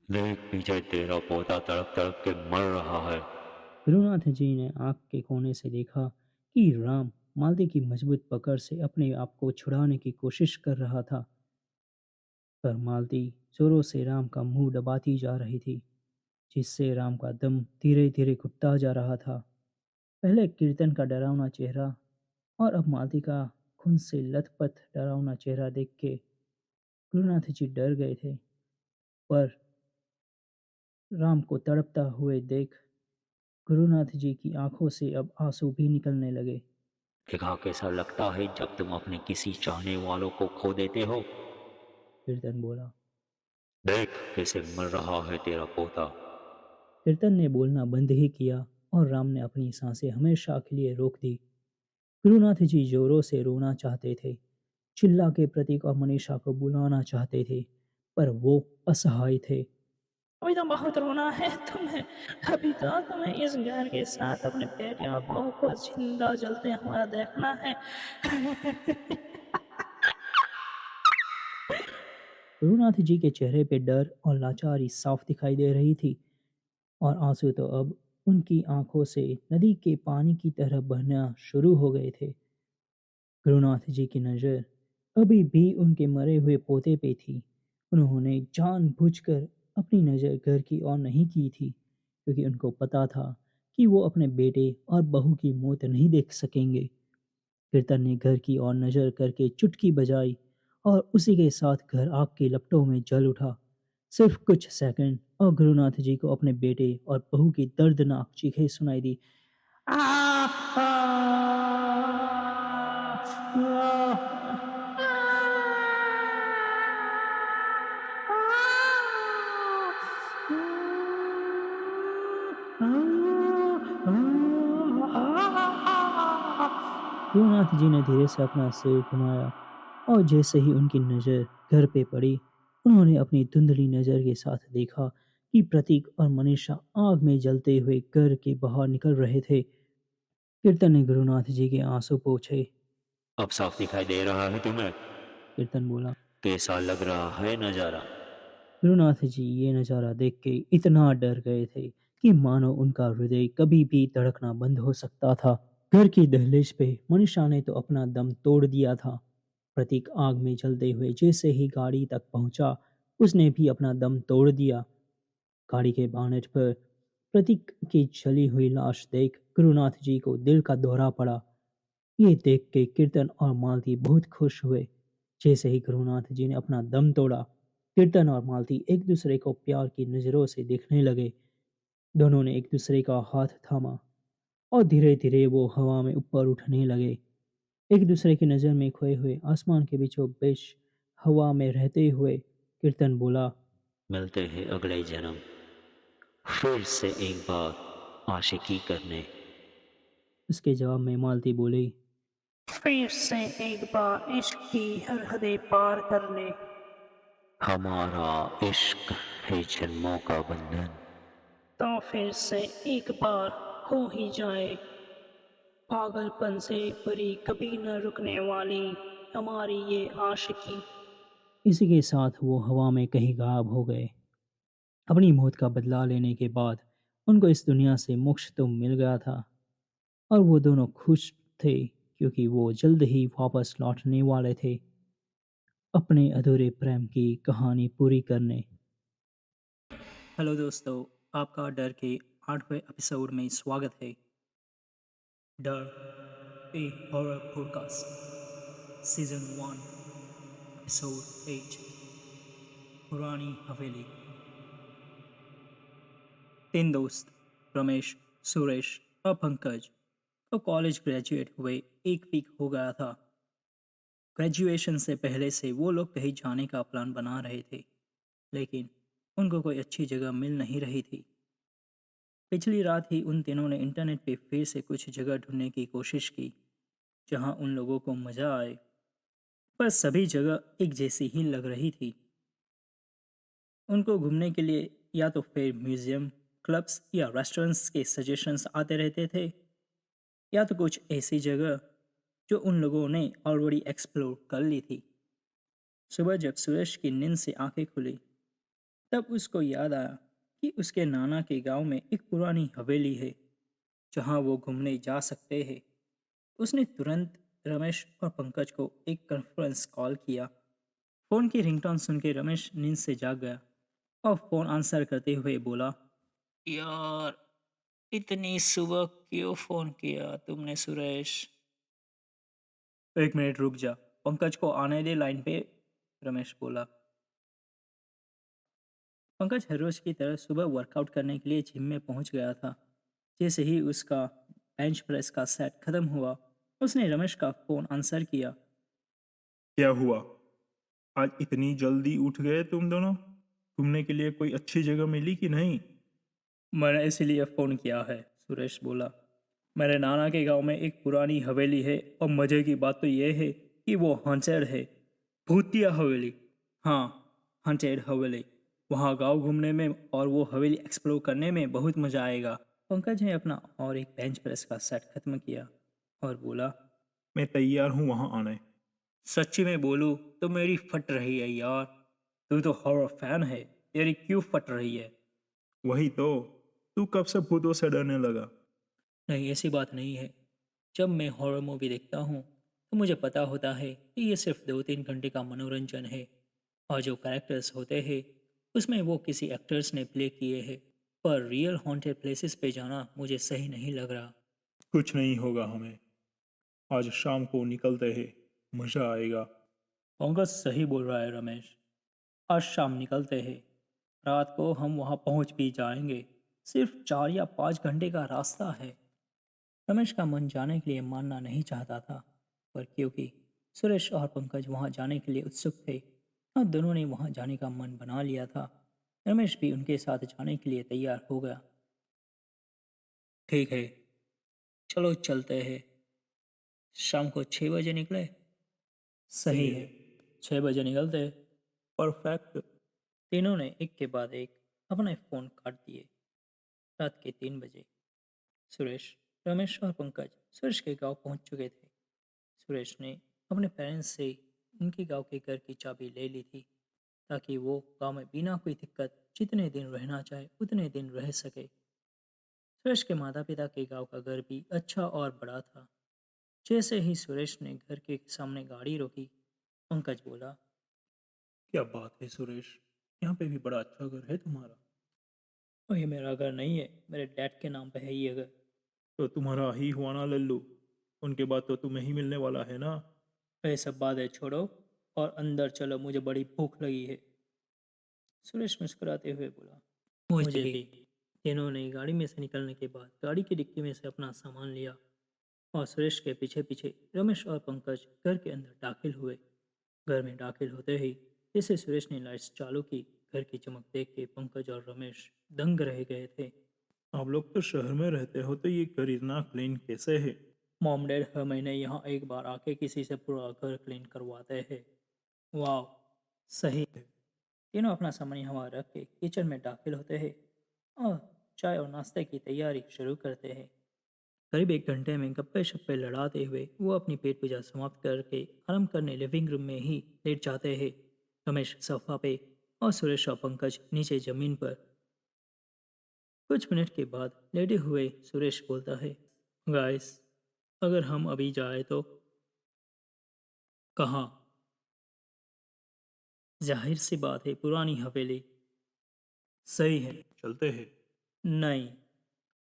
देख पीछे तेरा पोता तड़प तड़प के मर रहा है। गुरुनाथ जी ने आंख के कोने से देखा कि राम मालती की मजबूत पकड़ से अपने आप को छुड़ाने की कोशिश कर रहा था, पर मालती जोरों से राम का मुंह दबाती जा रही थी, जिससे राम का दम धीरे धीरे घुटता जा रहा था। पहले कीर्तन का डरावना चेहरा और अब मालती का खून से लथपथ डरावना चेहरा देख के गुरुनाथ जी डर गए थे, पर राम को तड़पता हुए देख गुरुनाथ जी की आंखों से अब आंसू भी निकलने लगे। देखा कैसा लगता है जब तुम अपने किसी चाहने वालों को खो देते हो। कीर्तन बोला। देख कैसे मर रहा है तेरा पोता। कीर्तन ने बोलना बंद ही किया और राम ने अपनी सांसें हमेशा के लिए रोक दी। गुरुनाथ जी जोरों से रोना चाहते थे, चिल्ला के प्रतीक और मनीषा को बुलाना चाहते थे, पर वो असहाय थे। अभी तो बहुत रोना है तुम्हें। अभी तो तुम्हें इस घर के साथ अपने बेटे और बहू को जिंदा जलते हुआ देखना है। गुरुनाथ जी के चेहरे पे डर और लाचारी साफ दिखाई दे रही थी और आंसू तो अब उनकी आंखों से नदी के पानी की तरह बहना शुरू हो गए थे। गुरुनाथ जी की नज़र अभी भी उनके मरे हुए पोते पे थी। उन्होंने जानबूझकर अपनी नज़र घर की ओर नहीं की थी, क्योंकि उनको पता था कि वो अपने बेटे और बहू की मौत नहीं देख सकेंगे। कीर्तन ने घर की ओर नज़र करके चुटकी बजाई और उसी के साथ घर आग की लपटों में जल उठा। सिर्फ कुछ सेकंड और गुरुनाथ जी को अपने बेटे और बहू की दर्दनाक चीखें सुनाई दी। गुरुनाथ जी ने धीरे से अपना सिर घुमाया और जैसे ही उनकी नज़र घर पे पड़ी, उन्होंने अपनी धुंधली नज़र के साथ देखा कि प्रतीक और मनीषा आग में जलते हुए घर के बाहर निकल रहे थे। कीर्तन ने गुरुनाथ जी के आंसू पोंछे। अब साफ दिखाई दे रहा है तुम्हें? कीर्तन बोला। कैसा लग रहा है नज़ारा? गुरुनाथ जी ये नज़ारा देख के इतना डर गए थे कि मानो उनका हृदय कभी भी धड़कना बंद हो सकता था। घर की दहलीज पे मनीषा ने तो अपना दम तोड़ दिया था। प्रतीक आग में जलते हुए जैसे ही गाड़ी तक पहुंचा, उसने भी अपना दम तोड़ दिया। गाड़ी के बानेट पर प्रतीक की जली हुई लाश देख गुरुनाथ जी को दिल का दौरा पड़ा। ये देख के कीर्तन और मालती बहुत खुश हुए। जैसे ही गुरुनाथ जी ने अपना दम तोड़ा, कीर्तन और मालती एक दूसरे को प्यार की नज़रों से देखने लगे। दोनों ने एक दूसरे का हाथ थामा और धीरे धीरे वो हवा में ऊपर उठने लगे। एक दूसरे की नज़र में खोए हुए आसमान के बीचों बीच हवा में रहते हुए कीर्तन बोला। मिलते हैं अगले जन्म, फिर से एक बार आशिकी करने। उसके जवाब में मालती बोली। फिर से एक बार इश्क की हरहदें पार करने। हमारा इश्क है जन्मों का बंधन। तो फिर से एक बार हो ही जाए। पागलपन से भरी कभी न रुकने वाली हमारी ये आशिकी। इसी के साथ वो हवा में कहीं गायब हो गए। अपनी मौत का बदला लेने के बाद उनको इस दुनिया से मोक्ष तो मिल गया था और वो दोनों खुश थे, क्योंकि वो जल्द ही वापस लौटने वाले थे अपने अधूरे प्रेम की कहानी पूरी करने। हेलो दोस्तों, आपका डर के 8वें एपिसोड में स्वागत है। डर a horror podcast season 1 episode 8 पुरानी हवेली। 3 दोस्त रमेश, सुरेश और पंकज तो कॉलेज ग्रेजुएट हुए 1 वीक हो गया था। ग्रेजुएशन से पहले से वो लोग कहीं जाने का प्लान बना रहे थे, लेकिन उनको कोई अच्छी जगह मिल नहीं रही थी। पिछली रात ही उन तीनों ने इंटरनेट पे फिर से कुछ जगह ढूंढने की कोशिश की जहां उन लोगों को मज़ा आए, पर सभी जगह एक जैसी ही लग रही थी। उनको घूमने के लिए या तो फिर म्यूज़ियम, क्लब्स या रेस्टोरेंट्स के सजेशंस आते रहते थे, या तो कुछ ऐसी जगह जो उन लोगों ने ऑलरेडी एक्सप्लोर कर ली थी। सुबह जब सुरेश की नींद से आंखें खुली, तब उसको याद आया कि उसके नाना के गांव में एक पुरानी हवेली है जहां वो घूमने जा सकते हैं। उसने तुरंत रमेश और पंकज को एक कॉन्फ्रेंस कॉल किया। फ़ोन की रिंगटोन सुन के रमेश नींद से जाग गया और फ़ोन आंसर करते हुए बोला, यार इतनी सुबह क्यों फ़ोन किया तुमने सुरेश? 1 मिनट रुक जा, पंकज को आने दे लाइन पे, रमेश बोला। पंकज हर रोज की तरह सुबह वर्कआउट करने के लिए जिम में पहुंच गया था। जैसे ही उसका बेंच प्रेस का सेट खत्म हुआ, उसने रमेश का फ़ोन आंसर किया। क्या हुआ? आज इतनी जल्दी उठ गए तुम दोनों? घूमने के लिए कोई अच्छी जगह मिली कि नहीं? मैंने इसीलिए फ़ोन किया है, सुरेश बोला। मेरे नाना के गांव में एक पुरानी हवेली है और मज़े की बात तो यह है कि वो हॉन्टेड है। भूतिया हवेली। हाँ, हॉन्टेड हवेली। वहाँ गांव घूमने में और वो हवेली एक्सप्लोर करने में बहुत मज़ा आएगा। पंकज ने अपना और एक बेंच प्रेस का सेट ख़त्म किया और बोला, मैं तैयार हूँ वहाँ आने। सच्ची में बोलूँ तो मेरी फट रही है यार। तू तो हॉरर फैन है, तेरी क्यों फट रही है? वही तो, तू कब से भूतों से डरने लगा? नहीं, ऐसी बात नहीं है। जब मैं हॉरर मूवी देखता हूँ तो मुझे पता होता है कि ये सिर्फ 2-3 घंटे का मनोरंजन है और जो कैरेक्टर्स होते हैं उसमें वो किसी एक्टर्स ने प्ले किए हैं, पर रियल हॉन्टेड प्लेसेस पे जाना मुझे सही नहीं लग रहा। कुछ नहीं होगा हमें, आज शाम को निकलते हैं, मजा आएगा। पंकज सही बोल रहा है रमेश। आज शाम निकलते हैं, रात को हम वहाँ पहुँच भी जाएंगे। सिर्फ 4 या 5 घंटे का रास्ता है। रमेश का मन जाने के लिए मानना नहीं चाहता था, पर क्योंकि सुरेश और पंकज वहाँ जाने के लिए उत्सुक थे और दोनों ने वहाँ जाने का मन बना लिया था, रमेश भी उनके साथ जाने के लिए तैयार हो गया। ठीक है, चलो चलते हैं। शाम को 6 बजे निकले। सही है, 6 बजे निकलते हैं। परफेक्ट। तीनों ने एक के बाद एक अपने फ़ोन काट दिए। रात के 3 बजे सुरेश, रमेश और पंकज सुरेश के गांव पहुंच चुके थे। सुरेश ने अपने पेरेंट्स से उनके गांव के घर की चाबी ले ली थी, ताकि वो गांव में बिना कोई दिक्कत जितने दिन रहना चाहे उतने दिन रह सके। सुरेश के माता पिता के गांव का घर भी अच्छा और बड़ा था। जैसे ही सुरेश ने घर के सामने गाड़ी रोकी, पंकज बोला, क्या बात है सुरेश, यहाँ पे भी बड़ा अच्छा घर है तुम्हारा। और ये मेरा घर नहीं है, मेरे डैड के नाम पे है ये घर। तो तुम्हारा ही हुआ ना लल्लू, उनके बाद तो तुम्हें ही मिलने वाला है ना। ये सब बातें छोड़ो और अंदर चलो, मुझे बड़ी भूख लगी है। सुरेश मुस्कुराते हुए बोला, मुझे भी। तीनों ने गाड़ी में से निकलने के बाद गाड़ी की डिक्की में से अपना सामान लिया और सुरेश के पीछे पीछे रमेश और पंकज घर के अंदर दाखिल हुए। घर में दाखिल होते ही जैसे सुरेश ने लाइट्स चालू की, घर की चमक देख के पंकज और रमेश दंग रह गए थे। आप लोग तो शहर में रहते हो, तो ये घर इतना क्लीन कैसे है। मॉम डैड हर महीने यहाँ एक बार आके किसी से पूरा घर क्लीन करवाते हैं। वाह, सही है। तीनों अपना सामान यहाँ रख के किचन में दाखिल होते हैं और चाय और नाश्ते की तैयारी शुरू करते हैं। करीब 1 घंटे में गप्पे शप्पे लड़ाते हुए वो अपनी पेट पूजा समाप्त करके आराम करने लिविंग रूम में ही लेट जाते हैं। रमेश सोफा पे और सुरेश और पंकज नीचे जमीन पर। कुछ मिनट के बाद लेटे हुए सुरेश बोलता है, गाइस, अगर हम अभी जाए तो? कहाँ? जाहिर सी बात है, पुरानी हवेली। सही है। चलते हैं। नहीं,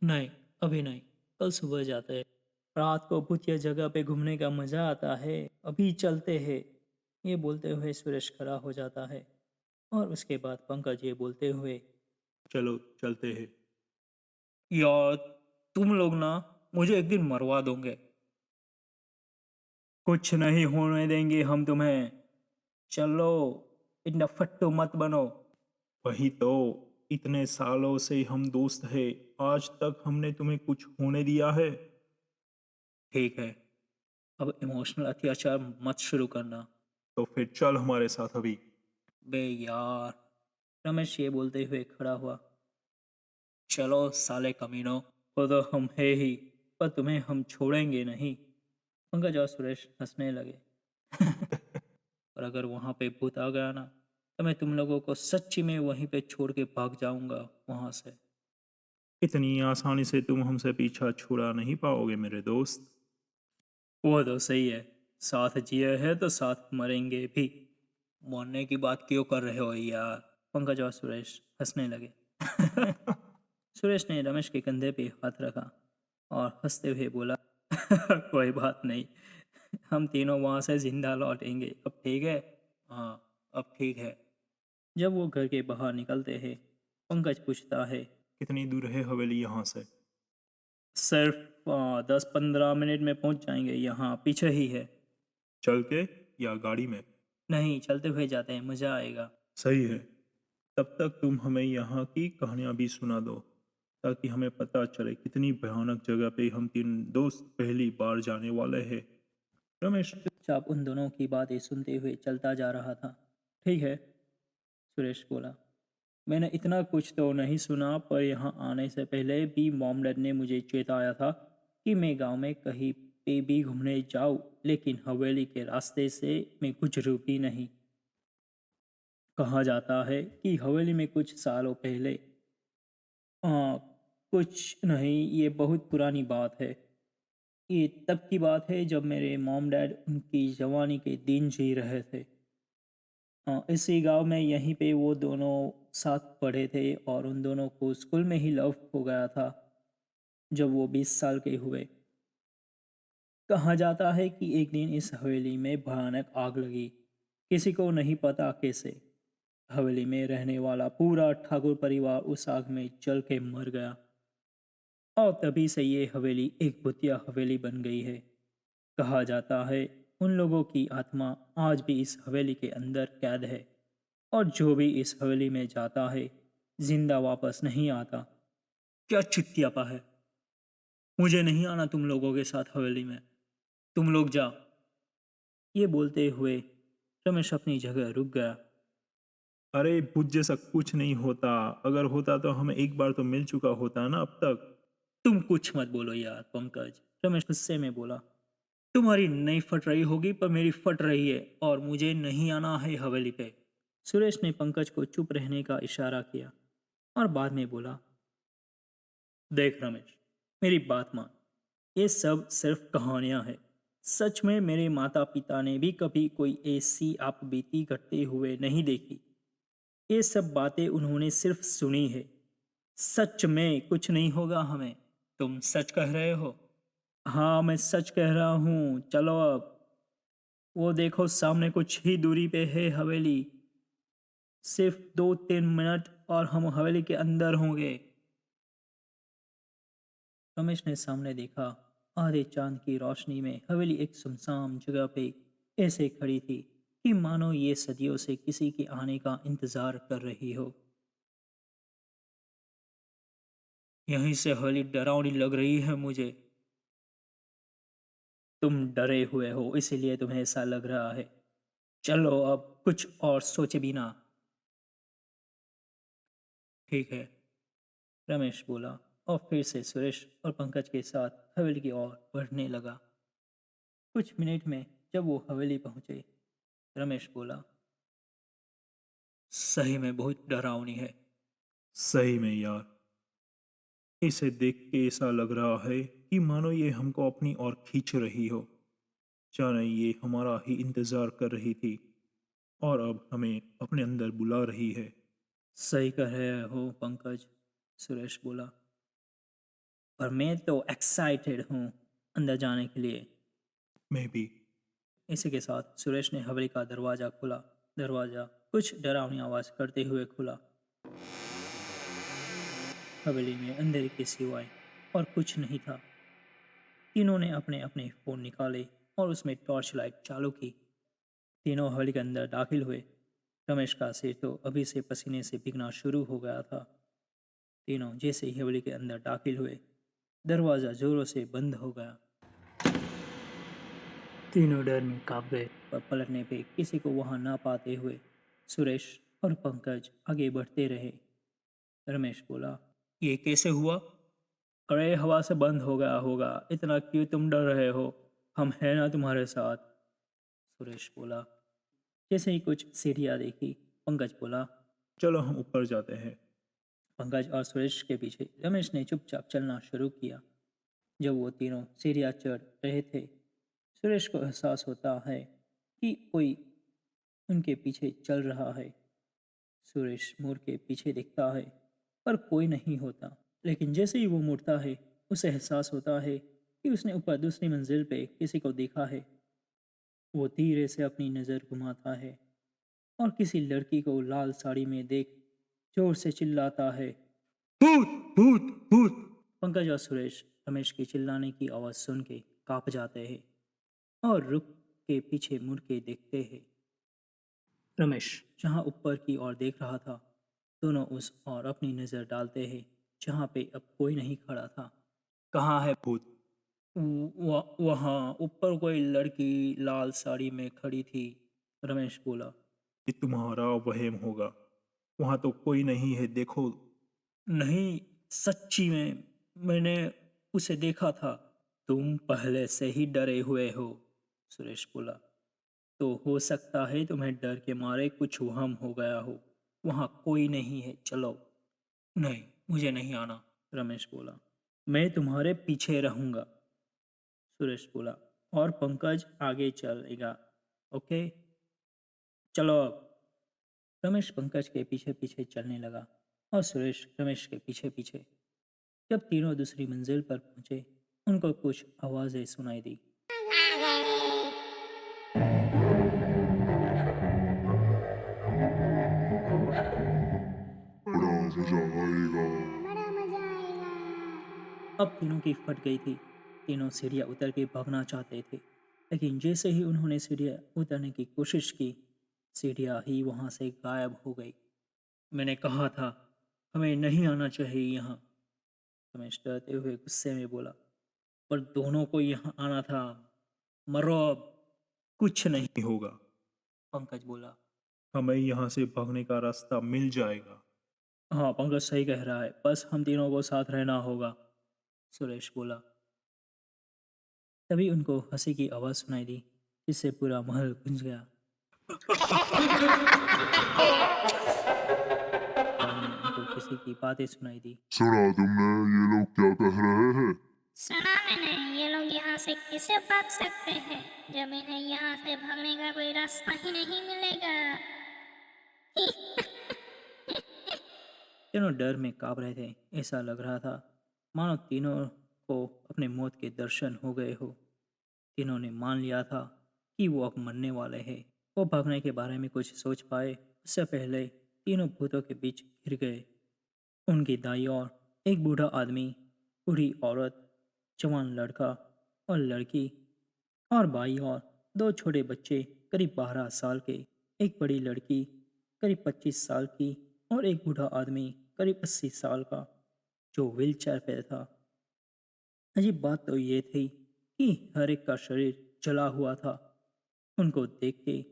नहीं, अभी नहीं, कल सुबह जाते हैं। रात को भूतिया जगह पे घूमने का मजा आता है, अभी चलते हैं। ये बोलते हुए सुरेश खड़ा हो जाता है और उसके बाद पंकज ये बोलते हुए, चलो चलते हैं। यार, तुम लोग ना मुझे एक दिन मरवा दोगे। कुछ नहीं होने देंगे हम तुम्हें। चलो, इतना फट्टू मत बनो। वही तो, इतने सालों से हम दोस्त हैं, आज तक हमने तुम्हें कुछ होने दिया है। ठीक है, अब इमोशनल अत्याचार मत शुरू करना। तो फिर चल हमारे साथ अभी। बे यार, रमेश ये बोलते हुए खड़ा हुआ। चलो साले कमीनों, वो तो हम है ही, पर तुम्हें हम छोड़ेंगे नहीं। पंकज और सुरेश हंसने लगे। और अगर वहां पे भूत आ गया ना, तो मैं तुम लोगों को सच्ची में वहीं पे छोड़ के भाग जाऊंगा वहां से। इतनी आसानी से तुम हमसे पीछा छुड़ा नहीं पाओगे मेरे दोस्त। वो तो सही है, साथ जिए हैं तो साथ मरेंगे भी। मरने की बात क्यों कर रहे हो यार? पंकज और सुरेश हंसने लगे। सुरेश ने रमेश के कंधे पे हाथ रखा और हंसते हुए बोला, कोई बात नहीं, हम तीनों वहां से जिंदा लौटेंगे। अब ठीक है? हाँ, अब ठीक है। जब वो घर के बाहर निकलते हैं, पंकज पूछता है, कितनी दूर है हवेली यहाँ से। सिर्फ 10-15 मिनट में पहुंच जाएंगे, यहाँ पीछे ही है। चल के या गाड़ी में? नहीं, चलते हुए जाते हैं, मजा आएगा। सही है, तब तक तुम हमें यहाँ की कहानियाँ भी सुना दो, ताकि हमें पता चले कितनी भयानक जगह पे हम तीन दोस्त पहली बार जाने वाले हैं। रमेश चुपचाप उन दोनों की बातें सुनते हुए चलता जा रहा था। ठीक है, सुरेश बोला, मैंने इतना कुछ तो नहीं सुना, पर यहाँ आने से पहले भी मॉम डैड ने मुझे चेताया था कि मैं गांव में कहीं पे भी घूमने जाऊँ, लेकिन हवेली के रास्ते से मैं गुजरूं भी नहीं। कहा जाता है कि हवेली में कुछ सालों पहले, कुछ नहीं, ये बहुत पुरानी बात है। ये तब की बात है जब मेरे मॉम डैड उनकी जवानी के दिन जी रहे थे। इसी गांव में यहीं पे वो दोनों साथ पढ़े थे और उन दोनों को स्कूल में ही लव हो गया था जब वो 20 साल के हुए। कहा जाता है कि एक दिन इस हवेली में भयानक आग लगी, किसी को नहीं पता कैसे। हवेली में रहने वाला पूरा ठाकुर परिवार उस आग में जल के मर गया और तभी से ये हवेली एक भूतिया हवेली बन गई है। कहा जाता है उन लोगों की आत्मा आज भी इस हवेली के अंदर कैद है और जो भी इस हवेली में जाता है जिंदा वापस नहीं आता। क्या चित्तियापा है, मुझे नहीं आना तुम लोगों के साथ हवेली में, तुम लोग जाओ। ये बोलते हुए रमेश अपनी जगह रुक गया। अरे भूत जैसा कुछ नहीं होता, अगर होता तो हमें एक बार तो मिल चुका होता ना अब तक। तुम कुछ मत बोलो यार पंकज, रमेश गुस्से में बोला। तुम्हारी नहीं फट रही होगी पर मेरी फट रही है और मुझे नहीं आना है हवेली पे। सुरेश ने पंकज को चुप रहने का इशारा किया और बाद में बोला, देख रमेश, मेरी बात मान, ये सब सिर्फ कहानियां हैं। सच में मेरे माता पिता ने भी कभी कोई ऐसी आपबीती घटते हुए नहीं देखी। ये सब बातें उन्होंने सिर्फ सुनी है। सच में कुछ नहीं होगा हमें। तुम सच कह रहे हो? हाँ मैं सच कह रहा हूँ, चलो अब। वो देखो सामने कुछ ही दूरी पे है हवेली, सिर्फ 2-3 मिनट और हम हवेली के अंदर होंगे। रमेश ने सामने देखा, आधे चांद की रोशनी में हवेली एक सुनसान जगह पे ऐसे खड़ी थी कि मानो ये सदियों से किसी के आने का इंतजार कर रही हो। यहीं से हवेली डरावनी लग रही है मुझे। तुम डरे हुए हो इसीलिए तुम्हें ऐसा लग रहा है। चलो अब कुछ और सोचे बिना। ठीक है, रमेश बोला और फिर से सुरेश और पंकज के साथ हवेली की ओर बढ़ने लगा। कुछ मिनट में जब वो हवेली पहुंचे, रमेश बोला, सही में बहुत डरावनी है। सही में यार, इसे देख के ऐसा लग रहा है कि मानो ये हमको अपनी ओर खींच रही हो, जाने ये हमारा ही इंतजार कर रही थी और अब हमें अपने अंदर बुला रही है। सही कह रहे हो पंकज, सुरेश बोला, और मैं तो एक्साइटेड हूँ अंदर जाने के लिए। मैं भी। इसी के साथ सुरेश ने हवेली का दरवाज़ा खोला। दरवाज़ा कुछ डरावनी आवाज़ करते हुए खुला। हवेली में अंधेरे के सिवाय और कुछ नहीं था। तीनों ने अपने अपने फ़ोन निकाले और उसमें टॉर्च लाइट चालू की। तीनों हवेली के अंदर दाखिल हुए। रमेश का सिर तो अभी से पसीने से भीगना शुरू हो गया था। तीनों जैसे ही हवेली के अंदर दाखिल हुए, दरवाज़ा जोरों से बंद हो गया। तीनों डर में कांप गए, पर पलटने पे किसी को वहां ना पाते हुए सुरेश और पंकज आगे बढ़ते रहे। रमेश बोला, ये कैसे हुआ? अरे हवा से बंद हो गया होगा, इतना क्यों तुम डर रहे हो, हम हैं ना तुम्हारे साथ। सुरेश बोला। जैसे ही कुछ सीढ़ियाँ देखी, पंकज बोला, चलो हम ऊपर जाते हैं। पंकज और सुरेश के पीछे रमेश ने चुपचाप चलना शुरू किया। जब वो तीनों सीढ़ियाँ चढ़ रहे थे, सुरेश को एहसास होता है कि कोई उनके पीछे चल रहा है। सुरेश मुड़ के पीछे देखता है पर कोई नहीं होता, लेकिन जैसे ही वो मुड़ता है उसे एहसास होता है कि उसने ऊपर दूसरी मंजिल पे किसी को देखा है। वो धीरे से अपनी नज़र घुमाता है और किसी लड़की को लाल साड़ी में देख जोर से चिल्लाता है, भूत भूत भूत। पंकज और सुरेश रमेश के चिल्लाने की आवाज़ सुन के कांप जाते हैं और रुक के पीछे मुड़ के देखते हैं। रमेश जहाँ ऊपर की ओर देख रहा था, दोनों उस ओर अपनी नज़र डालते हैं जहाँ पे अब कोई नहीं खड़ा था। कहाँ है भूत? वहाँ ऊपर कोई लड़की लाल साड़ी में खड़ी थी, रमेश बोला। ये तुम्हारा वहम होगा, वहां तो कोई नहीं है, देखो। नहीं, सच्ची में मैंने उसे देखा था। तुम पहले से ही डरे हुए हो, सुरेश बोला। तो हो सकता है तुम्हें डर के मारे कुछ वहम हो गया हो। वहाँ कोई नहीं है, चलो। नहीं, मुझे नहीं आना, रमेश बोला। मैं तुम्हारे पीछे रहूँगा, सुरेश बोला, और पंकज आगे चलेगा। ओके, चलो अब। रमेश पंकज के पीछे पीछे चलने लगा और सुरेश रमेश के पीछे पीछे। जब तीनों दूसरी मंजिल पर पहुंचे, उनको कुछ आवाजें सुनाई दी। अब तीनों की फट गई थी। तीनों सीढ़ियाँ उतर के भागना चाहते थे, लेकिन जैसे ही उन्होंने सीढ़ियाँ उतरने की कोशिश की, सीढ़ियाँ ही वहां से गायब हो गई। मैंने कहा था हमें नहीं आना चाहिए यहाँ, रमेश डरते हुए गुस्से में बोला। पर दोनों को यहाँ आना था। मरो अब। कुछ नहीं होगा, पंकज बोला। हमें यहाँ से भागने का रास्ता मिल जाएगा। हाँ, पंकज सही कह रहा है, बस हम तीनों को साथ रहना होगा, सुरेश बोला। तभी उनको हंसी की आवाज सुनाई दी, जिससे पूरा महल गूंज गया। बाद में उनको किसी की बातें सुनाई दी। सुना तुमने ये लोग क्या कह रहे हैं? सुना मैंने, ये लोग यहाँ से कैसे भाग सकते हैं जब इन्हें यहाँ से भागने का कोई रास्ता ही नहीं मिलेगा। तीनों डर में कांप रहे थे। ऐसा लग रहा था मानो तीनों को अपने मौत के दर्शन हो गए हो। तीनों ने मान लिया था कि वो अब मरने वाले हैं। वो भागने के बारे में कुछ सोच पाए उससे पहले तीनों भूतों के बीच घिर गए। उनकी दाईं ओर एक बूढ़ा आदमी, बूढ़ी औरत, जवान लड़का और लड़की, और बाईं ओर दो छोटे बच्चे करीब 12 साल के, एक बड़ी लड़की करीब 25 साल की और एक बूढ़ा आदमी करीब 80 साल का, जो व्हीलचेयर पे था। अजीब बात तो ये थी कि हर एक का शरीर जला हुआ था। उनको देख के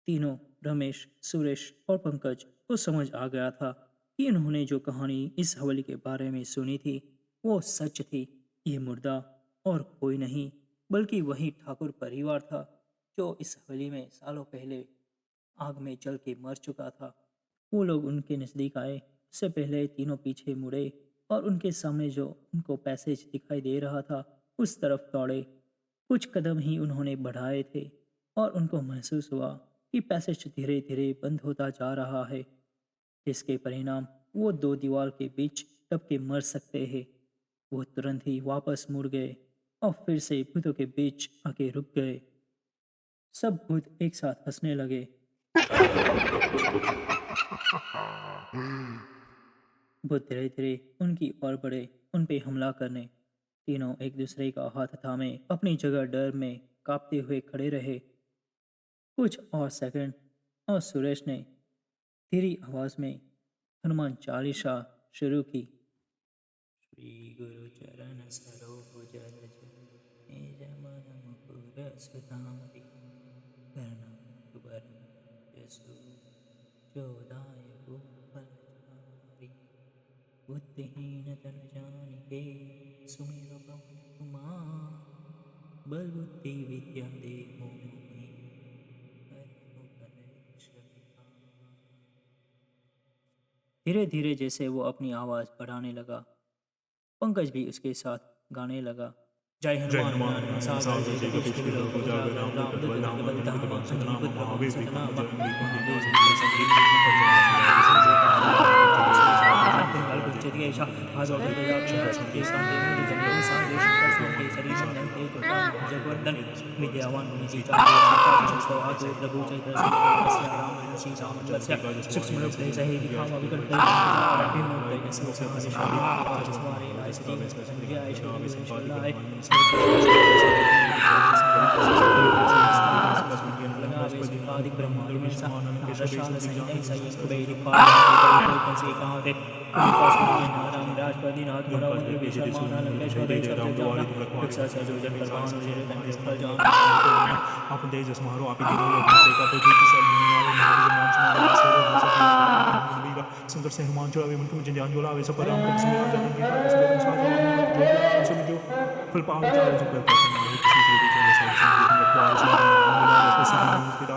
तीनों, रमेश, सुरेश और पंकज को समझ आ गया था कि इन्होंने जो कहानी इस हवेली के बारे में सुनी थी वो सच थी। ये मुर्दा और कोई नहीं बल्कि वही ठाकुर परिवार था जो इस हवेली में सालों पहले आग में जल के मर चुका था। वो लोग उनके नज़दीक आए, उससे पहले तीनों पीछे मुड़े और उनके सामने जो उनको पैसेज दिखाई दे रहा था उस तरफ दौड़े। कुछ कदम ही उन्होंने बढ़ाए थे और उनको महसूस हुआ कि पैसेज धीरे धीरे बंद होता जा रहा है, जिसके परिणाम वो दो दीवार के बीच दब के मर सकते हैं। वो तुरंत ही वापस मुड़ गए और फिर से भूतों के बीच आके रुक गए। सब भूत एक साथ हंसने लगे। भूत धीरे धीरे उनकी ओर बढ़े, उन पे हमला करने। तीनों एक दूसरे का हाथ थामे अपनी जगह डर में कांपते हुए खड़े रहे। कुछ और सेकंड और सुरेश ने धीरी आवाज में हनुमान चालीसा शुरू की। श्री गुरु चरण सरोज रज निज मन मुकुर सुधारि करनाक बरन जसु जो दायक फल चारि बुद्धिहीन तनु जानिके सुमिर पवन कुमार बल बुद्धि विद्या देहु मोहि हरहु कलेश विकार। धीरे धीरे जैसे वो अपनी आवाज बढ़ाने लगा, पंकज भी उसके साथ गाने लगा। जय हनुमान सागर जय जगदीश के लोग उजागर राम दूत बलराम बलधाम अंजनी पुत्र पवन सतना जगवर्धन विद्यावान सूक्ष्म रूप से सही दिखावा विकट सुंदर से हनुमान चढ़ावे मन को मुझे ध्यान जोड़ावे सब पर राम फल पावन चाहे जो करता है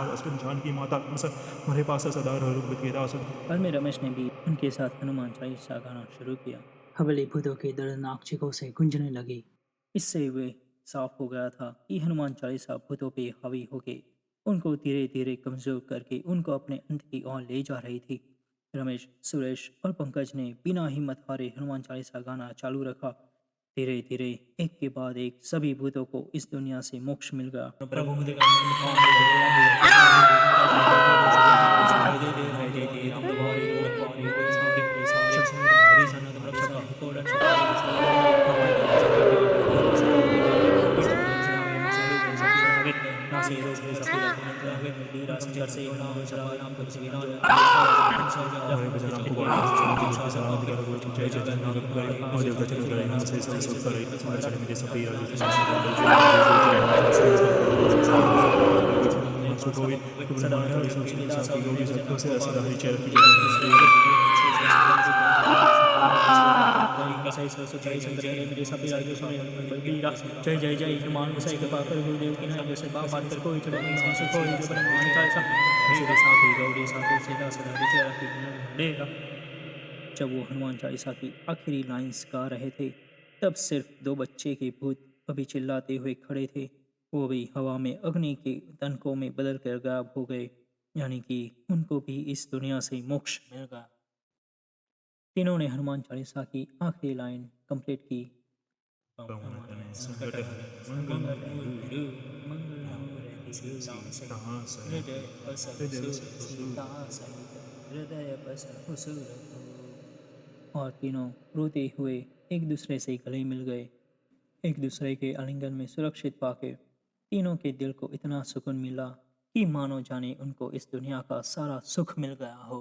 किसी से जानकी माता मेरे पास सदा रूप के दास। बाद में रमेश ने भी उनके साथ हनुमान चालीसा गाना शुरू किया। हवेली भूतों की दर्दनाक चीखों से गूंजने लगी। इससे वे साफ हो गया था कि हनुमान चालीसा भूतों पे हावी होके उनको धीरे धीरे कमज़ोर करके उनको अपने अंत की ओर ले जा रही थी। रमेश, सुरेश और पंकज ने बिना हिम्मत हारे हनुमान चालीसा गाना चालू रखा। धीरे धीरे एक के बाद एक सभी भूतों को इस दुनिया से मोक्ष मिल गया। जय जय जय हनुमान गोसाई कृपा कर गुरुदेव की नाम जैसे बाप बात कर कोई चलो नहीं सांस कोई जो बना मान चालीसा मेरे साथी गौरी साथी सीधा सदा विजय की देगा। जब वो हनुमान चालीसा की आखिरी लाइंस गा रहे थे तब सिर्फ दो बच्चे के भूत अभी चिल्लाते हुए खड़े थे। वो भी हवा में अग्नि के तनकों में बदल कर गायब हो गए, यानी कि उनको भी इस दुनिया से मोक्ष मिल गया। तीनों ने हनुमान चालीसा की आखिरी लाइन कंप्लीट की। और तीनों रोते हुए एक दूसरे से गले मिल गए। एक दूसरे के आलिंगन में सुरक्षित पाके तीनों के दिल को इतना सुकून मिला कि मानो जाने उनको इस दुनिया का सारा सुख मिल गया हो।